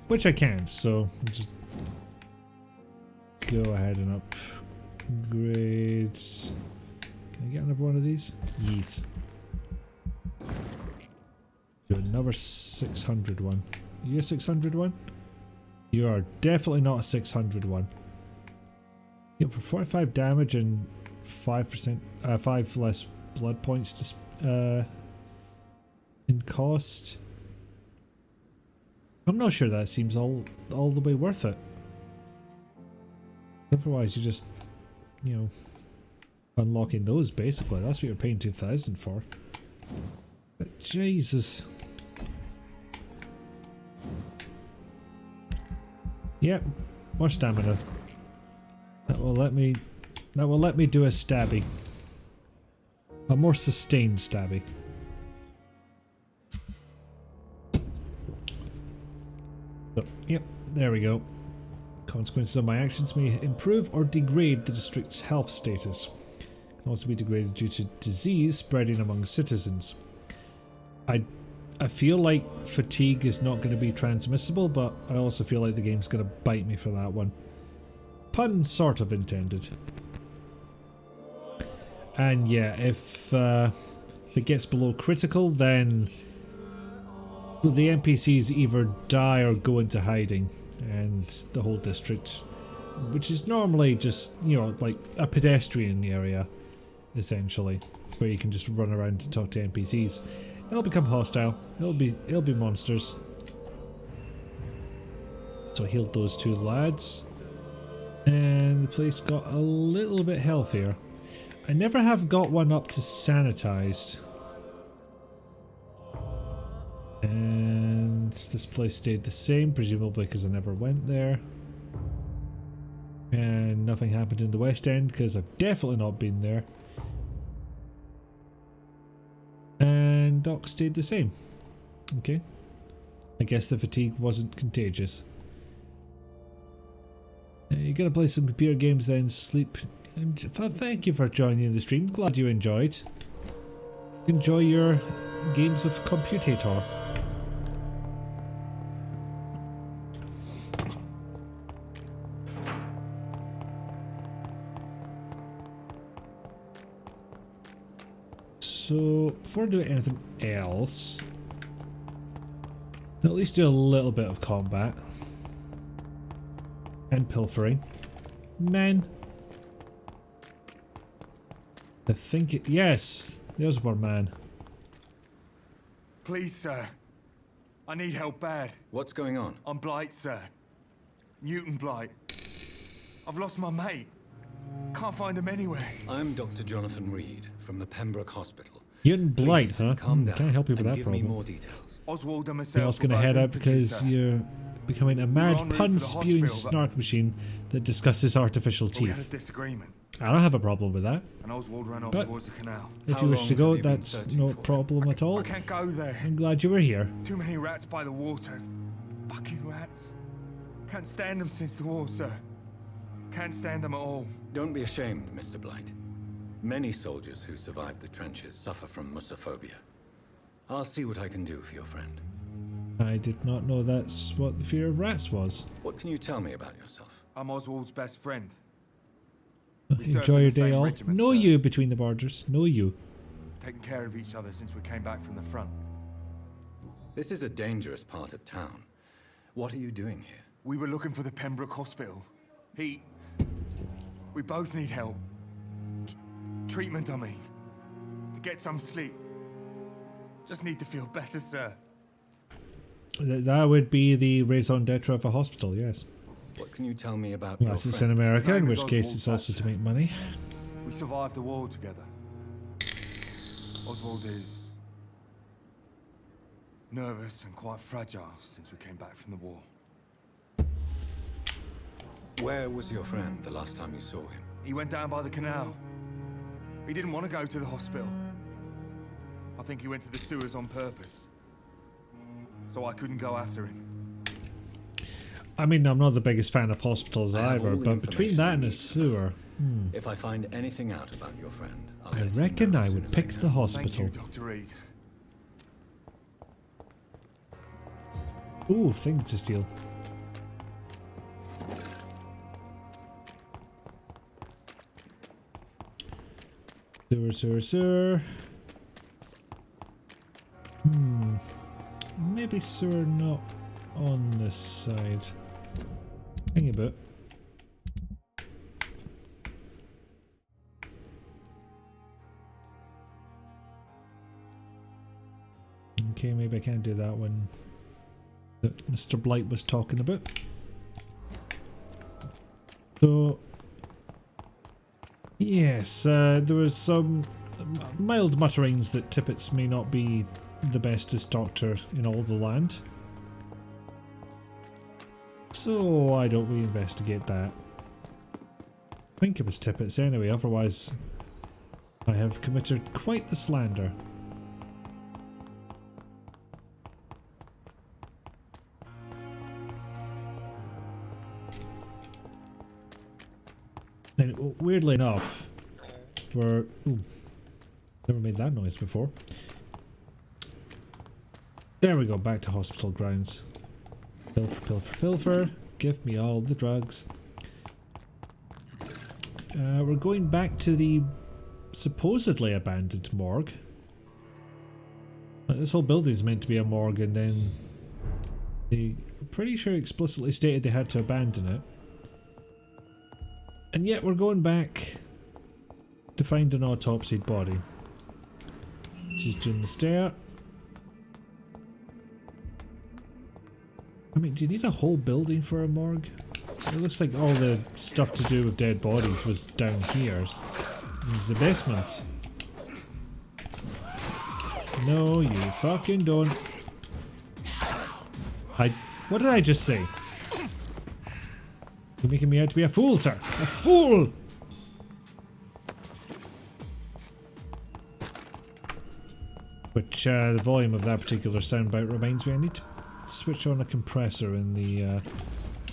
Which I can, so I'll just go ahead and upgrade. Can I get another one of these? Yes. Do another 600 one. Are you a 600 one? You are definitely not a 600 one. Yeah, for 45 damage and 5%, 5 less blood points to, in cost. I'm not sure that seems all the way worth it. Otherwise, you just, you know, unlocking those basically. That's what you're paying 2,000 for. But Jesus. Yep, more stamina. That will let me do a stabby. A more sustained stabby. So, yep, there we go. Consequences of my actions may improve or degrade the district's health status. Can also be degraded due to disease spreading among citizens. I feel like fatigue is not going to be transmissible, but I also feel like the game's going to bite me for that one. Pun sort of intended. And yeah, if it gets below critical, then the NPCs either die or go into hiding, and the whole district, which is normally just, you know, like a pedestrian area, essentially, where you can just run around and talk to NPCs. It'll become hostile. It'll be monsters. So I healed those two lads. And the place got a little bit healthier. I never have got one up to sanitized. And this place stayed the same, presumably because I never went there. And nothing happened in the West End because I've definitely not been there. And dock stayed the same. Okay. I guess the fatigue wasn't contagious. You're gonna play some computer games then, sleep And thank you for joining the stream. Glad you enjoyed. Enjoy your games of Computator. So, before I do anything else, at least do a little bit of combat and pilfering. Men. I think it. Yes, there's one man. Please, sir. I need help bad. What's going on? I'm Blight, sir. Newton Blight. I've lost my mate. Can't find him anywhere. I'm Dr. Jonathan Reed from the Pembroke Hospital. You're blight, huh? Calm down. Can't help you with and that give problem. me more details. Oswald and You're myself. also going to head out because you're becoming a mad pun-spewing snark machine that discusses artificial We had a teeth. disagreement. I don't have a problem with that. And Oswald ran off But towards the canal. if you wish to go, that's no problem at all. I can't go there. I'm glad you were here. Too many rats by the water. Fucking rats. Can't stand them since the war, sir. Can't stand them at all. Don't be ashamed, Mr. Blight. Many soldiers who survived the trenches suffer from musophobia. I'll see what I can do for your friend. I did not know that's what the fear of rats was. What can you tell me about yourself? I'm Oswald's best friend. Enjoy your day all. Know you between the borders. Know you. Taken care of each other since we came back from the front. This is a dangerous part of town. What are you doing here? We were looking for the Pembroke Hospital. We both need help. Treatment, I mean. To get some sleep. Just need to feel better, sir. That would be the raison d'etre of a hospital, yes. What can you tell me about Unless your it's friend? in America, in His which name is case it's Oswald also to Thatcher. make money. We survived the war together. Oswald is nervous and quite fragile since we came back from the war. Where was your friend the last time you saw him? He went down by the canal. He didn't want to go to the hospital. I think he went to the sewers on purpose. So I couldn't go after him. I mean, I'm not the biggest fan of hospitals I have either, all the but between that and a information I need, sewer, If I find anything out about your friend, I'll I let you reckon know I as soon would as pick can. the hospital. Thank you, Dr. Reed. Ooh, things to steal. Sewer. Maybe sewer not on this side. Hang about. Okay, maybe I can't do that one that Mr. Blight was talking about. So, yes, there was some mild mutterings that Tippets may not be the bestest doctor in all the land. So why don't we investigate that? I think it was Tippets anyway, otherwise I have committed quite the slander. And weirdly enough, we're... Ooh, never made that noise before. There we go, back to hospital grounds. Pilfer. Give me all the drugs. We're going back to the supposedly abandoned morgue. This whole building is meant to be a morgue, and then they pretty sure explicitly stated they had to abandon it. And yet we're going back to find an autopsied body. She's doing the stair. I mean, do you need a whole building for a morgue? It looks like all the stuff to do with dead bodies was down here. It's the basement. No, you fucking don't. What did I just say? You're making me out to be a fool, sir. A fool! Which, the volume of that particular soundbite reminds me I need to switch on a compressor in the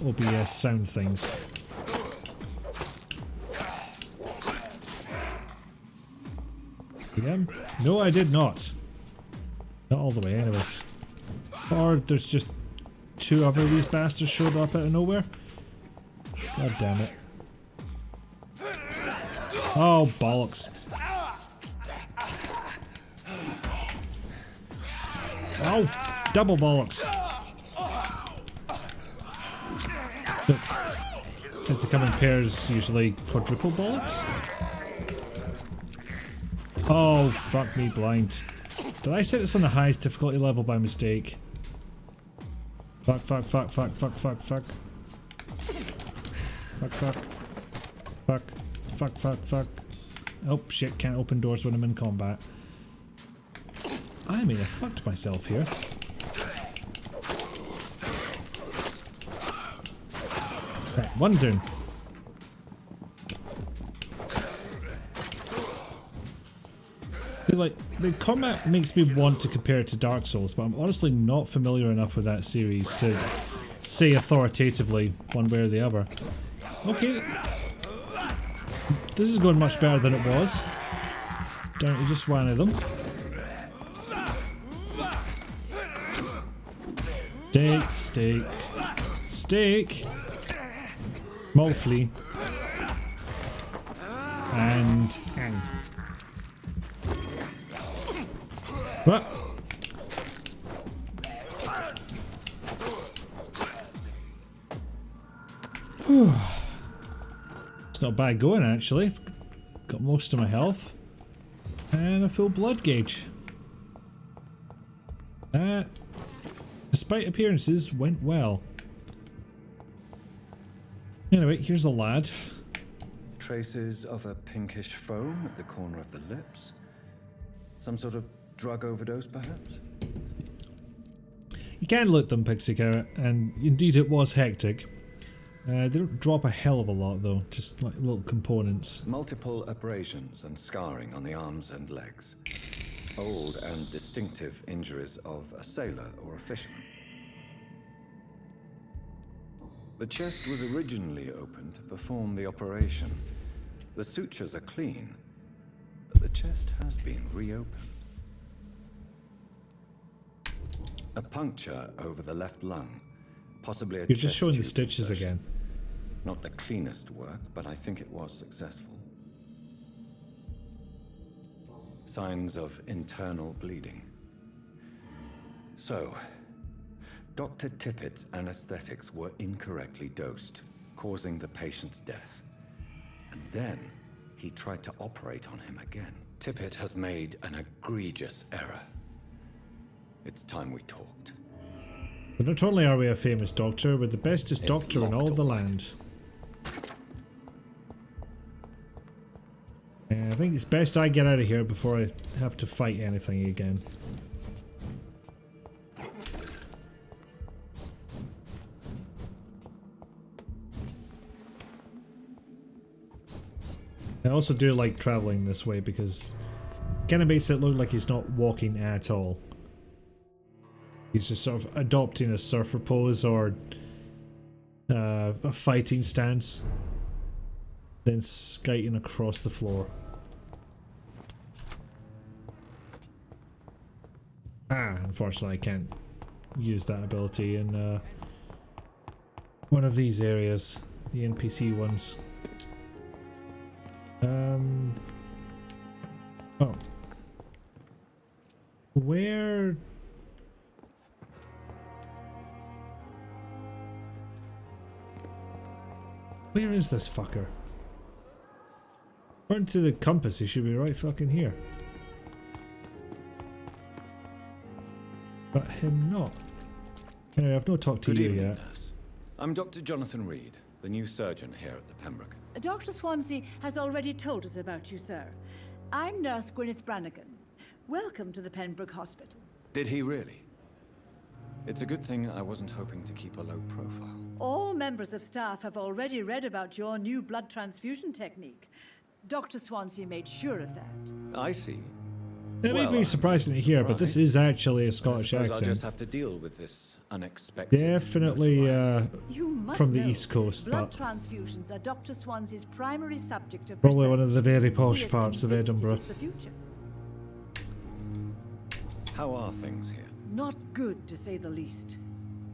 OBS sound things. Again? No, I did not. Not all the way, anyway. Or there's just 2 other of these bastards showed up out of nowhere. God damn it. Oh, bollocks. Oh, double bollocks. Since they come in pairs, usually quadruple bollocks? Oh, fuck me blind. Did I set this on the highest difficulty level by mistake? Fuck, fuck, fuck, fuck, fuck, fuck, fuck. Fuck, fuck. Fuck. Fuck, fuck, fuck. Oh, shit, can't open doors when I'm in combat. I mean, I fucked myself here. Right, one down. Like, the combat makes me want to compare it to Dark Souls, but I'm honestly not familiar enough with that series to say authoritatively one way or the other. Okay. This is going much better than it was. Down to just one of them. Steak, steak, steak. Mostly. And hang. What? It's not bad going actually. Got most of my health. And a full blood gauge. That, despite appearances, went well. Anyway, here's a lad. Traces of a pinkish foam at the corner of the lips. Some sort of drug overdose, perhaps? You can loot them, Pixie Carrot, and indeed it was hectic. They don't drop a hell of a lot though, just like little components. Multiple abrasions and scarring on the arms and legs. Old and distinctive injuries of a sailor or a fisherman. The chest was originally opened to perform the operation. The sutures are clean, but the chest has been reopened. A puncture over the left lung, possibly a You're just showing the tube stitches insertion. again. Not the cleanest work, but I think it was successful. Signs of internal bleeding. So, Dr. Tippett's anesthetics were incorrectly dosed, causing the patient's death. And then he tried to operate on him again. Tippett has made an egregious error. It's time we talked. But not only are we a famous doctor, we're the bestest doctor in all the land. I think it's best I get out of here before I have to fight anything again. I also do like traveling this way because it kind of makes it look like he's not walking at all. He's just sort of adopting a surfer pose or a fighting stance, then skating across the floor. Unfortunately I can't use that ability in one of these areas, the NPC ones. Oh. Where... Where is this fucker? According to the compass, he should be right fucking here. But him not. Anyway, I've not talked to Good you evening, yet. nurse. I'm Dr. Jonathan Reed, the new surgeon here at the Pembroke. Dr. Swansea has already told us about you, sir. I'm Nurse Gwyneth Brannigan. Welcome to the Pembroke Hospital. Did he really? It's a good thing I wasn't hoping to keep a low profile. All members of staff have already read about your new blood transfusion technique. Dr. Swansea made sure of that. I see. It may be surprising to hear, but this is actually a Scottish I'll accent. just have to deal with this unexpected. Definitely You must from the know, East Coast, blood but transfusions are Dr. Swansea's primary subject of probably one of the very research. posh He is parts of convinced it Edinburgh. is the future. How are things here? Not good, to say the least.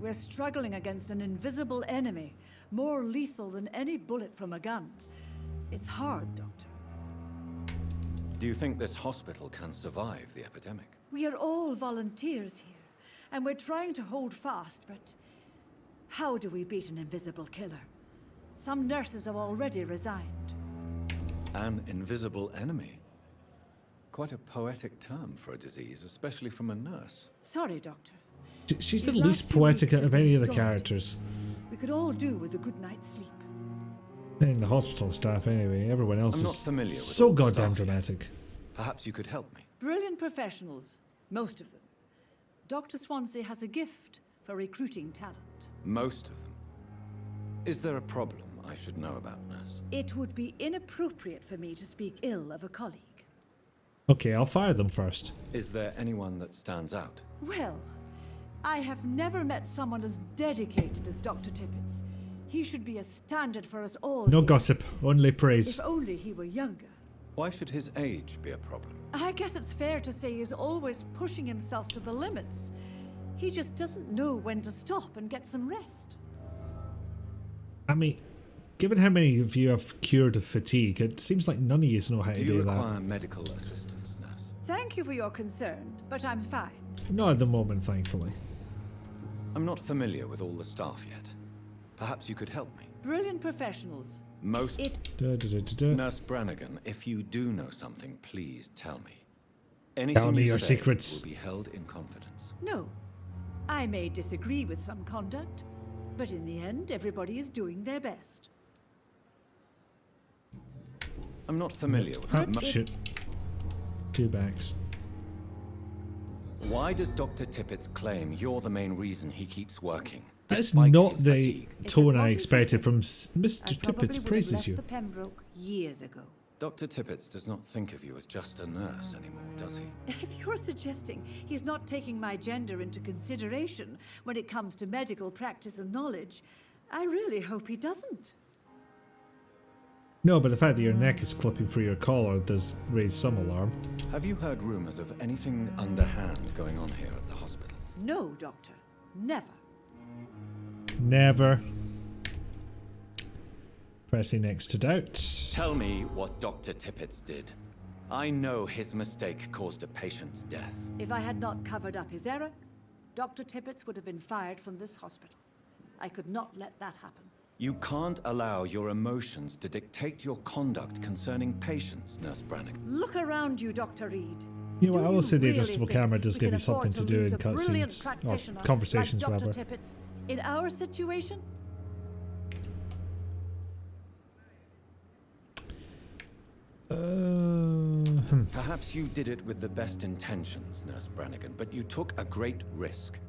We're struggling against an invisible enemy, more lethal than any bullet from a gun. It's hard, Doctor. Do you think this hospital can survive the epidemic? We are all volunteers here, and we're trying to hold fast, but how do we beat an invisible killer? Some nurses have already resigned. An invisible enemy? Quite a poetic term for a disease, especially from a nurse. Sorry, Doctor. She's the These least last few poetic weeks of have any been of the exhausting. characters. We could all do with a good night's sleep. And the hospital staff, anyway. Everyone else I'm not is familiar with so all the goddamn staff yet. dramatic. Perhaps you could help me. Brilliant professionals, most of them. Dr. Swansea has a gift for recruiting talent. Most of them. Is there a problem I should know about, nurse? It would be inappropriate for me to speak ill of a colleague. Okay, I'll fire them first. Is there anyone that stands out? Well, I have never met someone as dedicated as Dr. Tippets. He should be a standard for us all. No here. gossip, only praise. If only he were younger. Why should his age be a problem? I guess it's fair to say he's always pushing himself to the limits. He just doesn't know when to stop and get some rest. I mean, given how many of you have cured of fatigue, it seems like none of you know how to Do do you that. require medical assistance, nurse? Thank you for your concern, but I'm fine. Not at the moment, thankfully. I'm not familiar with all the staff yet. Perhaps you could help me. Brilliant professionals. Most... Da. Nurse Brannigan, if you do know something, please tell me. Anything Tell me you your say secrets. will be held in confidence. No. I may disagree with some conduct, but in the end, everybody is doing their best. I'm not familiar with Shit. 2 backs. Why does Dr. Tippets claim you're the main reason he keeps working? That's despite not his the fatigue? tone I expected from Mr. I Tippets probably would have praises left you. for Pembroke years ago. Dr. Tippets does not think of you as just a nurse anymore, does he? If you're suggesting he's not taking my gender into consideration when it comes to medical practice and knowledge, I really hope he doesn't. No, but the fact that your neck is clipping through your collar does raise some alarm. Have you heard rumors of anything underhand going on here at the hospital? No, Doctor. Never. Never. Pressing next to doubt. Tell me what Dr. Tippets did. I know his mistake caused a patient's death. If I had not covered up his error, Dr. Tippets would have been fired from this hospital. I could not let that happen. You can't allow your emotions to dictate your conduct concerning patients, Nurse Brannigan. Look around you, Dr. Reed. You know what, I will say the really adjustable think camera does we give can you something afford to do lose in a brilliant cutscenes. practitioner Or conversations, like Dr. rather. Tippets in our situation? Perhaps you did it with the best intentions, Nurse Brannigan, but you took a great risk.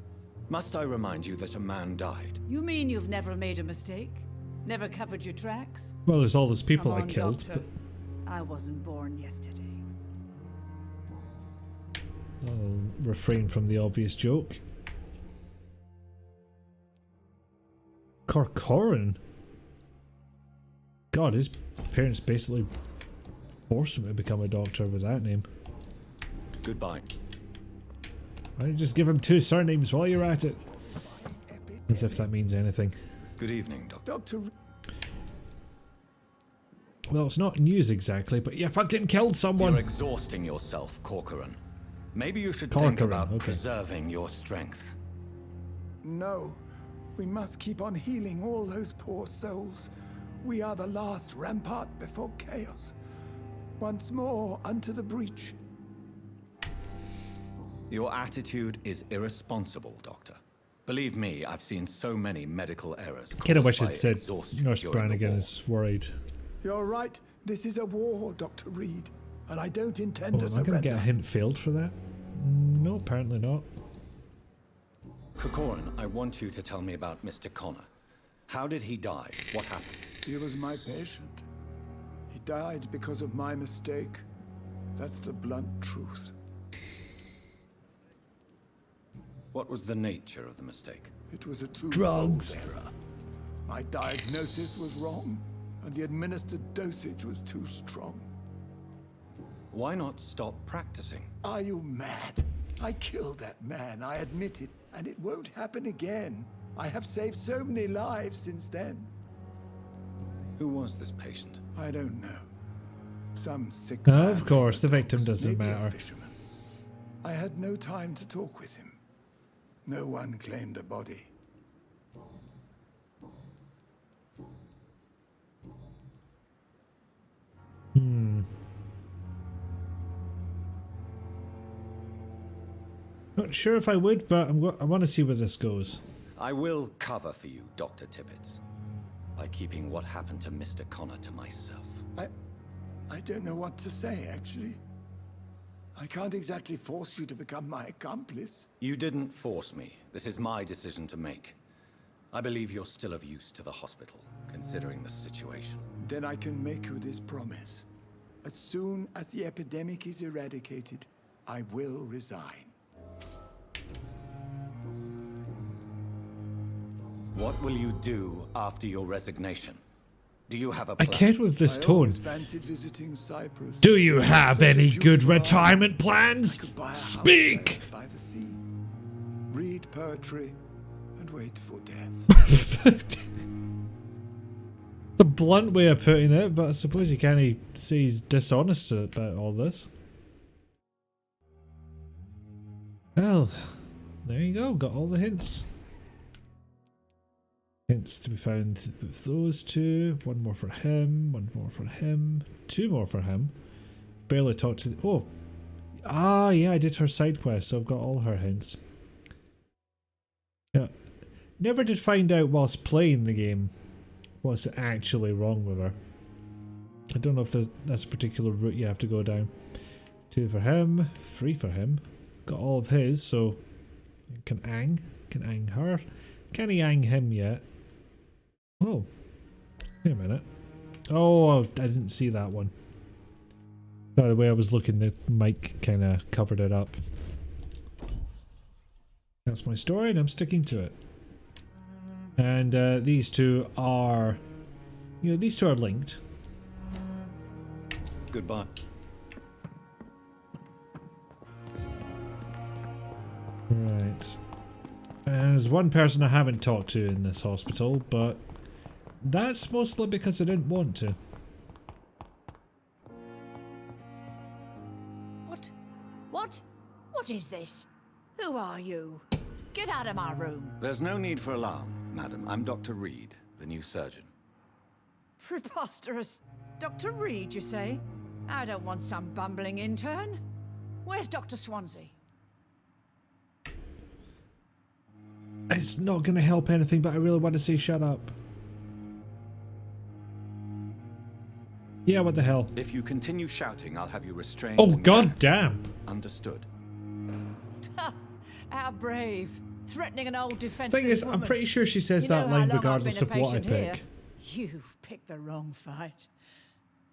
Must I remind you that a man died? You mean you've never made a mistake? Never covered your tracks? Well, there's all those people Come I on, killed. Doctor. I wasn't born yesterday. I'll refrain from the obvious joke. Corcoran? God, his parents basically forced him to become a doctor with that name. Goodbye. Why don't you just give him 2 surnames while you're at it? As if that means anything. Good evening, Doctor. Well, it's not news exactly, but you fucking killed someone! You're exhausting yourself, Corcoran. Maybe you should think Corcoran, about okay. preserving your strength. No, we must keep on healing all those poor souls. We are the last rampart before chaos. Once more unto the breach. Your attitude is irresponsible, Doctor. Believe me, I've seen so many medical errors. I kind of wish caused it by said exhaustion Nurse during the Brannigan war. is worried. You're right. This is a war, Dr. Reed, and I don't intend Oh, to am I going to surrender. get a hint failed for that? No, apparently not. Corcoran, I want you to tell me about Mr. Connor. How did he die? What happened? He was my patient. He died because of my mistake. That's the blunt truth. What was the nature of the mistake? It was a twofold Drugs. error. My diagnosis was wrong, and the administered dosage was too strong. Why not stop practicing? Are you mad? I killed that man, I admit it, and it won't happen again. I have saved so many lives since then. Who was this patient? I don't know. Some sick Of course, the victim doesn't maybe a matter. fisherman. I had no time to talk with him. No one claimed a body. Not sure if I would, but I want to see where this goes. I will cover for you, Dr. Tibbets, by keeping what happened to Mr. Connor to myself. I don't know what to say, actually. I can't exactly force you to become my accomplice. You didn't force me. This is my decision to make. I believe you're still of use to the hospital, considering the situation. Then I can make you this promise. As soon as the epidemic is eradicated, I will resign. What will you do after your resignation? Do you have a I plan? can't with this I tone. always fancied visiting Cyprus. Do you have Such a any good beautiful retirement island. plans? I could buy a house Speak! there by the sea, read poetry, and wait for death. The blunt way of putting it, but I suppose you can't say he's dishonest about all this. Well, there you go, got all the hints. Hints to be found with those two. One more for him, one more for him, two more for him. Barely talked to oh. Ah, yeah, I did her side quest, so I've got all her hints. Yeah. Never did find out whilst playing the game what's actually wrong with her. I don't know if that's a particular route you have to go down. 2 for him, 3 for him. Got all of his, so can ang her. Can he ang him yet? Oh, wait a minute. Oh, I didn't see that one. By the way I was looking, the mic kind of covered it up. That's my story and I'm sticking to it. And these two are, these two are linked. Goodbye. Right. There's one person I haven't talked to in this hospital, but that's mostly because I didn't want to. What is this? Who are you? Get out of my room. There's no need for alarm, madam. I'm Dr. Reed, the new surgeon. Preposterous. Dr. Reed, you say? I don't want some bumbling intern. Where's Dr. Swansea? It's not going to help anything, but I really want to say shut up. Yeah, what the hell? If you continue shouting, I'll have you restrained. Oh, and god damn. Understood. How brave. Threatening an old defenseless Thing is, woman. I'm pretty sure she says You know that how line long I've regardless been a of what I patient here? pick. You've picked the wrong fight.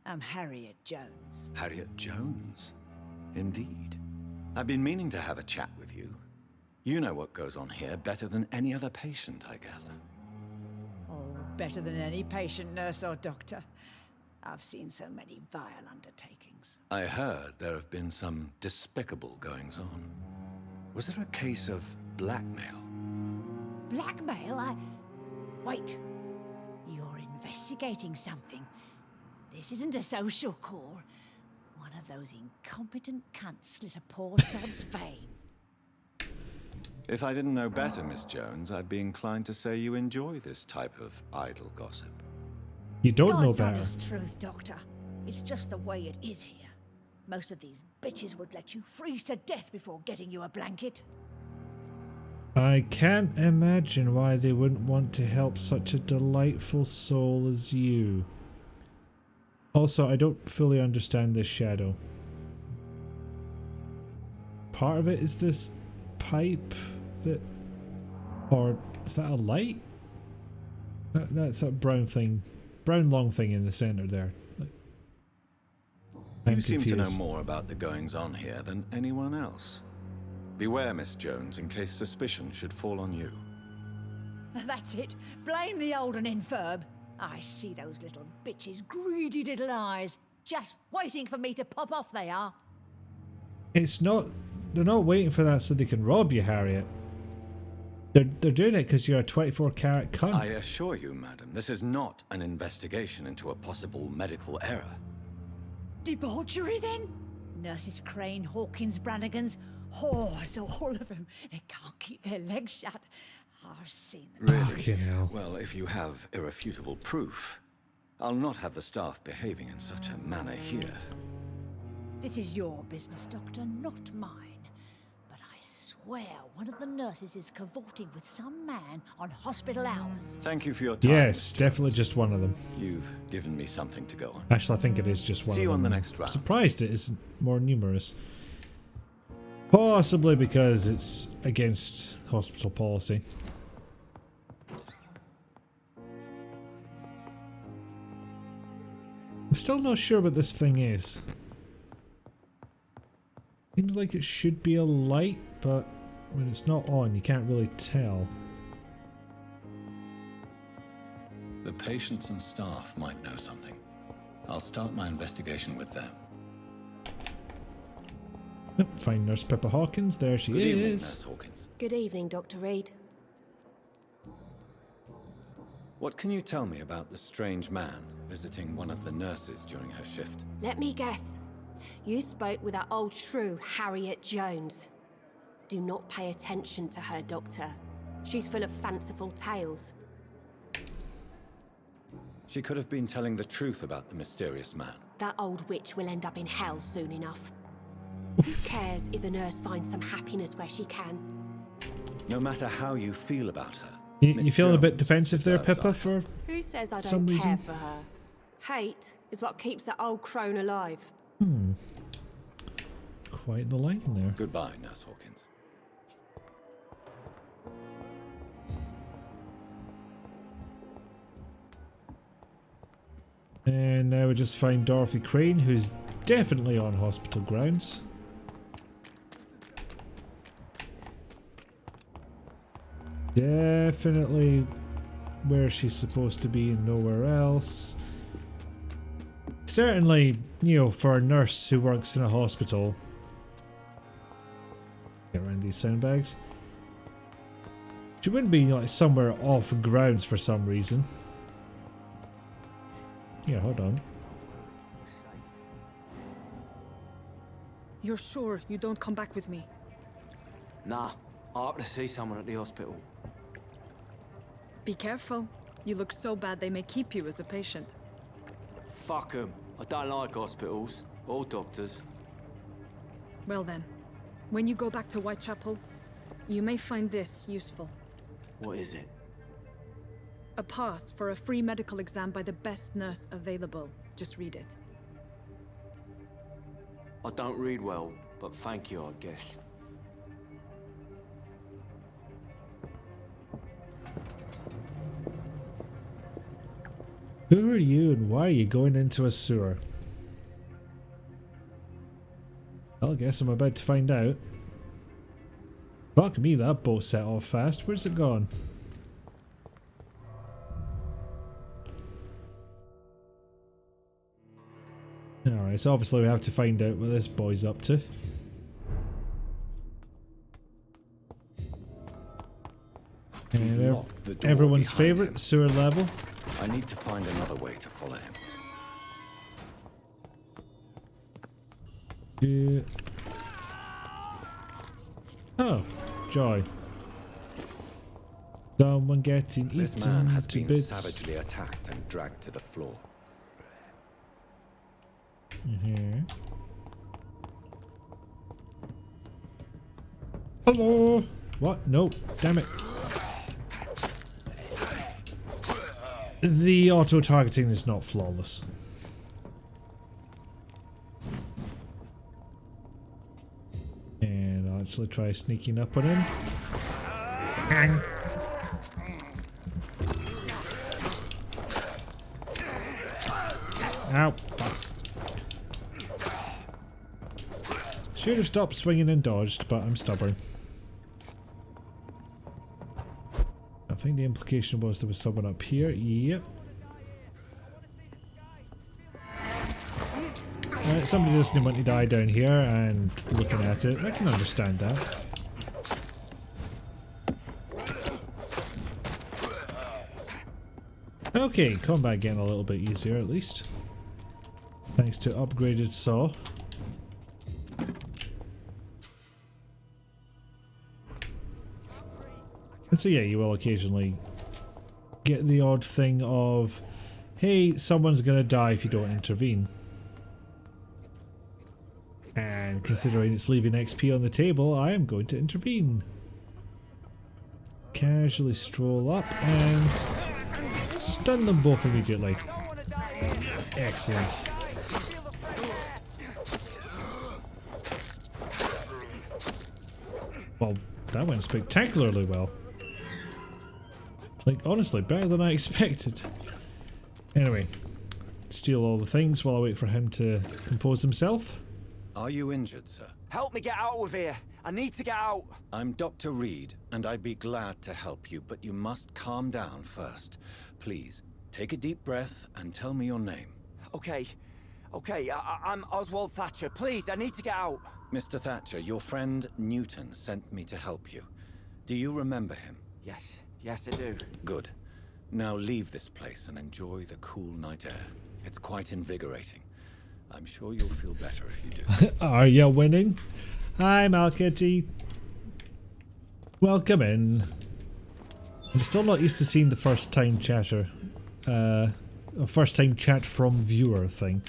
I'm Harriet Jones. Harriet Jones? Indeed. I've been meaning to have a chat with you. You know what goes on here better than any other patient, I gather. Oh, better than any patient, nurse, or doctor. I've seen so many vile undertakings. I heard there have been some despicable goings-on. Was there a case of blackmail? Blackmail? Wait. You're investigating something. This isn't a social call. One of those incompetent cunts slit a poor sod's vein. If I didn't know better, Miss Jones, I'd be inclined to say you enjoy this type of idle gossip. You don't God's know better. honest truth, Doctor. It's just the way it is here. Most of these bitches would let you freeze to death before getting you a blanket. I can't imagine why they wouldn't want to help such a delightful soul as you. Also, I don't fully understand this shadow. Part of it is this pipe that... Or is that a light? That's a brown thing. Brown long thing in the center there. You seem to know more about the goings-on here than anyone else. Beware, Miss Jones, in case suspicion should fall on you. That's it. Blame the old and infirm. I see those little bitches' greedy little eyes. Just waiting for me to pop off they are. It's not they're not waiting for that so they can rob you, Harriet. They're doing it because you're a 24-carat cunt. I assure you, madam, this is not an investigation into a possible medical error. Debauchery, then? Nurses Crane, Hawkins, Brannigans, whores, all of them. They can't keep their legs shut. I've seen them. Really? Fucking hell. Well, if you have irrefutable proof, I'll not have the staff behaving in such a manner here. This is your business, Doctor, not mine. But I swear one of the nurses is cavorting with some man on hospital hours. Thank you for your time. Yes, definitely just one of them. You've given me something to go on. Actually, I think it is just one of them. See you on the next round. I'm surprised it isn't more numerous. Possibly because it's against hospital policy. I'm still not sure what this thing is. Seems like it should be a light, but when it's not on, you can't really tell. The patients and staff might know something. I'll start my investigation with them. Yep, find Nurse Pippa Hawkins. There she Good is. evening, Nurse Hawkins. Good evening, Dr. Reed. What can you tell me about the strange man visiting one of the nurses during her shift? Let me guess. You spoke with that old shrew, Harriet Jones. Do not pay attention to her, Doctor. She's full of fanciful tales. She could have been telling the truth about the mysterious man. That old witch will end up in hell soon enough. Who cares if a nurse finds some happiness where she can? No matter how you feel about her. You feeling a bit defensive there, Pippa, for Who says I some don't reason? care for her? Hate is what keeps that old crone alive. Quite the line there. Goodbye, Nurse Hawkins. And now we just find Dorothy Crane, who's definitely on hospital grounds. Definitely where she's supposed to be and nowhere else. Certainly, you know, for a nurse who works in a hospital. Get around these sandbags. She wouldn't be like somewhere off grounds for some reason. Yeah, hold on. You're sure you don't come back with me? Nah, I have to see someone at the hospital. Be careful. You look so bad they may keep you as a patient. Fuck 'em. I don't like hospitals or doctors. Well then, when you go back to Whitechapel, you may find this useful. What is it? A pass for a free medical exam by the best nurse available. Just read it. I don't read well, but thank you, I guess. Who are you and why are you going into a sewer? Well, I guess I'm about to find out. Fuck me, that boat set off fast. Where's it gone? Alright, so obviously we have to find out what this boy's up to. And everyone's favourite, sewer level. I need to find another way to follow him. Oh, joy. Someone getting eaten This man has to been bits. savagely attacked and dragged to the floor. Hello. What? No. Damn it. The auto-targeting is not flawless. And I'll actually try sneaking up on him. Ow. Should have stopped swinging and dodged, but I'm stubborn. I think the implication was there was someone up here. Yep. somebody doesn't want to die down here and looking at it. I can understand that. Okay, combat getting a little bit easier at least. Thanks to upgraded saw. And so yeah, you will occasionally get the odd thing of, hey, someone's gonna die if you don't intervene. And considering it's leaving XP on the table, I am going to intervene. Casually stroll up and stun them both immediately. Excellent. Well, that went spectacularly well. Like, honestly, better than I expected. Anyway, steal all the things while I wait for him to compose himself. Are you injured, sir? Help me get out of here. I need to get out. I'm Dr. Reed, and I'd be glad to help you, but you must calm down first. Please, take a deep breath and tell me your name. Okay. I'm Oswald Thatcher. Please, I need to get out. Mr. Thatcher, your friend Newton sent me to help you. Do you remember him? Yes, I do. Good. Now leave this place and enjoy the cool night air. It's quite invigorating. I'm sure you'll feel better if you do. Are you winning? Hi, Malkitty. Welcome in. I'm still not used to seeing the first time chatter. A first time chat from viewer thing.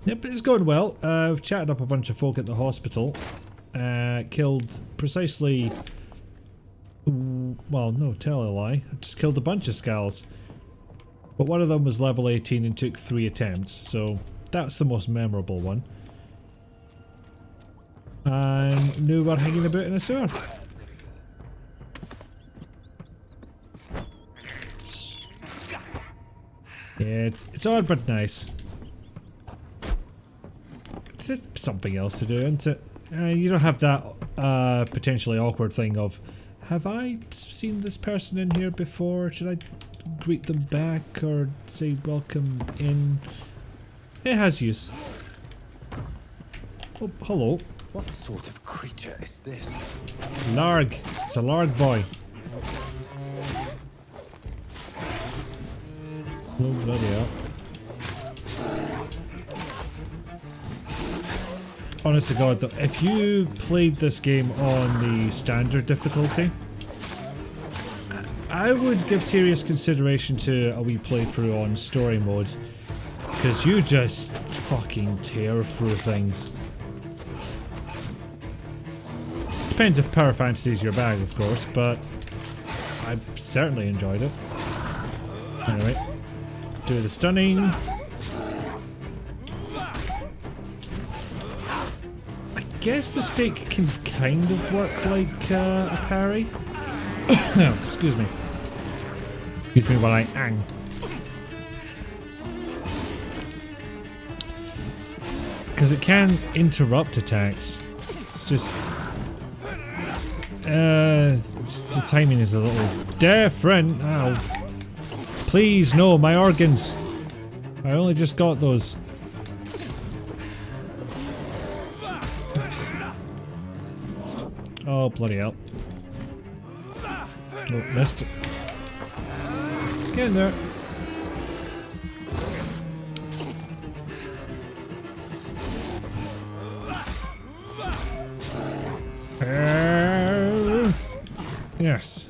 Yep, it's going well. I've chatted up a bunch of folk at the hospital. Killed precisely... Well, no, tell a lie. I just killed a bunch of Skulls. But one of them was level 18 and took 3 attempts, so that's the most memorable one. And now we're hanging about in a sewer. Yeah, it's odd but nice. It's something else to do, isn't it? You don't have that potentially awkward thing of, have I seen this person in here before? Should I greet them back or say welcome in? It has use. Oh, hello. What sort of creature is this? Larg. It's a Larg boy. Oh, bloody hell. Honest to God, though, if you played this game on the standard difficulty, I would give serious consideration to a wee playthrough on story mode, because you just fucking tear through things. Depends if Power Fantasy is your bag, of course, but I certainly enjoyed it. Anyway, do the stunning. I guess the stake can kind of work like a parry. Excuse me. Excuse me while I ang. Because it can interrupt attacks. It's just... the timing is a little different. Ow. Please, no, my organs. I only just got those. Oh, bloody hell. Oh, missed it. Get in there. Yes.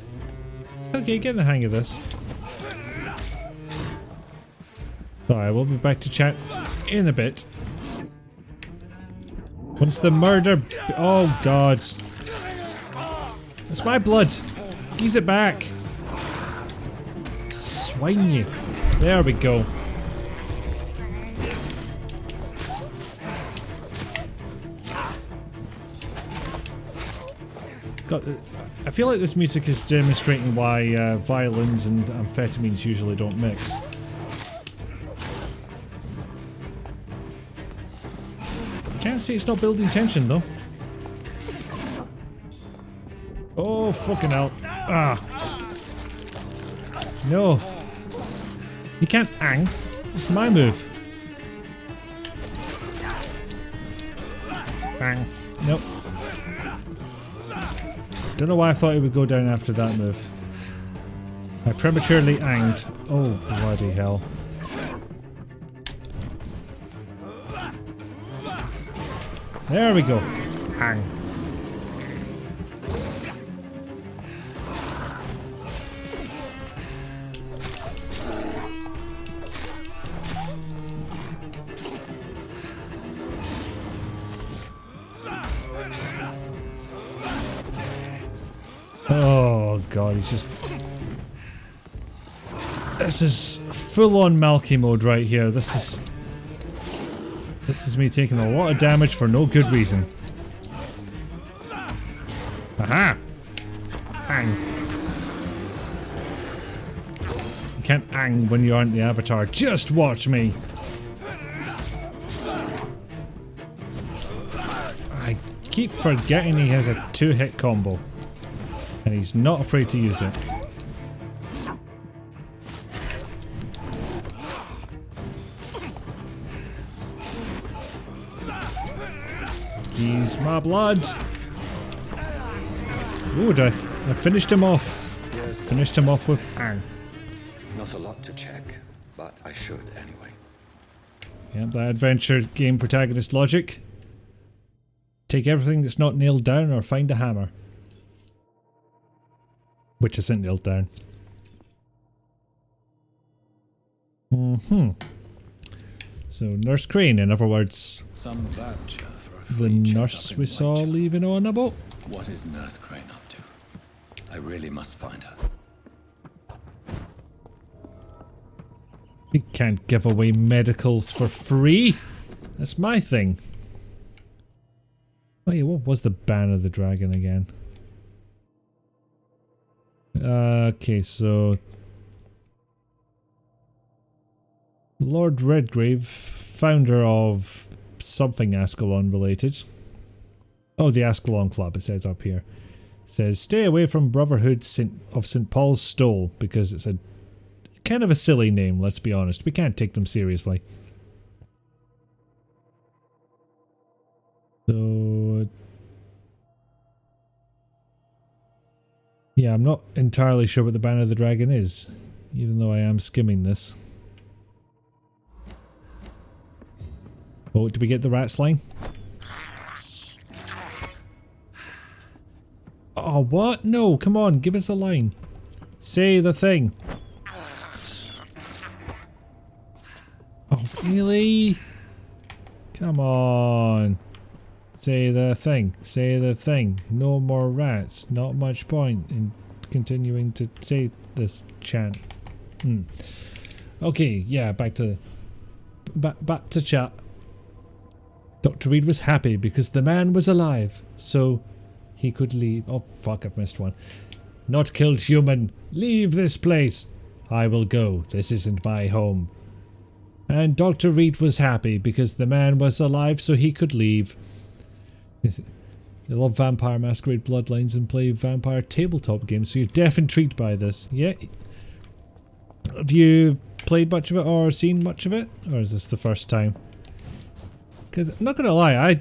Okay, get the hang of this. Alright, we'll be back to chat in a bit. Once the murder... Oh, God. It's my blood. Use it back. Swine you. There we go. God, I feel like this music is demonstrating why violins and amphetamines usually don't mix. Can't say it's not building tension though. Oh, fucking hell. Ah. No. You can't ang. It's my move. Nope. Don't know why I thought he would go down after that move. I prematurely anged. Oh, bloody hell. There we go. Ang. Oh god, he's just... This is full-on Malky mode right here. This is me taking a lot of damage for no good reason. Aha! Ang. You can't ang when you aren't the Avatar. Just watch me! I keep forgetting he has a 2-hit combo. And he's not afraid to use it. He's my blood. Ooh, I finished him off. Finished him off with Ang. Not a lot to check, but I should anyway. Yep, that adventure game protagonist logic. Take everything that's not nailed down or find a hammer. Which isn't nailed down. So, Nurse Crane, in other words, Some voucher for the nurse we saw leaving on a boat. What is Nurse Crane up to? I really must find her. You can't give away medicals for free. That's my thing. Wait, what was the ban of the dragon again? Okay, so Lord Redgrave, founder of something Ascalon related. Oh, the Ascalon Club, it says up here. It says, stay away from Brotherhood of St. Paul's Stole, because it's a kind of a silly name, let's be honest. We can't take them seriously. So... yeah, I'm not entirely sure what the Banner of the Dragon is, even though I am skimming this. Oh, did we get the rat's line? Oh, what? No, come on, give us a line. Say the thing. Oh, really? Come on. Say the thing. Say the thing. No more rats. Not much point in continuing to say this chant. Okay, yeah, back to chat. Dr. Reed was happy because the man was alive, so he could leave. Oh fuck, I've missed one. Not killed human. Leave this place. I will go. This isn't my home. And Dr. Reed was happy because the man was alive, so he could leave. You love Vampire Masquerade Bloodlines and play vampire tabletop games, so you're deaf and intrigued by this. Yeah. Have you played much of it or seen much of it? Or is this the first time? Because I'm not going to lie,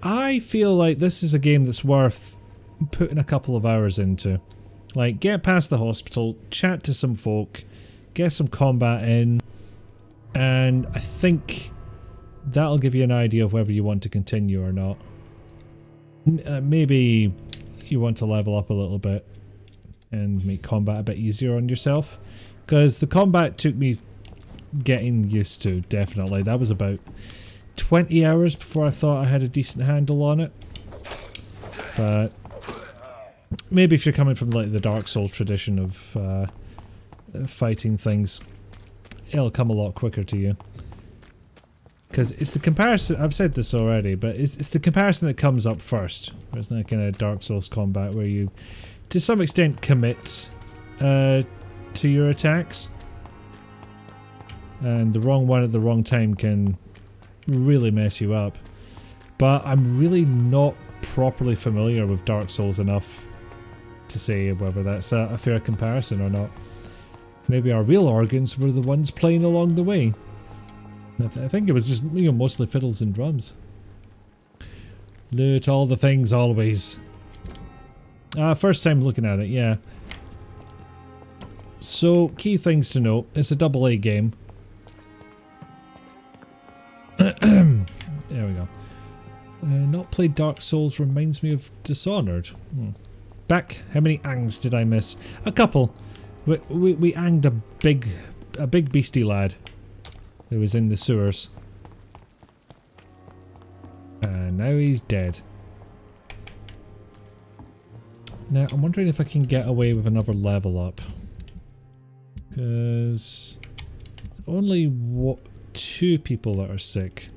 I feel like this is a game that's worth putting a couple of hours into. Like, get past the hospital, chat to some folk, get some combat in, and I think that'll give you an idea of whether you want to continue or not. Maybe you want to level up a little bit and make combat a bit easier on yourself. Because the combat took me getting used to, definitely. That was about 20 hours before I thought I had a decent handle on it. But maybe if you're coming from like the Dark Souls tradition of fighting things, it'll come a lot quicker to you. Because it's the comparison, I've said this already, but it's the comparison that comes up first. There's that kind of Dark Souls combat where you, to some extent, commit to your attacks. And the wrong one at the wrong time can really mess you up. But I'm really not properly familiar with Dark Souls enough to say whether that's a fair comparison or not. Maybe our real organs were the ones playing along the way. I think it was just, mostly fiddles and drums. Loot all the things always. First time looking at it, yeah. So, key things to note. It's a AA game. There we go. Not played Dark Souls reminds me of Dishonored. Back, how many angs did I miss? A couple. We anged a big beastie lad who was in the sewers. And now he's dead. Now, I'm wondering if I can get away with another level up. Because only 2 people that are sick.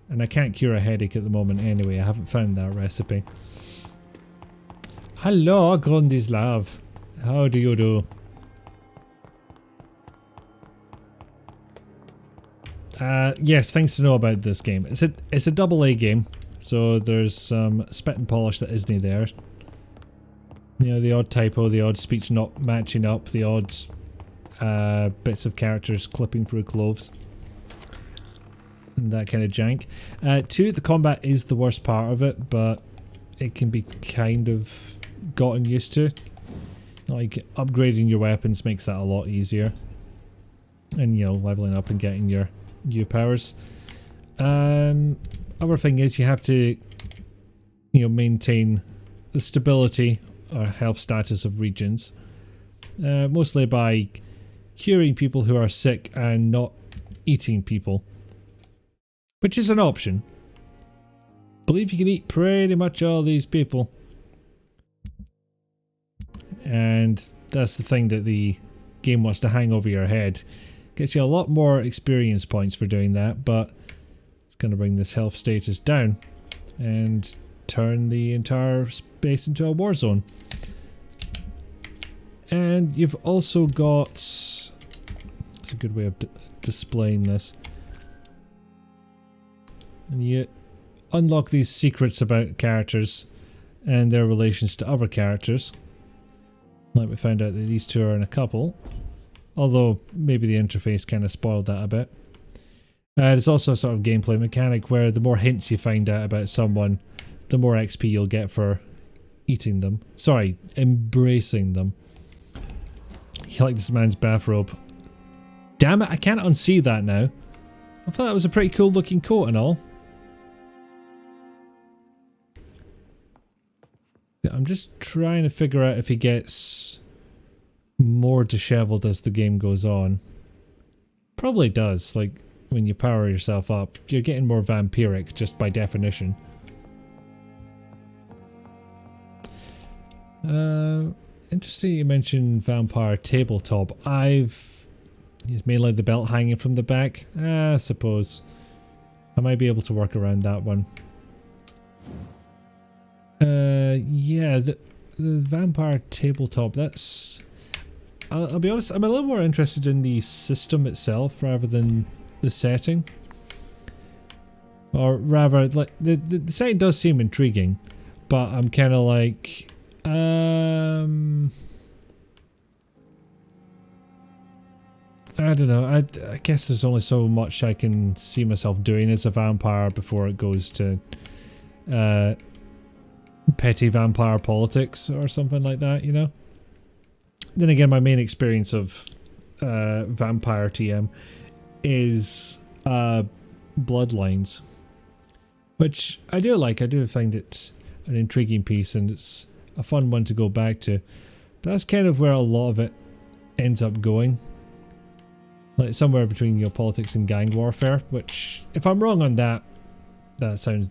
And I can't cure a headache at the moment anyway. I haven't found that recipe. Hello, Grundislav. How do you do? Yes, things to know about this game. It's a AA game, so there's some spit and polish that isn't there. You know, the odd typo, the odd speech not matching up, the odd bits of characters clipping through clothes. And that kind of jank. 2, the combat is the worst part of it, but it can be kind of gotten used to. Like, upgrading your weapons makes that a lot easier. And, you know, leveling up and getting your new powers. Other thing is you have to, you know, maintain the stability or health status of regions. Mostly by curing people who are sick and not eating people. Which is an option. I believe you can eat pretty much all these people. And that's the thing that the game wants to hang over your head. Gets you a lot more experience points for doing that, but it's going to bring this health status down and turn the entire space into a war zone. And you've also got... It's a good way of displaying this. And you unlock these secrets about characters and their relations to other characters. Like we found out that these 2 are in a couple. Although maybe the interface kind of spoiled that a bit. There's also a sort of gameplay mechanic where the more hints you find out about someone, the more XP you'll get for eating them. Sorry, embracing them. You like this man's bathrobe. Damn it, I can't unsee that now. I thought that was a pretty cool looking coat and all. I'm just trying to figure out if he gets more disheveled as the game goes on. Probably does, like when you power yourself up, you're getting more vampiric just by definition. Interesting you mentioned Vampire Tabletop. It's mainly the belt hanging from the back. I suppose I might be able to work around that one. Yeah, the Vampire Tabletop, that's... I'll be honest, I'm a little more interested in the system itself rather than the setting. Or rather, like, the setting does seem intriguing, but I'm kind of like... I don't know, I guess there's only so much I can see myself doing as a vampire before it goes to... petty vampire politics or something like that, you know? Then again, my main experience of vampire TM is Bloodlines, which I do like. I do find it an intriguing piece and it's a fun one to go back to. But that's kind of where a lot of it ends up going. Like somewhere between your politics and gang warfare, which if I'm wrong on that then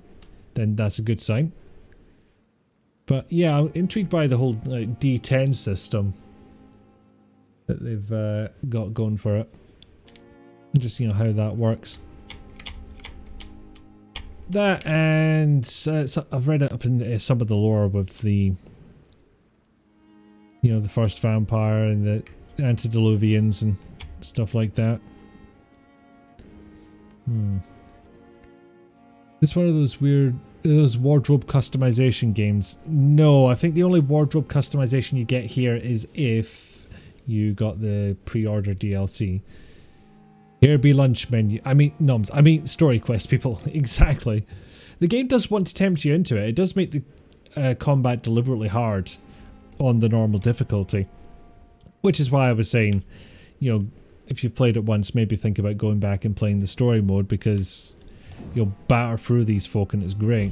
that's a good sign. But yeah, I'm intrigued by the whole like, D10 system that they've got going for it. And just, you know, how that works. That and so I've read it up in some of the lore with the, you know, the first vampire and the antediluvians and stuff like that. Is this one of those weird... those wardrobe customization games? No, I think the only wardrobe customization you get here is if you got the pre-order DLC. Here be lunch menu. I mean, noms. I mean, story quest, people. Exactly. The game does want to tempt you into it. It does make the combat deliberately hard on the normal difficulty. Which is why I was saying, you know, if you've played it once, maybe think about going back and playing the story mode, because you'll batter through these folk and it's great.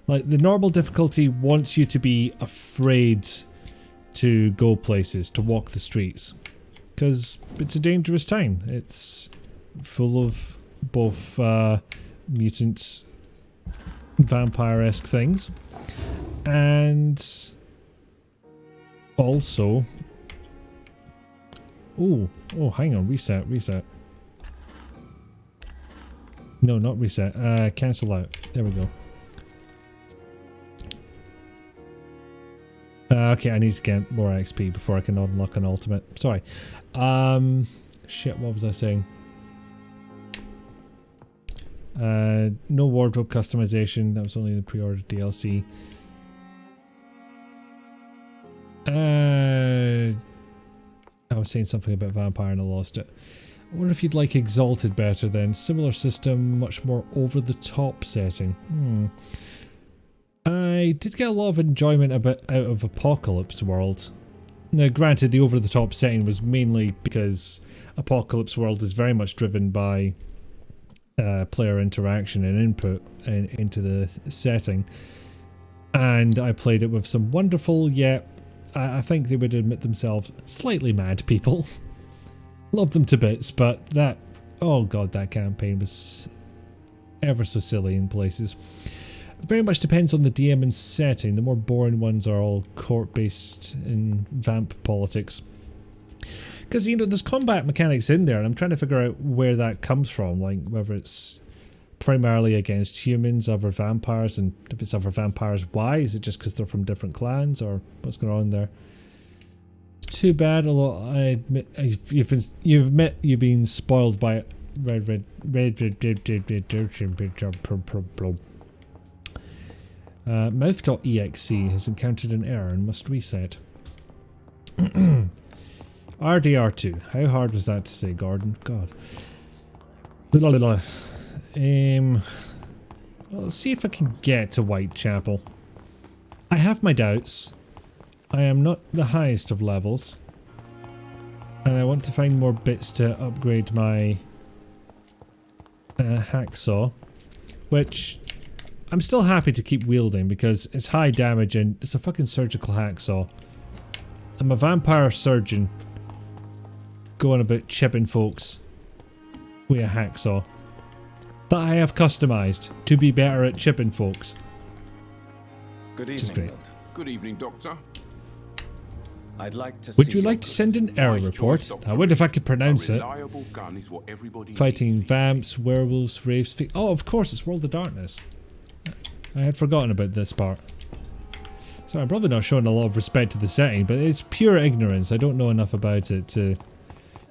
Like, the normal difficulty wants you to be afraid to go places, to walk the streets. Because it's a dangerous time. It's full of both mutant, vampire-esque things. And also... Oh, hang on, reset. No, not reset. Cancel out. There we go. Okay, I need to get more XP before I can unlock an ultimate. Sorry. Shit, what was I saying? No wardrobe customization. That was only the pre-ordered DLC. I was saying something about Vampire and I lost it. I wonder if you'd like Exalted better then. Similar system, much more over-the-top setting. I did get a lot of enjoyment out of Apocalypse World. Now, granted, the over-the-top setting was mainly because Apocalypse World is very much driven by player interaction and input into the setting. And I played it with some wonderful, yet I think they would admit themselves slightly mad people. Love them to bits, but that... Oh god, that campaign was ever so silly in places. Very much depends on the DM and setting. The more boring ones are all court-based in vamp politics. Because, you know, there's combat mechanics in there, and I'm trying to figure out where that comes from. Like, whether it's primarily against humans, other vampires, and if it's other vampires, why? Is it just because they're from different clans, or what's going on there? It's too bad. Although I admit you've been spoiled by it. Mouth.exe has encountered an error and must reset. RDR2. How hard was that to say, Gordon? God. Let's see if I can get to Whitechapel. I have my doubts. I am not the highest of levels. And I want to find more bits to upgrade my hacksaw. Which I'm still happy to keep wielding because it's high damage and it's a fucking surgical hacksaw. I'm a vampire surgeon going about chipping folks with a hacksaw that I have customized to be better at chipping folks. Good Which is evening, great. Milton. Good evening, Doctor. I'd like to Would see you like to send an error report? I would if I could pronounce it. Gun is what everybody Fighting vamps, werewolves, wraiths. Oh, of course, it's World of Darkness. I had forgotten about this part. So I'm probably not showing a lot of respect to the setting, but it's pure ignorance. I don't know enough about it to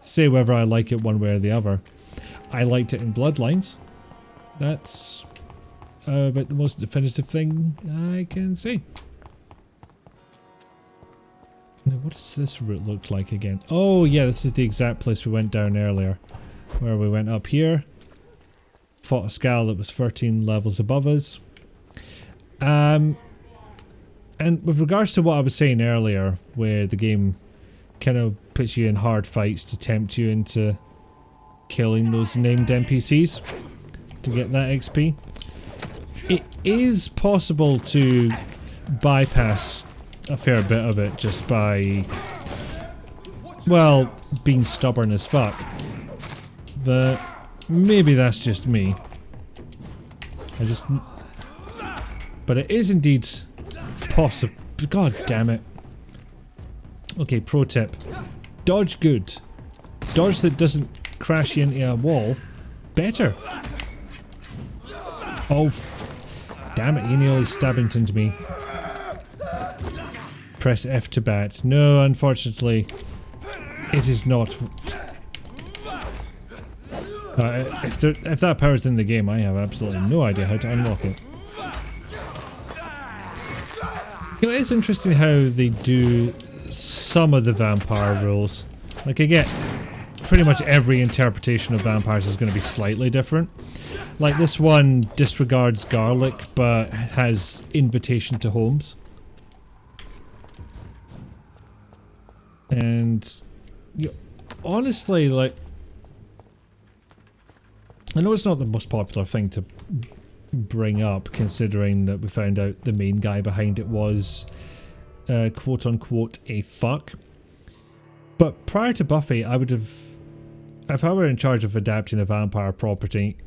say whether I like it one way or the other. I liked it in Bloodlines. That's about the most definitive thing I can say. Now, what does this route look like again? Oh, yeah, this is the exact place we went down earlier. Where we went up here. Fought a Skull that was 13 levels above us. And with regards to what I was saying earlier, where the game kind of puts you in hard fights to tempt you into killing those named NPCs to get that XP. It is possible to bypass a fair bit of it just by, well, being stubborn as fuck. But maybe that's just me. But it is indeed possible. God damn it. Okay, pro tip. Dodge good. Dodge that doesn't crash you into a wall. Better. Oh, damn it, you nearly stabbed into me. Press F to bat. No, unfortunately, it is not. If that power's in the game, I have absolutely no idea how to unlock it. You know, it's interesting how they do some of the vampire rules. Like, I get pretty much every interpretation of vampires is going to be slightly different. Like this one disregards garlic but has invitation to homes. And honestly, like, I know it's not the most popular thing to bring up, considering that we found out the main guy behind it was quote unquote a fuck. But prior to Buffy, I would have, if I were in charge of adapting a vampire property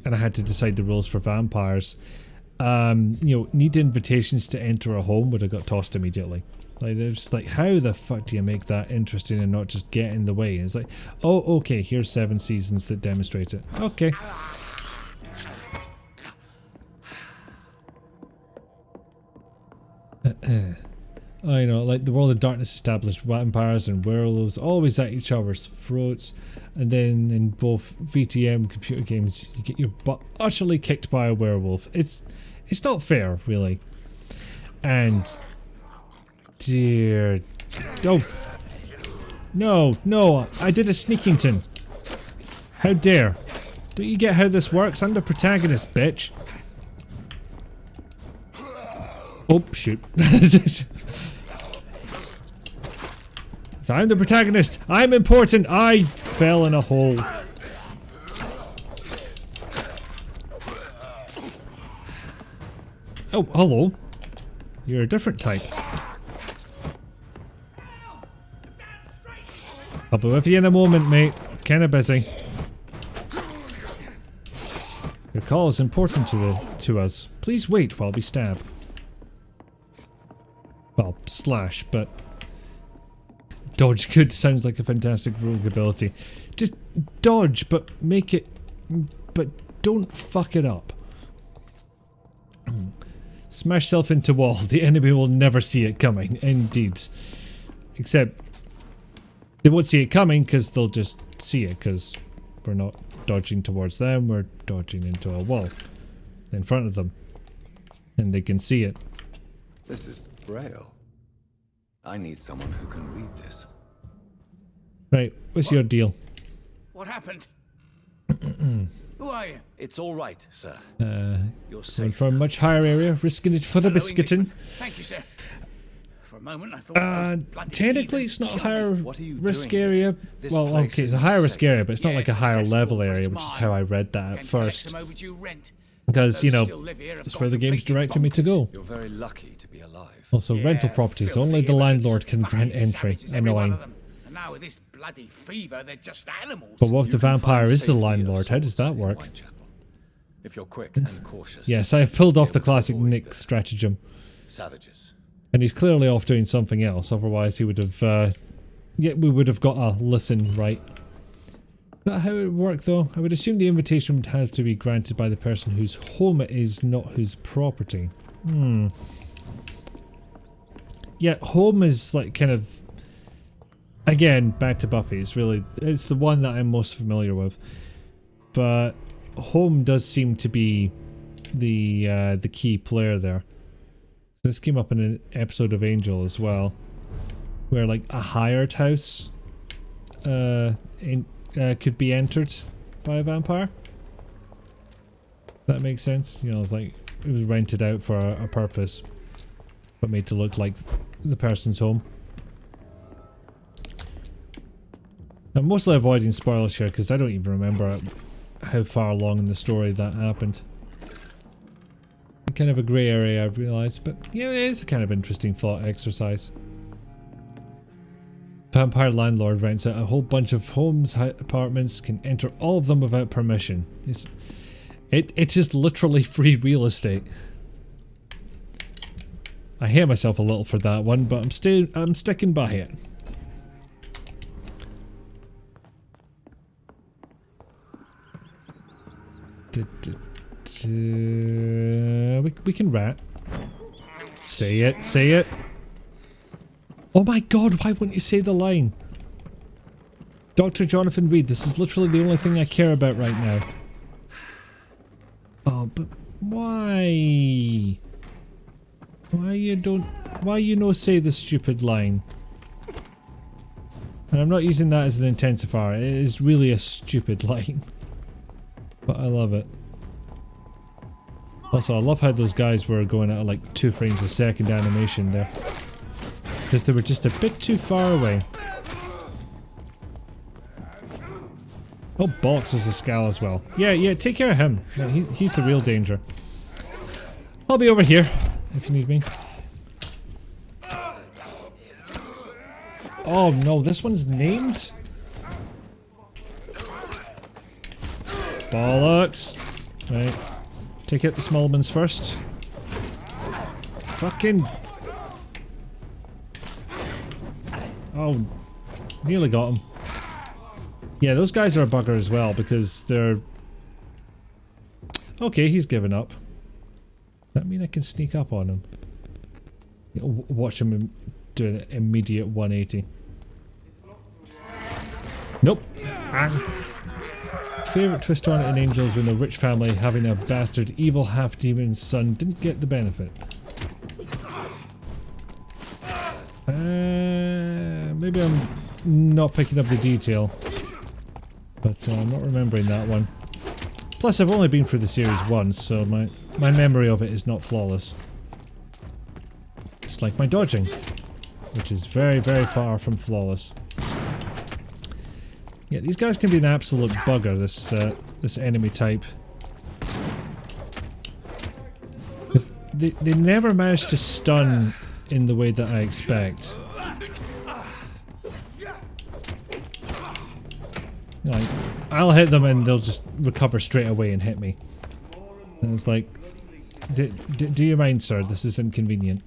and I had to decide the rules for vampires, need invitations to enter a home would have got tossed immediately. Like, it's like, how the fuck do you make that interesting and not just get in the way? It's like, oh, okay, here's 7 seasons that demonstrate it. Okay. I know, like the World of Darkness established vampires and werewolves always at each other's throats, and then in both VTM computer games you get your butt utterly kicked by a werewolf. It's not fair, really. And dear, oh no, I did a Sneakington. How dare? Don't you get how this works? I'm the protagonist, bitch. Oh shoot. So I'm the protagonist. I'm important. I fell in a hole. Oh, hello. You're a different type. I'll be with you in a moment, mate. Kinda busy. Your call is important to us. Please wait while we stab. Well, slash, but dodge good sounds like a fantastic rogue ability. Just dodge, but make it, but don't fuck it up. Smash self into wall. The enemy will never see it coming. Indeed. Except they won't see it coming because they'll just see it because we're not dodging towards them. We're dodging into a wall in front of them. And they can see it. This is Braille. I need someone who can read this. Right, what's your deal? What happened? Who are you? It's all right, sir. You're Going safe. for a much higher area, risking it for the biscuiting. Thank you, sir. For a moment, I thought. Technically, it's not a higher risk doing area. This Well, place okay, it's a is higher risk safe. area, but it's not Yeah, like a it's higher accessible, level but area, it's which is mine. how I read that at Can collect first. some overdue rent. Because, Those you who know, still live here have that's got where the game's completely directing me to go. You're very lucky to be alive. Also, Yeah, rental properties, filthy only the immigrants, landlord can grant fucking entry. savages, every one Annoying. of them. And now with this bloody fever, they're just animals. But what if the You can vampire find is the safety of landlord? How does that sorts in work? Whitechapel. If you're quick and cautious. Yes, I have pulled off the able to classic avoid Nick the stratagem. Savages. And he's clearly off doing something else, otherwise he would have, we would have got a listen right. Is that how it would work though? I would assume the invitation would have to be granted by the person whose home it is, not whose property. Yeah, home is like kind of, again, back to Buffy, it's the one that I'm most familiar with. But home does seem to be the key player there. This came up in an episode of Angel as well, where like a hired house could be entered by a vampire. That makes sense. You know, it's like it was rented out for a purpose, but made to look like the person's home. I'm mostly avoiding spoilers here because I don't even remember how far along in the story that happened. Kind of a grey area, I've realised, but yeah, it is a kind of interesting thought exercise. Vampire landlord rents out a whole bunch of homes, apartments, can enter all of them without permission. It is literally free real estate. I hate myself a little for that one, but I'm sticking by it. We can rat. Say it, say it. Oh my god, why wouldn't you say the line? Dr. Jonathan Reed, this is literally the only thing I care about right now. Oh, but why? Why you no say the stupid line? And I'm not using that as an intensifier. It is really a stupid line. But I love it. Also, I love how those guys were going at like 2 frames a second animation there. Because they were just a bit too far away. Oh, Box is a Scal as well. Yeah, take care of him. No, he's the real danger. I'll be over here if you need me. Oh no, this one's named? Bollocks. Right. Take out the small ones first. Fucking... Oh, nearly got him. Yeah, those guys are a bugger as well because they're... Okay, he's given up. Does that mean I can sneak up on him? Watch him do an immediate 180. Nope. Favorite twist on it in Angels when the rich family having a bastard evil half-demon son didn't get the benefit. Maybe I'm not picking up the detail. But I'm not remembering that one. Plus I've only been through the series once, so my memory of it is not flawless. It's like my dodging, which is very, very far from flawless. Yeah, these guys can be an absolute bugger, this enemy type. They never manage to stun in the way that I expect. Like, I'll hit them and they'll just recover straight away and hit me. And it's like, do you mind, sir? This is inconvenient.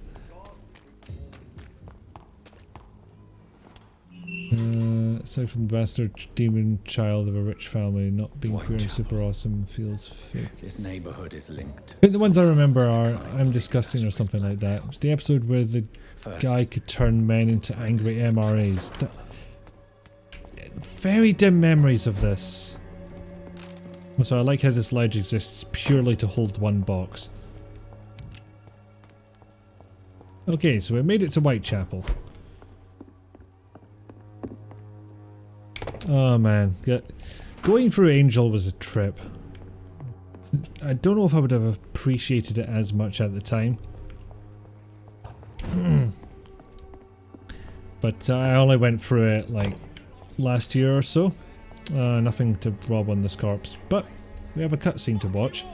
Aside from the bastard demon child of a rich family, not being queer and super awesome feels fake. This neighborhood is linked. I think the ones I remember are I'm Disgusting or something like that. It's the episode where the guy could turn men into angry MRAs. Very dim memories of this. Also, I like how this ledge exists purely to hold one box. Okay, so we made it to Whitechapel. Oh man, going through Angel was a trip. I don't know if I would have appreciated it as much at the time. But I only went through it like last year or so. Nothing to rob on this corpse. But we have a cutscene to watch.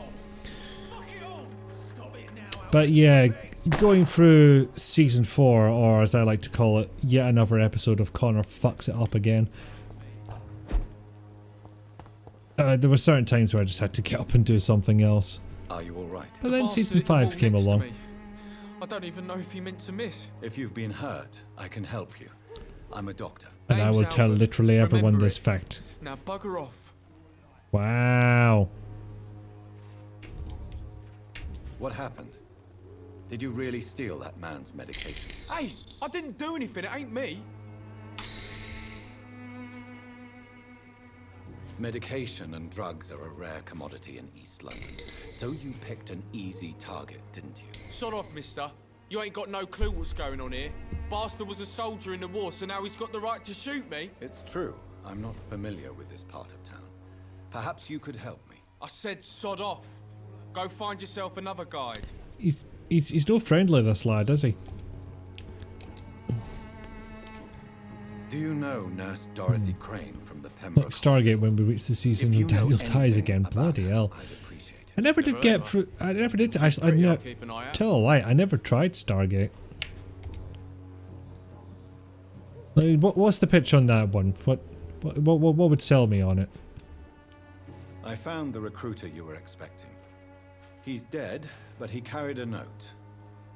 But yeah, going through Season 4, or as I like to call it, yet another episode of Connor fucks it up again. There were certain times where I just had to get up and do something else. Are you alright? But then Season 5 came along. I don't even know if he meant to miss. If you've been hurt, I can help you. I'm a doctor. And I will tell literally everyone this fact. Now bugger off. Wow. What happened? Did you really steal that man's medication? Hey, I didn't do anything. It ain't me. Medication and drugs are a rare commodity in East London. So you picked an easy target, didn't you? Sod off, mister. You ain't got no clue what's going on here. Bastard was a soldier in the war, so now he's got the right to shoot me. It's true. I'm not familiar with this part of town. Perhaps you could help me. I said sod off. Go find yourself another guide. He's no friendly, this lad, is he? Do you know Nurse Dorothy Crane from the Pembroke? Like Stargate when we reach the season of Daniel Ties again. Bloody hell. I never did get through. I never did. I tell a lie. I never tried Stargate. Like, what's the pitch on that one? What would sell me on it? I found the recruiter you were expecting. He's dead, but he carried a note.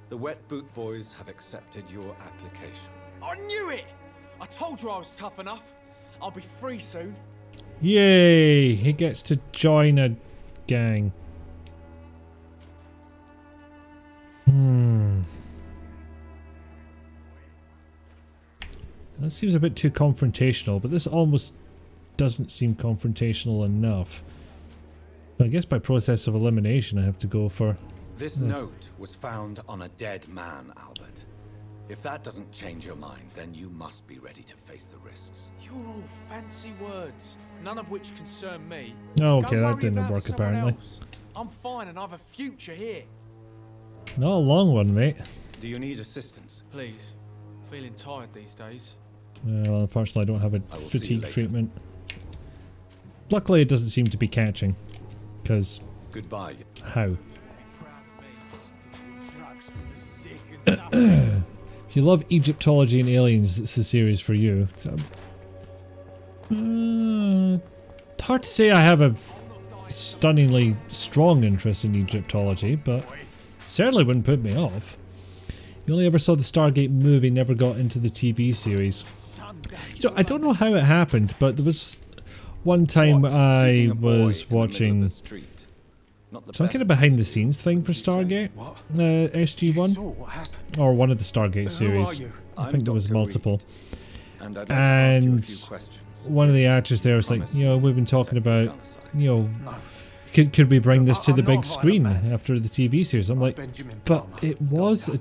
The Wet Boot Boys have accepted your application. I knew it! I told you I was tough enough. I'll be free soon. Yay! He gets to join a gang. That seems a bit too confrontational, but this almost doesn't seem confrontational enough. But I guess by process of elimination I have to go for... This note was found on a dead man, Albert. If that doesn't change your mind, then you must be ready to face the risks. You're all fancy words, none of which concern me. Oh, okay, Go that worry didn't about work someone apparently. else. I'm fine and I've a future here. Not a long one, mate. Do you need assistance? Please. Feeling tired these days. Well, unfortunately, I don't have a I will see you fatigue later. treatment. Luckily, it doesn't seem to be catching. Because... Goodbye. How? If you love Egyptology and aliens, it's the series for you. So, hard to say I have a stunningly strong interest in Egyptology, but certainly wouldn't put me off. You only ever saw the Stargate movie, never got into the TV series. You know, I don't know how it happened, but there was one time I was watching some kind of behind the scenes thing for Stargate, SG-1, or one of the Stargate series. I think there was multiple. And one of the actors there was like, you know, we've been talking about, you know, could we bring this to the big screen after the TV series? I'm like, but it was a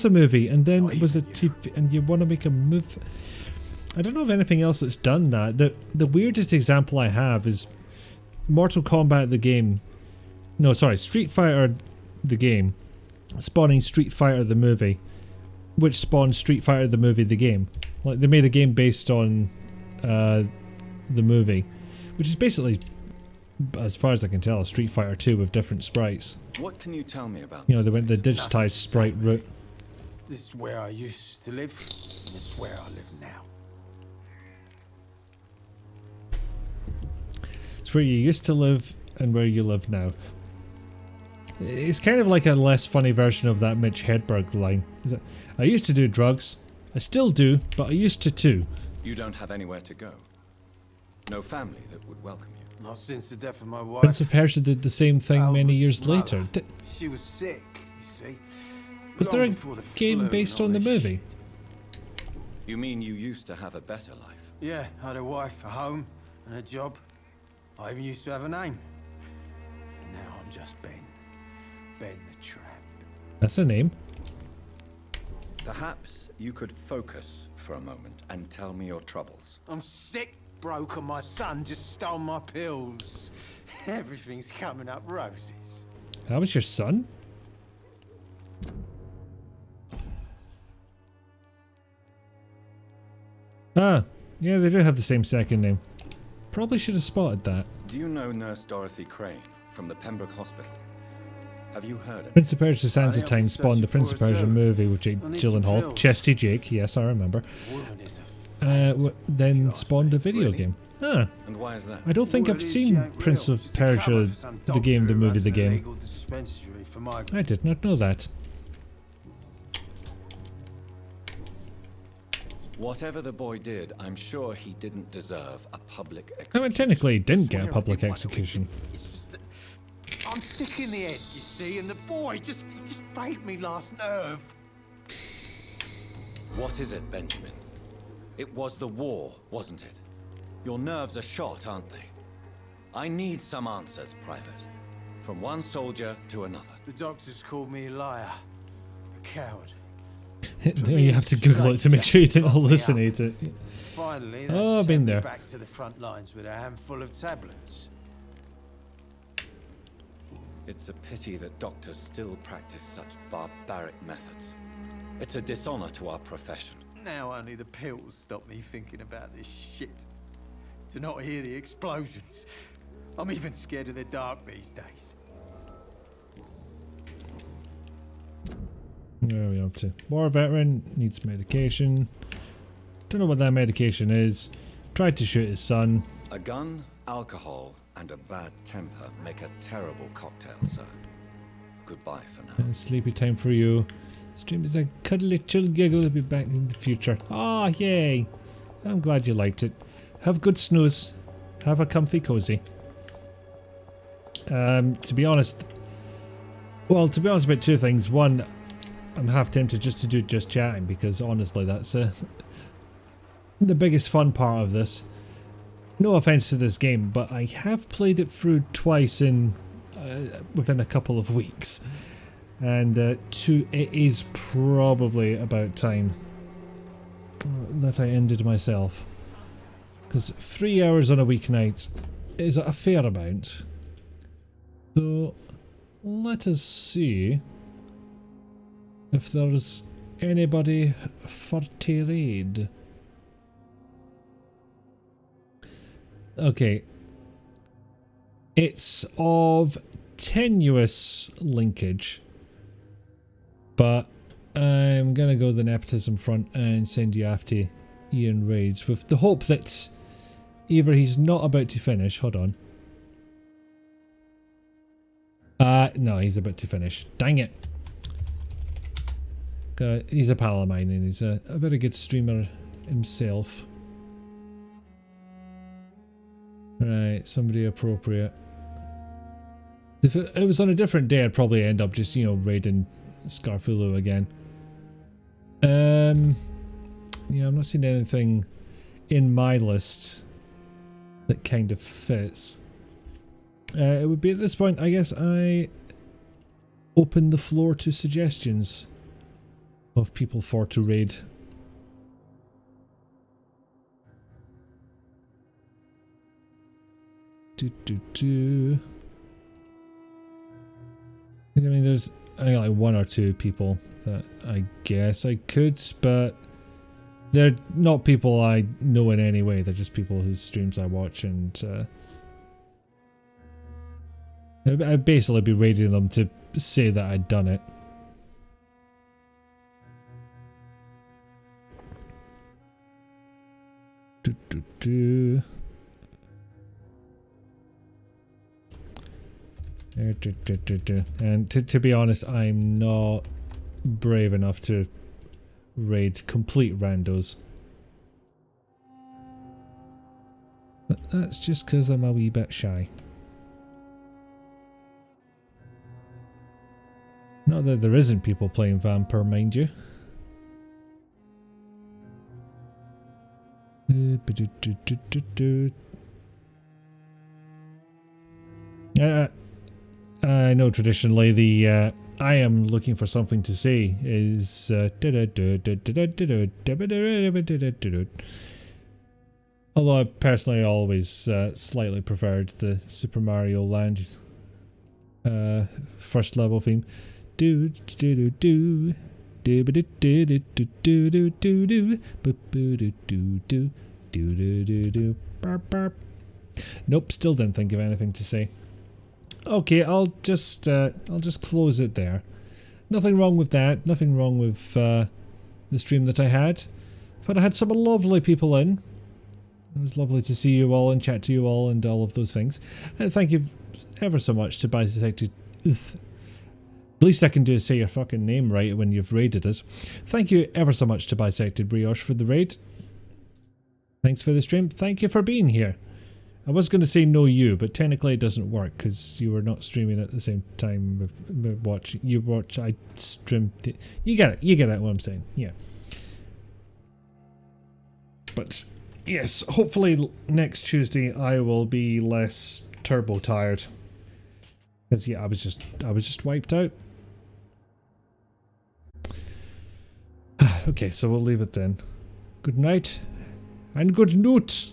movie, and then it was a TV, and you want to make a movie. I don't know of anything else that's done that. The weirdest example I have is Mortal Kombat the game. No, sorry, Street Fighter the game, spawning Street Fighter the movie, which spawned Street Fighter the movie the game. Like, they made a game based on the movie, which is basically, as far as I can tell, Street Fighter 2 with different sprites. What can you tell me about? You know, they went the digitized sprite route. This is where I used to live, and this is where I live now. It's where you used to live and where you live now. It's kind of like a less funny version of that Mitch Hedberg line. Is it? I used to do drugs. I still do, but I used to too. You don't have anywhere to go. No family that would welcome you. Not since the death of my wife. Prince of Persia did the same thing many years later. She was sick, you see. Was there a game based on the movie? You mean you used to have a better life? Yeah, I had a wife, a home, and a job. I even used to have a name. Now I'm just Ben. Ben the Tramp. That's a name. Perhaps you could focus for a moment and tell me your troubles. I'm sick, broke, and my son just stole my pills. Everything's coming up roses. That was your son? Ah, yeah, they do have the same second name. Probably should have spotted that. Do you know Nurse Dorothy Crane from the Pembroke Hospital? Have you heard of it? Prince of Persia: Sands of Time spawned the Prince of Persia movie with Jake Gyllenhaal. Chesty Jake, yes, I remember. Then spawned a video game. Huh. And why is that? I don't think I've seen Prince of Persia, the game, the movie, the game. I did not know that. Whatever the boy did, I'm sure he didn't deserve a public execution. I mean, technically, he didn't get a public execution. I'm sick in the head, you see, and the boy just frayed me last nerve. What is it, Benjamin? It was the war, wasn't it? Your nerves are shot, aren't they? I need some answers, Private. From one soldier to another. The doctors called me a liar. A coward. You have to Google it to make sure you didn't hallucinate it. Finally, oh, I've been there. Back to the front lines with a handful of tablets. It's a pity that doctors still practice such barbaric methods. It's a dishonor to our profession. Now only the pills stop me thinking about this shit. To not hear the explosions. I'm even scared of the dark these days. Where are we up to? War veteran, needs medication. Don't know what that medication is. Tried to shoot his son. A gun, alcohol, and a bad temper make a terrible cocktail, sir. Goodbye for now. And sleepy time for you. Stream is a cuddly chill giggle. I'll be back in the future. Ah, yay. I'm glad you liked it. Have good snooze. Have a comfy cozy. To be honest about two things. One, I'm half tempted just to do just chatting because honestly that's the biggest fun part of this. No offense to this game, but I have played it through twice in within a couple of weeks. And two, it is probably about time that I ended myself. Because 3 hours on a weeknight is a fair amount. So let us see if there's anybody for to raid. Okay. It's of tenuous linkage, but I'm gonna go the nepotism front and send you after Ian raids with the hope that either he's not about to finish. Hold on. No, he's about to finish. Dang it. He's a pal of mine and he's a very good streamer himself. Right, somebody appropriate. If it was on a different day, I'd probably end up just, you know, raiding Scarfulu again. Yeah, I'm not seeing anything in my list that kind of fits. It would be at this point, I guess, I open the floor to suggestions of people for to raid. I mean, there's only like one or two people that I guess I could, but they're not people I know in any way. They're just people whose streams I watch, and I'd basically be raiding them to say that I'd done it. And to be honest, I'm not brave enough to raid complete randos. But that's just because I'm a wee bit shy. Not that there isn't people playing Vampyr, mind you. I know traditionally the I am looking for something to say is although I personally always slightly preferred the Super Mario Land first level theme. Do do do do do do do do do do do do do do. Nope, still didn't think of anything to say. Okay, I'll just close it there. Nothing wrong with that. Nothing wrong with the stream that I had. But I had some lovely people in. It was lovely to see you all and chat to you all and all of those things. And thank you ever so much to Bisected. The least I can do is say your fucking name right when you've raided us. Thank you ever so much to Bisected Brioche for the raid. Thanks for the stream. Thank you for being here. I was going to say no you, but technically it doesn't work because you were not streaming at the same time with watch. You watch, I streamed. You get it. You get it what I'm saying. Yeah. But yes, hopefully next Tuesday I will be less turbo tired. Because yeah, I was just wiped out. Okay, so we'll leave it then. Good night and good note.